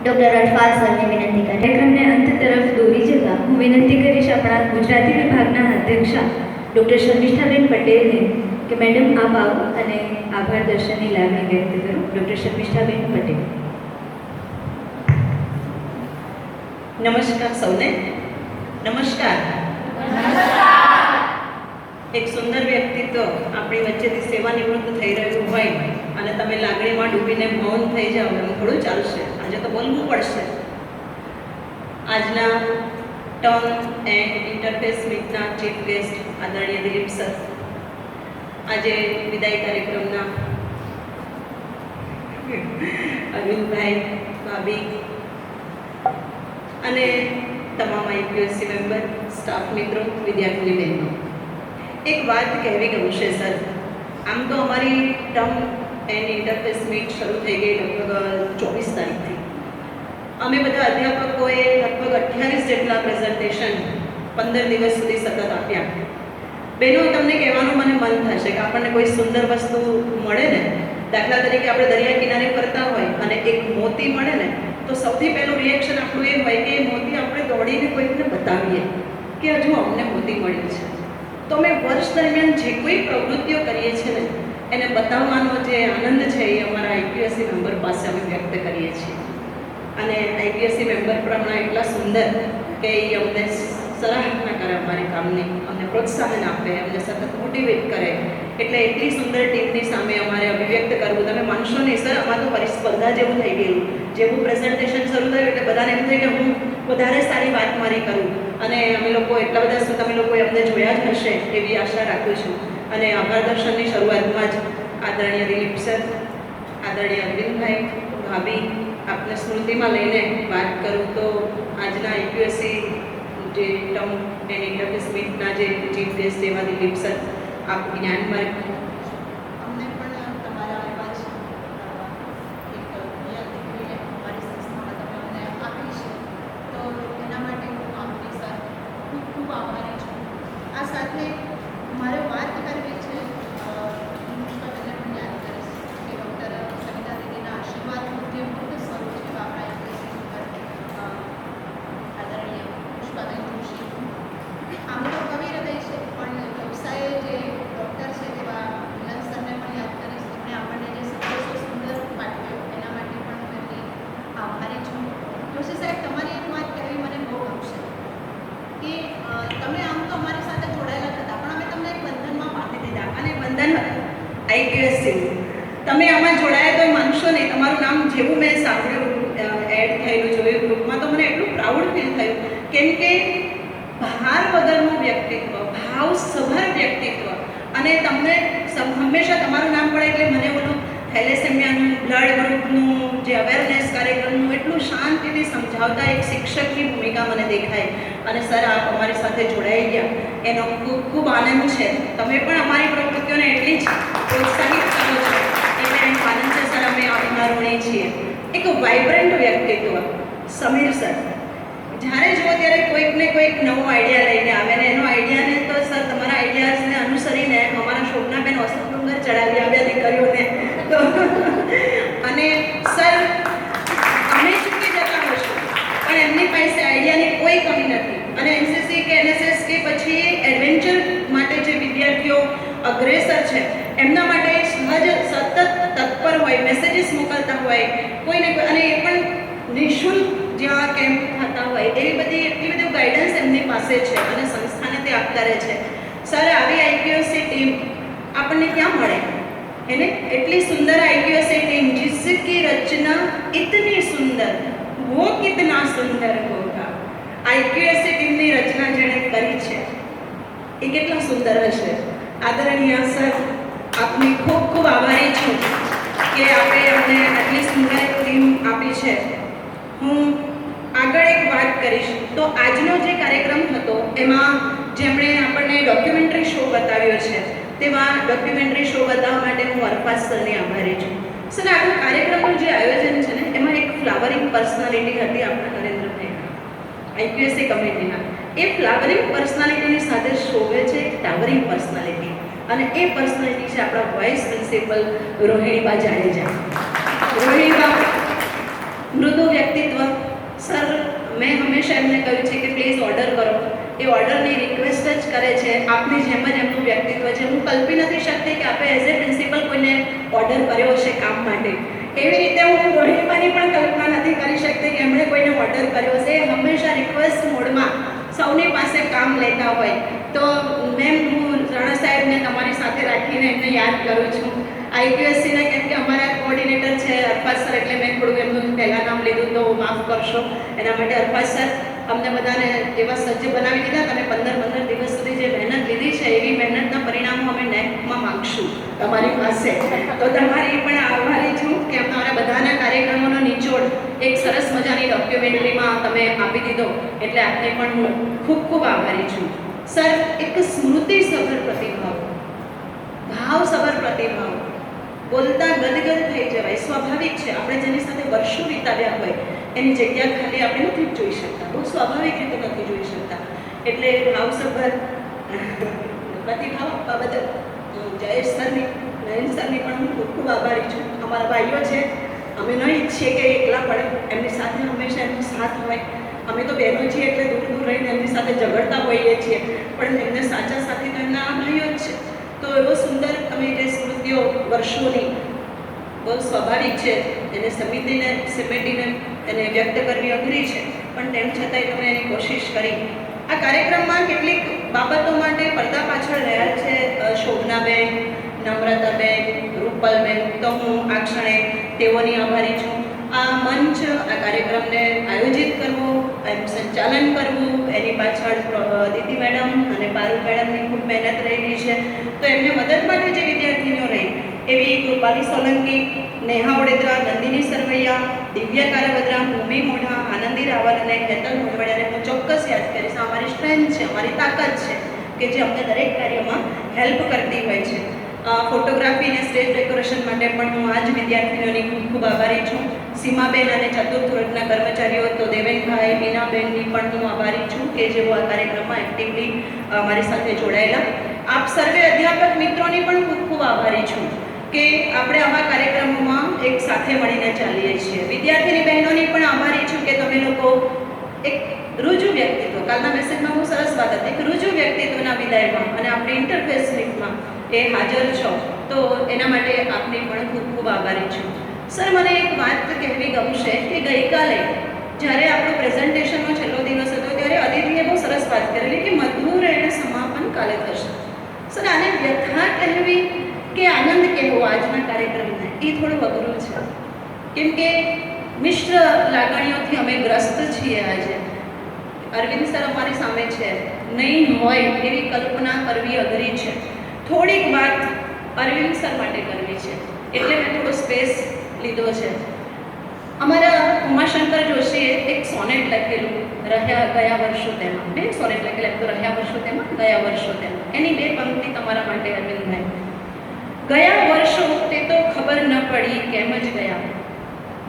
ડૉક્ટર અઠવાલ સરને વિનંતી કરે. કાર્યક્રમને અંત તરફ દોરી જતા હું વિનંતી કરીશ આપણા ગુજરાતી વિભાગના અધ્યક્ષા ડૉક્ટર શર્મિષ્ઠાબેન પટેલને કે મેડમ આપ આવો અને આભાર દર્શનની લાગણી વ્યક્ત કરો. ડૉક્ટર શર્મિષ્ઠાબેન પટેલ. નમસ્કાર સૌને. નમસ્કાર. એક સુંદર વ્યક્તિત્વ આપણી વચ્ચેથી સેવા નિવૃત્ત થઈ રહ્યું હોય અને તમે લાગણીમાં ડૂબીને મૌન થઈ જાઓ એમ થોડું ચાલશે. આજે તો બોલવું પડશે. આજના ટર્ન એન્ડ ઇન્ટરફેસ મીટના ચીફ ગેસ્ટ આદરણીય દિલીપ સર, આજે વિદાય કાર્યક્રમના અરવિંદભાઈ, ભાભી અને તમામ આઈપીએસસી મેમ્બર, સ્ટાફ મિત્રો, વિદ્યાર્થી બહેનો, એક વાત કહેવી ગયું છે સર. આમ તો અમારી ટર્મ એન્ડ ઇન્ટરફેસ મીટ શરૂ થઈ ગઈ લગભગ 24 તારીખથી. અમે બધા અધ્યાપકોએ લગભગ 28 જેટલા પ્રેઝન્ટેશન 15 દિવસ સુધી સતત આપ્યા. બહેનો, તમને કહેવાનું મને મન થશે કે આપણને કોઈ સુંદર વસ્તુ મળે ને, દાખલા તરીકે આપણે દરિયા કિનારે ફરતા હોય અને એક મોતી મળે ને, તો સૌથી પહેલું રિએક્શન આપણું એ હોય કે એ મોતી આપણે દોડીને કોઈકને બતાવીએ કે હજુ અમને મોતી મળ્યું છે. તો અમે વર્ષ દરમિયાન જે કોઈ પ્રવૃત્તિઓ કરીએ છીએ ને એને બતાવવાનો જે આનંદ છે એ અમારા આઈપીએસસી મેમ્બર પાસે અમે વ્યક્ત કરીએ છીએ. અને આઈપીએસસી મેમ્બર પણ હમણાં એટલા સુંદર કે એ અમને સરાહના કરે અમારી કામની, અમને પ્રોત્સાહન આપે, અમને સતત મોટિવેટ કરે. એટલે એટલી સુંદર ટીમની સામે અમારે અભિવ્યક્ત કરવું, તમે માનશો નહીં સર, આમાં તો પરિસ્પર્ધા જેવું થઈ ગયેલું. જેવું પ્રેઝન્ટેશન શરૂ થયું એટલે બધાને એમ થાય કે હું વધારે સારી વાત મારી કરું. અને અમે લોકો એટલા બધા તમે લોકોએ અમને જોયા જ હશે એવી આશા રાખું છું. અને આભાર દર્શનની શરૂઆતમાં જ આદરણીય દિલીપ સર, આદરણીય અરવિંદભાઈ, ભાભી, આપને સ્મૃતિમાં લઈને વાત કરું તો આજના આઈપીએસસી જે ટર્મ એન્ડ ઇન્ટરફેસ મીટના જે ચીફ ગેસ્ટ એવા દિલીપ સર, આપ જ્ઞાનમાં અમને પણ તમારા એવા જ એક દીકરીને અમારી સંસ્થામાં તમે અમને આપી છે, તો એના માટે હું આપની સર ખૂબ ખૂબ આભારી છું. આ સાથે મારે વાત કરવી છે, હું પુષ્પાબેનને પણ યાદ કરીશ કે ડૉક્ટર સવિતા દીદીના આશીર્વાદ જે વૃદ્ધ સ્વરૂપ છે આપણા આઈપીએસસી પર આદરણીય પુષ્પાબેન જોશી. આમ તો કવિ હૃદય છે, પણ વ્યવસાયે જે ડૉક્ટર છે તેવા મિલન સરને પણ યાદ કરીશ. એમણે આપણને જે સંદેશો સુંદર પાઠવ્યો એના માટે પણ હું એમની આભારી છું. જોશી સાહેબ, તમારી એક વાત કહેવી મને બહુ ગમશે કે તમે આમ તો અમારી સાથે જોડાયેલા હતા, પણ અમે તમને એક બંધનમાં બાંધી દીધા. અને બંધન આઈપીએસસી, તમે આમાં જોડાયા તો માનશો નહીં, તમારું નામ જેવું મેં સાંભળ્યું, એડ થયેલું જોયું ગ્રુપમાં, તો મને એટલું પ્રાઉડ ફીલ થયું. કેમ કે ભાર વગરનું વ્યક્તિત્વ, ભાવસભર વ્યક્તિત્વ, અને તમને હંમેશા તમારું નામ પડે એટલે મને ઓલું થેલેસેમિયાનું બ્લડ ગ્રુપનું જે અવેરનેસ કાર્યક્રમનું એટલું શાંતિથી સમજાવતા એક શિક્ષકની ભૂમિકા મને દેખાય. અને સર, આપ અમારી સાથે જોડાઈ ગયા એનો ખૂબ ખૂબ આનંદ છે. તમે પણ અમારી પ્રવૃત્તિઓને એટલી જ પ્રોત્સાહિત કરો છો એટલે એનો આનંદ છે સર. અમે આપના ઋણી છીએ. એક વાઇબ્રન્ટ વ્યક્તિત્વ સમીર સર, જ્યારે જુઓ ત્યારે કોઈક ને કોઈક નવો આઈડિયા લઈને આવે ને એનો આઈડિયાને તો સર તમારા આઈડિયાઝને અનુસરીને અમારા શોભનાબેન ઓસમ ડુંગર ચડાવી આવ્યા દીકરીઓને તો અને સર અમે ચૂકી જતા હોશું પણ એમની પાસે આઈડિયાની કોઈ કમી નથી. અને એનસીસી કે એનએસએસ કે પછી એડવેન્ચર માટે જે વિદ્યાર્થીઓ અગ્રેસર છે એમના માટે સહજ સતત તત્પર હોય, મેસેજીસ મોકલતા હોય કોઈને કોઈ, અને એ પણ નિઃશુલ્ક જ્યાં કેમ્પ થતા હોય એટલી બધી ગાઈડન્સ એમની પાસે છે અને સંસ્થાને તે આપતા રહે છે. સર, આવી આઈપીએસસી ટીમ આપણને ક્યાં મળે એને? એટલી સુંદર આઈપીએસસી ટીમ जिसकी रचना इतनी सुंदर वो कितना सुंदर होगा. આઈપીએસસી ટીમની રચના જેણે કરી છે એ કેટલા સુંદર હશે. આદરણીય સર, આપની ખૂબ ખૂબ આભારી છું કે આપે અમને આટલી સુંદર ટીમ આપી છે. હું આગળ એક વાત કરીશ તો આજનો જે કાર્યક્રમ હતો એમાં જેમણે આપણને ડોક્યુમેન્ટરી શો બતાવ્યો છે તેવા ડોક્યુમેન્ટરી શો બતાવવા માટે હું અરફાઝ સરની આભારી છું. સર, આપણો કાર્યક્રમનું જે આયોજન છે ને એમાં એક ફ્લાવરિંગ પર્સનાલિટી હતી આપણા નરેન્દ્રભાઈ આઈપીએસસી કમિટીના. એ ફ્લાવરિંગ પર્સનાલિટીની સાથે શોભે છે ટાવરિંગ પર્સનાલિટી, અને એ પર્સનાલિટી છે આપણા વાઇસ પ્રિન્સિપલ રોહિણીબા જાડેજા. રોહિણીબા મૃદુ વ્યક્તિત્વ. સર, મેં હંમેશા એમને કહ્યું છે કે પ્લીઝ ઓર્ડર કરો. એ ઓર્ડરની રિક્વેસ્ટ જ કરે છે. આપની જેમ જ એમનું વ્યક્તિત્વ છે. હું કલ્પી નથી શકતી કે આપણે એઝ એ પ્રિન્સિપલ કોઈને ઓર્ડર કર્યો હશે કામ માટે. એવી રીતે હું રોહિણીબાની પણ કલ્પના નથી કરી શકતી કે એમણે કોઈને ઓર્ડર કર્યો હશે. એ હંમેશા રિક્વેસ્ટ મોડમાં સૌની પાસે કામ લેતા હોય. તો મેમ, હું રાણા સાહેબને તમારી સાથે રાખીને એમને યાદ કરું છું. IQSCના કેમ કે અમારા કોઓર્ડિનેટર છે અરફાત સર, એટલે મેં થોડું એમનું પહેલાં નામ લીધું તો માફ કરશો. એના માટે અરફાત સર, અમને બધાને એવા સજ્જ બનાવી દીધા. તમે 15 દિવસ સુધી જે મહેનત લીધી છે એવી મહેનતના પરિણામો અમે નેકમાં માગશું તમારી પાસે. તો તમારી પણ આભારી છું કે અમારા બધાના કાર્યક્રમોનો નિચોડ એક સરસ મજાની ડોક્યુમેન્ટરીમાં તમે આપી દીધો, એટલે આપને પણ હું ખૂબ ખૂબ આભારી છું. સર, એક સ્મૃતિસભર પ્રતિભાવ, ભાવસભર પ્રતિભાવ, બોલતા ગદગદ થઈ જવાય, સ્વાભાવિક છે. આપણે જેની સાથે વર્ષો વિતાવ્યા હોય એની જગ્યા ખાલી આપણે નથી જોઈ શકતા, બહુ સ્વાભાવિક રીતે નથી જોઈ શકતા. એટલે ભાવસભર પ્રતિભાવ આપવા બદલ જયેશ સરની, નયન સરની પણ હું ખૂબ ખૂબ આભારી છું. અમારા ભાઈઓ છે, અમે ન ઈચ્છીએ કે એકલા પડે, એમની સાથે હંમેશા એમનો સાથ હોય. અમે તો બહેનો છીએ એટલે દૂર દૂર રહીને એમની સાથે ઝઘડતા હોઈએ છીએ, પણ એમને સાચા સાથી તો એમના આ ભાઈઓ જ છે. તો એવો સુંદર તમે જે સ્મૃતિઓ વર્ષોની બહુ સ્વાભાવિક છે, એને સમેટીને એને વ્યક્ત કરવી અઘરી છે, પણ તેમ છતાંય તમે એની કોશિશ કરી. આ કાર્યક્રમમાં કેટલીક બાબતો માટે પડદા પાછળ રહ્યા છે શોભનાબેન, નમ્રતાબેન, રૂપલબેન. તો હું આ ક્ષણે તેઓની આભારી છું. આ મંચ, આ કાર્યક્રમને આયોજિત કરવો, એનું સંચાલન કરવું, એની પાછળ દીદી મેડમ અને પારુલ મેડમની ખૂબ મહેનત રહેલી છે. તો એમને મદદ માટે જે વિદ્યાર્થીનીઓ રહી એવી કૃપાલી સોલંકી, નેહા ઓડેદરા, નંદિની સરવૈયા, દિવ્યા કારાવદરા, ભૂમિ મોઢા, આનંદી રાવલ અને હેતલ મોઢવાડિયાને હું ચોક્કસ યાદ કરીશ. અમારી સ્ટ્રેન્થ છે, અમારી તાકાત છે કે જે અમને દરેક કાર્યમાં હેલ્પ કરતી હોય છે. ફોટોગ્રાફી અને સ્ટેજ ડેકોરેશન માટે પણ હું આ જ વિદ્યાર્થીઓની ખૂબ ખૂબ આભારી છું. સીમાબેન અને ચતુર્થ વર્ગના કર્મચારીઓ, તો દેવેનભાઈ, મીનાબેનની પણ હું આભારી છું કે જેઓ આ કાર્યક્રમમાં એક્ટિવલી અમારી સાથે જોડાયેલા. આપ સર્વે અધ્યાપક મિત્રોની પણ ખૂબ ખૂબ આભારી છું કે આપણે આવા કાર્યક્રમોમાં એક સાથે મળીને ચાલીએ છીએ. વિદ્યાર્થીની બહેનોની પણ આભારી છું કે તમે લોકો એક રુજુ વ્યક્તિત્વ, કાલના મેસેજમાં બહુ સરસ વાત હતી કે રુજુ વ્યક્તિત્વના વિદાયમાં અને આપણી ઇન્ટરફેસ મીટમાં એ હાજર છો, તો એના માટે આપની પણ ખૂબ ખૂબ આભારી છું. સર, મને એક વાત કહેવી ગમશે કે ગઈકાલે જ્યારે આપણું પ્રેઝન્ટેશનનો છેલ્લો દિવસ હતો ત્યારે અદિતિએ બહુ સરસ વાત કરેલી કે મધુર એને સમાપન કાલે થશે. સર, આને વ્યથા કહેવી કે આનંદ કહેવો આજના કાર્યક્રમને એ થોડું અઘરું છે, કેમ કે મિશ્ર લાગણીઓથી અમે ગ્રસ્ત છીએ. આજે અરવિંદ સર અમારી સામે છે, નહીં હોય એવી કલ્પના કરવી અઘરી છે. થોડીક વાત અરવિંદ સર માટે કરવી છે, એટલે મેં થોડો સ્પેસ લીધો છે. અમારા ઉમાશંકર જોશીએ એક સોનેટ લખેલું, ગયા વર્ષો તેમાં, બે સોનેટ લખેલા, તો રહ્યા વર્ષો તેમાં, ગયા વર્ષો તેમાં. એની બે પંક્તિ તમારા માટે અરવિંદભાઈ. ગયા વર્ષો તે તો ખબર ન પડી કેમ જ ગયા,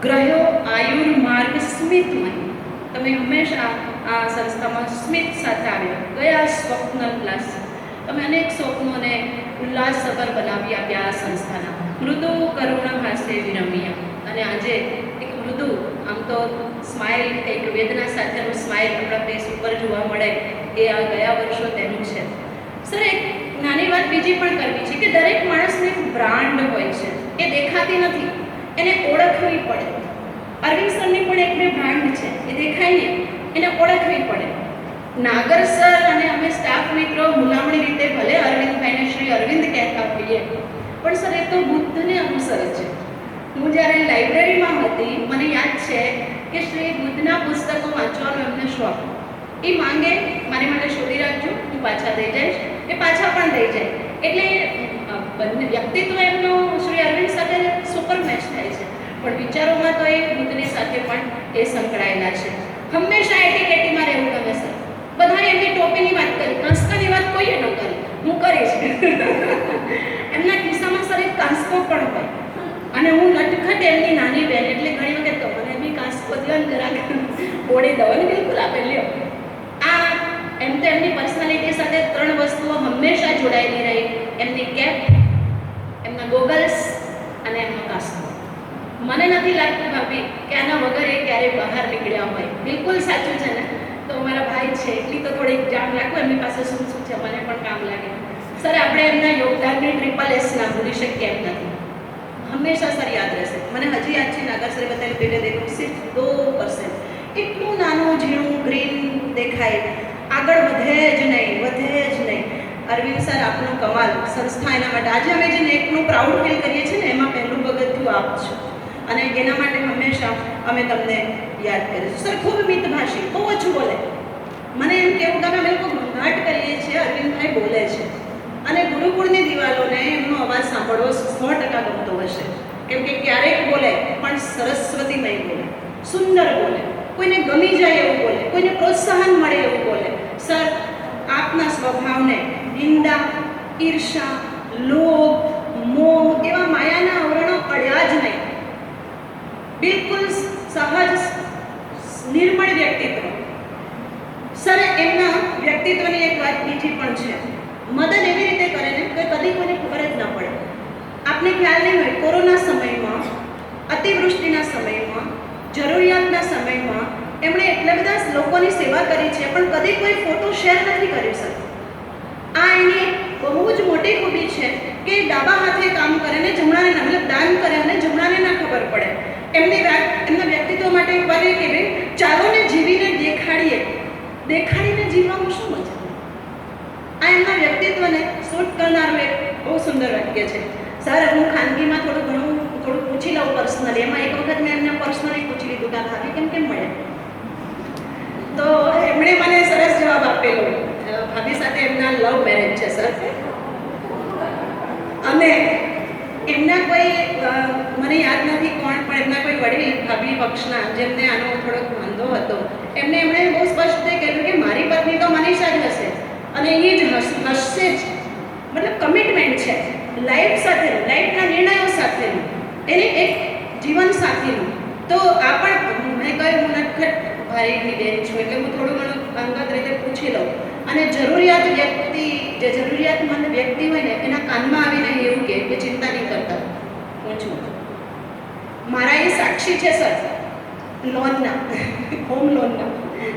ગ્રહ્યો આયુર માર્ગ સ્મિતમય. તમે હંમેશા આ સંસ્થામાં સ્મિત સાથે આવ્યા. ગયા સ્વપ્ન ઉલ્લાસ, તમે અનેક સ્વપ્નોને ઉલ્લાસભર બનાવી આપ્યા આ સંસ્થાના. મૃદુ કરુણા હાસ્ય વિરમ્યા, અને આજે એક મૃદુ, આમ તો સ્માઇલ, એક વેદના સાથેનું સ્માઇલ આપણા ફેસ ઉપર જોવા મળે, એ આ ગયા વર્ષો તેનું છે. સર, એક નાની વાત બીજી પણ કરવી છે કે દરેક માણસને એક બ્રાન્ડ હોય છે, એ દેખાતી નથી, એને ઓળખવી પડે. અરવિંદ સરની પણ એક બે બ્રાન્ડ છે, એ દેખાય નહીં, એને ઓળખવી પડે. નાગર સર અને અમે સ્ટાફ મિત્રો હુલામણી રીતે ભલે અરવિંદભાઈને શ્રી અરવિંદ કહેતા હોઈએ, પણ સર એ તો બુદ્ધને અનુસરે છે. હું જ્યારે લાઇબ્રેરીમાં હતી, મને યાદ છે કે શ્રી બુદ્ધના પુસ્તકો વાંચવાનો એમને શોખ. એ માંગે મારી માટે શોધી રાખજો, હું પાછા દઈ જઈશ, એ પાછા પણ દઈ જાય. એટલે બંને વ્યક્તિત્વ એમનું શ્રી અરવિંદ સાથે સુપર મેચ થાય છે, પણ વિચારોમાં તો એ બુદ્ધની સાથે પણ એ સંકળાયેલા છે. હંમેશા એટીકેટીમાં રહેવું ગમે સર. બધાએ એમની ટોપીની વાત કરી, કાંસકાની વાત કોઈએ ન કરી, હું કરીશ. એમના કિસ્સામાં સર એક કાંસકો પણ હોય, અને હું નટખટ એમની નાની બહેન, એટલે ઘણી વખત તો મને બી કાંસકો દો જરાક ઓળી દો, અને બિલકુલ આપે લ્યો. આ એમ તો એમની પર્સનાલિટી સાથે 3 વસ્તુઓ હંમેશા જોડાયેલી રહી: એમની કેપ, એમના ગોગલ્સ અને એમનો કાસ્કો. મને નથી લાગતું ભાભી કે આના વગર એ ક્યારેય બહાર નીકળ્યા હોય. બિલકુલ સાચું છે ને? તો મારા ભાઈ છે એટલી તો થોડીક જાણ રાખો એમની પાસે શું શું છે, મને પણ કામ લાગે. સર, આપણે એમના યોગદાનની SSS ના ભૂલી શકીએ એમ નથી. હંમેશા સર યાદ રહેશે. મને હજી યાદ છે નાગર સરે બતાવી પેલે દેખો સિર્ફ 2%. એટલું નાનું ઝીણું ગ્રીન દેખાય, આગળ વધે જ નહીં. અરવિંદ સર, આપનો કમાલ. સંસ્થા એના માટે આજે અમે જે નેકનું પ્રાઉડ ફીલ કરીએ છીએ ને, એમાં પહેલું પગથિયું આપ છો, અને એના માટે હંમેશા અમે તમને યાદ કરીશું. સર ખૂબ મિતભાષી, બહુ ઓછું બોલે. મને એમ કેવું ગમે, અમે લોકો ઘંઘાટ કરીએ છીએ, અરવિંદભાઈ બોલે છે. અને ગુરુકુળની દિવાલોને એમનો અવાજ સાંભળવો 100% ગમતો હશે. કેમ કે ક્યારેક બોલે પણ સરસ્વતીમય બોલે, સુંદર બોલે, કોઈને ગમી જાય એવું બોલે, કોઈને પ્રોત્સાહન મળે એવું બોલે. સર, આપના સ્વભાવને નિંદા, ઈર્ષા, લોભ, મોહ એવા માયાના આવરણો અડ્યા જ નહીં. બિલકુલ સહજ, નિર્મળ વ્યક્તિત્વ. સર, એમના વ્યક્તિત્વની એક વાત બીજી પણ છે. મદદ એવી રીતે કરે ને કે કદી કોઈને ખબર જ ના પડે. આપને ખ્યાલ નહીં હોય, કોરોના સમયમાં, અતિવૃષ્ટિના સમયમાં, જરૂરિયાતના સમયમાં એમણે એટલા બધા લોકોની સેવા કરી છે, પણ કદી કોઈ ફોટો શેર નથી કર્યો સર. આ એની બહુ જ મોટી ખૂબી છે કે ડાબા હાથે કામ કરે ને જમણાને ના, મતલબ દાન કરે અને જમણાને ના ખબર પડે. એમના વ્યક્તિત્વ માટે એક વાત એ કે ભાઈ, ચાલો ને જીવીને દેખાડીને જીવવામાં શું મજા. આ એમના વ્યક્તિત્વને શૂટ કરનારું એક બહુ સુંદર વાક્ય છે. સર, હું ખાનગીમાં થોડું પૂછી લઉં પર્સનલી. એમાં એક વખત મેં એમને પર્સનલી પૂછી લીધું કે ભાભી કેમ મળે, તો એમણે મને સરસ જવાબ આપેલો. ભાભી સાથે એમના લવ મેરેજ છે સર, અને એમના કોઈ મને યાદ નથી કોણ, પણ એમના કોઈ વડીલ ભાભી પક્ષના જેમને આનો થોડોક વાંધો હતો, એમણે બહુ સ્પષ્ટ કહેલું કે મારી પત્ની તો મનીષા જ હશે, અને એ જ હસશે જ. મતલબ કમિટમેન્ટ છે લાઈફ સાથેનું, લાઈફના નિર્ણયો સાથેનું, એને એક જીવન સાથીનું. તો આ પણ મેં કહ્યું, હું નટખટ ભાઈની બેન છું, એટલે હું થોડું ઘણું અંગત રીતે પૂછી લઉં. અને જરૂરિયાતમંદ વ્યક્તિ હોય ને, એના કાનમાં આવીને એવું કે ચિંતા નહીં કરતા, હું છું. મારા એ સાક્ષી છે સર, લોનના, હોમ લોનના.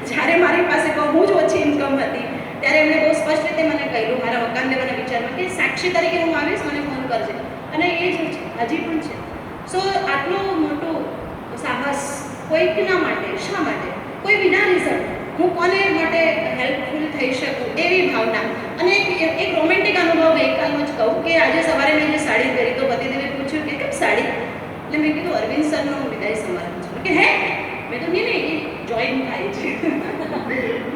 જ્યારે મારી પાસે બહુ જ ઓછી ઇન્કમ હતી, ત્યારે એમણે બહુ સ્પષ્ટ રીતે મને કહ્યું, મારા મકાન લેવાના વિચારમાં, કે સાક્ષી તરીકે હું આવીશ, મને ફોન કરજે. અને એ જ હજી પણ છે. સો આટલું મોટું સાહસ કોઈકના માટે, શા માટે, કોઈ વિના રીઝન હું કોને માટે હેલ્પફુલ થઈ શકું, એવી ભાવના. અને એક રોમેન્ટિક અનુભવ ગઈકાલનો જ કહું કે આજે સવારે મેં જે સાડી પહેરી, તો પતિદેવે પૂછ્યું કે કેમ સાડી, એટલે મેં કીધું અરવિંદ સરનો વિદાય સમારંભ છે. કે હે, મેં તો નહીં એ જોઈન થાય છે.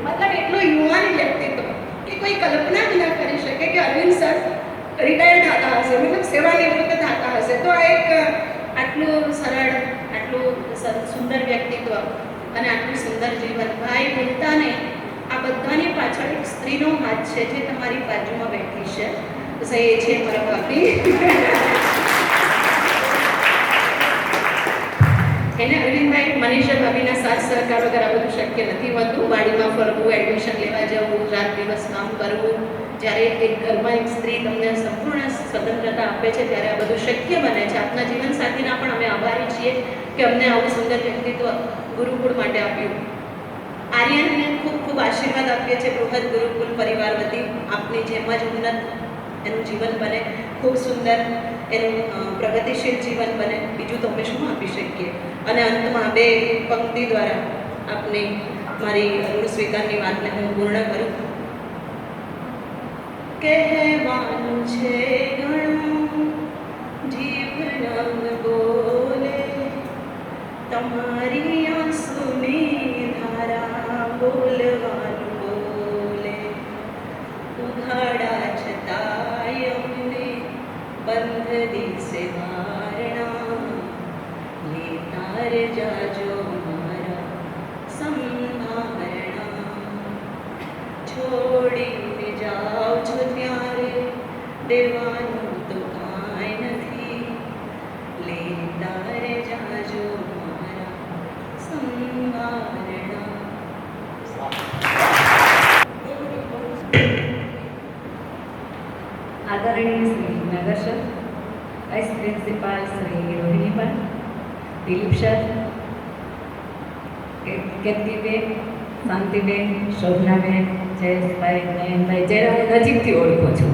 મતલબ એટલો યુવાન વ્યક્તિત્વ કે કોઈ કલ્પના જ ના કરી શકે કે અરવિંદ સર રિટાયર થતા હશે, મતલબ સેવાનિવૃત્ત થતા હશે. તો આ એક આટલું સરળ, આટલું સુંદર વ્યક્તિત્વ અને આટલું સુંદર જીવન. ભાઈ, ભૂલતા નહીં, આ બધાની પાછળ એક સ્ત્રીનો હાથ છે જે તમારી બાજુમાં બેઠી છે. તો એ છે મારા ભાભી. એને અરવિંદભાઈ, મનીષા ભાભીના સાથ સહકાર વગર આ બધું શક્ય નથી હોતું. વાડીમાં ફરવું, એડમિશન લેવા જવું, રાત દિવસ કામ કરવું. જ્યારે એક ઘરમાં એક સ્ત્રી તમને સંપૂર્ણ સ્વતંત્રતા આપે છે, ત્યારે આ બધું શક્ય બને છે. આપના જીવનસાથીના પણ અમે આભારી છીએ કે અમને આવું સુંદર વ્યક્તિત્વ ગુરુકુળ માટે આપ્યું. આર્યનને ખૂબ ખૂબ આશીર્વાદ આપીએ છીએ બૃહદ ગુરુકુલ પરિવાર વતી. આપની જેમ જ ઉન્નત એનું જીવન બને, ખૂબ સુંદર એનું પ્રગતિશીલ જીવન બને. બીજું તો અમે શું આપી શકીએ. અને અંતમાં 2 પંક્તિ દ્વારા આપની મારી ઋણ સ્વીકારની વાતને હું પૂર્ણ કરું. કહેવાનું છે ઘણું, જીભ ન બોલે, તમારી આંસુની ધારા બોલવાનું બોલે. ઉઘાડા છતાંય અમને બંધ દિશે વારણા, લેતા રે જાજો મારા સંભારણા. છોડીને જાઓ છો ત્યારે દેવાનું તો કાંઈ નથી, લેતા રે જાજો મારા સંભારણા. દિલીપ સર, કેતકીબેન, શાંતિબેન, શોભનાબેન, જયેશભાઈ, નયનભાઈ, જેને હું નજીકથી ઓળખું છું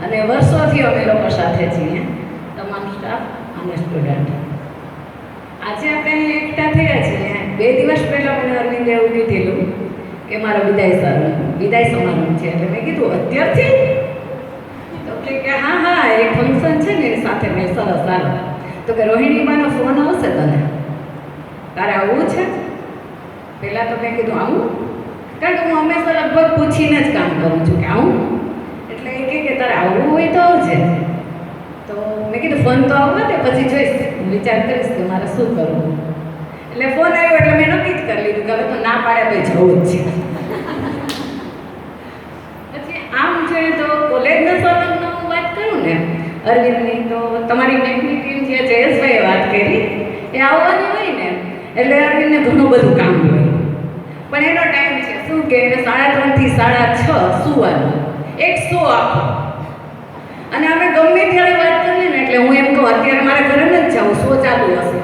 અને વર્ષોથી અમે લોકો સાથે છીએ, તમામ સ્ટાફ અને સ્ટુડન્ટ. આજે આપણે અહીં એકઠા થયા છીએ. 2 દિવસ પહેલાં મને અરવિંદે એવું કીધેલું કે મારો વિદાય સમારંભ છે. એટલે મેં કીધું અત્યારથી? તો કે હા એક ફંક્શન છે ને એની સાથે મેં સરસ ચાલો. તો કે રોહિણીબાનો ફોન આવશે તને, તારે આવવું છે? પહેલાં તો મેં કીધું આવું, કારણ કે હું હંમેશા લગભગ પૂછીને જ કામ કરું છું કે આવું. એટલે એ કે તારે આવવું હોય તો આવજે. તો મેં કીધું ફોન તો આવવા દે, પછી જોઈશ, હું વિચાર કરીશ કે મારે શું કરવું. એટલે ફોન આવ્યો એટલે મેં નક્કી જ કરી લીધું કે હવે તો ના પાડે તો જવું જ છે. પછી આમ જોઈએ તો કોલેજના સંબંધનો હું વાત કરું ને અરવિંદની, તો તમારી બેંકની ટીમ જે જયેશભાઈએ વાત કરી એ આવવાની હોય ને એટલે અરવિંદને ઘણું બધું કામ હોય, પણ એનો ટાઈમ છે શું કે 3:30 થી 6:30 સુવાનું, એક શો આપો. અને અમે ગમે ત્યારે વાત કરીએ ને એટલે હું એમ કહું અત્યારે મારા ઘરે નથી જાઉં, શો ચાલુ હશે,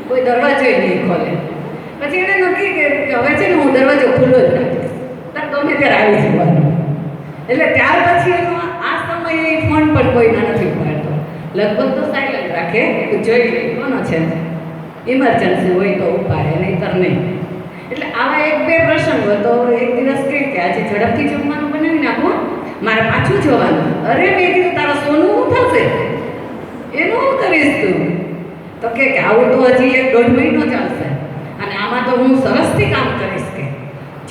કોઈ દરવાજો નહીં ખોલે. પછી એને નક્કી કે હવે છે ને હું દરવાજો ખુલ્લો જ રાખીશ, તાર ગમે ત્યારે આવી જવાનું. એટલે ત્યાર પછી એનો આ સમયે ફોન પણ કોઈના નથી ઉપાડતો, લગભગ તો સાયલન્ટ રાખે, જોઈ લે કોનો છે, ઇમરજન્સી હોય તો ઉપાડે, નહીંતર નહીં. એટલે આવા 1-2 પ્રસંગો. તો એક દિવસ કહે કે આજે ઝડપથી જમવાનું બનાવી નાખો, મારે પાછું જવાનું. અરે મેં કીધું તારા સોનું શું થશે, એનું શું કરીશ તું? તો કે આવું તો હજી 1-1.5 મહિનો ચાલશે અને આમાં તો હું સરસથી કામ કરીશ, કે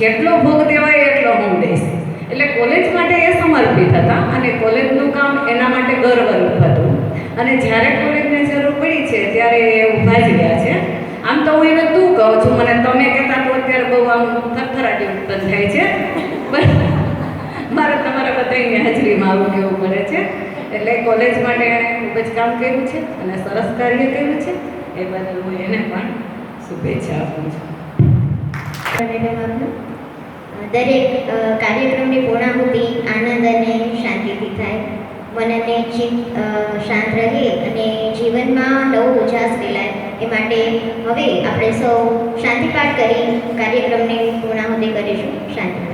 જેટલો ભોગ દેવાય એટલો હું દઈશ. એટલે કોલેજ માટે એ સમર્પિત હતા અને કોલેજનું કામ એના માટે ગર્વરૂપ હતું. અને જ્યારે કોલેજને જરૂર પડી છે ત્યારે એ ઊભા જ રહ્યા છે. આમ તો હું એને તું કહું છું, મને તમે કહેતા તો અત્યારે બહુ આમ થરથરાટી ઉત્પન્ન થાય છે, પણ મારે તમારા બધાની હાજરીમાં આવું કહેવું પડે છે. એટલે કોલેજ માટે એણે ખૂબ જ કામ કર્યું છે અને સરસ કાર્ય કર્યું છે, એ બદલ હું એને પણ શુભેચ્છા આપું છું. દરેક કાર્યક્રમની પૂર્ણાહુતિ આનંદ અને શાંતિથી થાય, મન અને ચિત્ત શાંત રહે અને જીવનમાં નવો ઉજાસ ફેલાય. એ માટે હવે આપણે સૌ શાંતિપાઠ કરી કાર્યક્રમની પૂર્ણાહુતિ કરીશું. શાંતિ.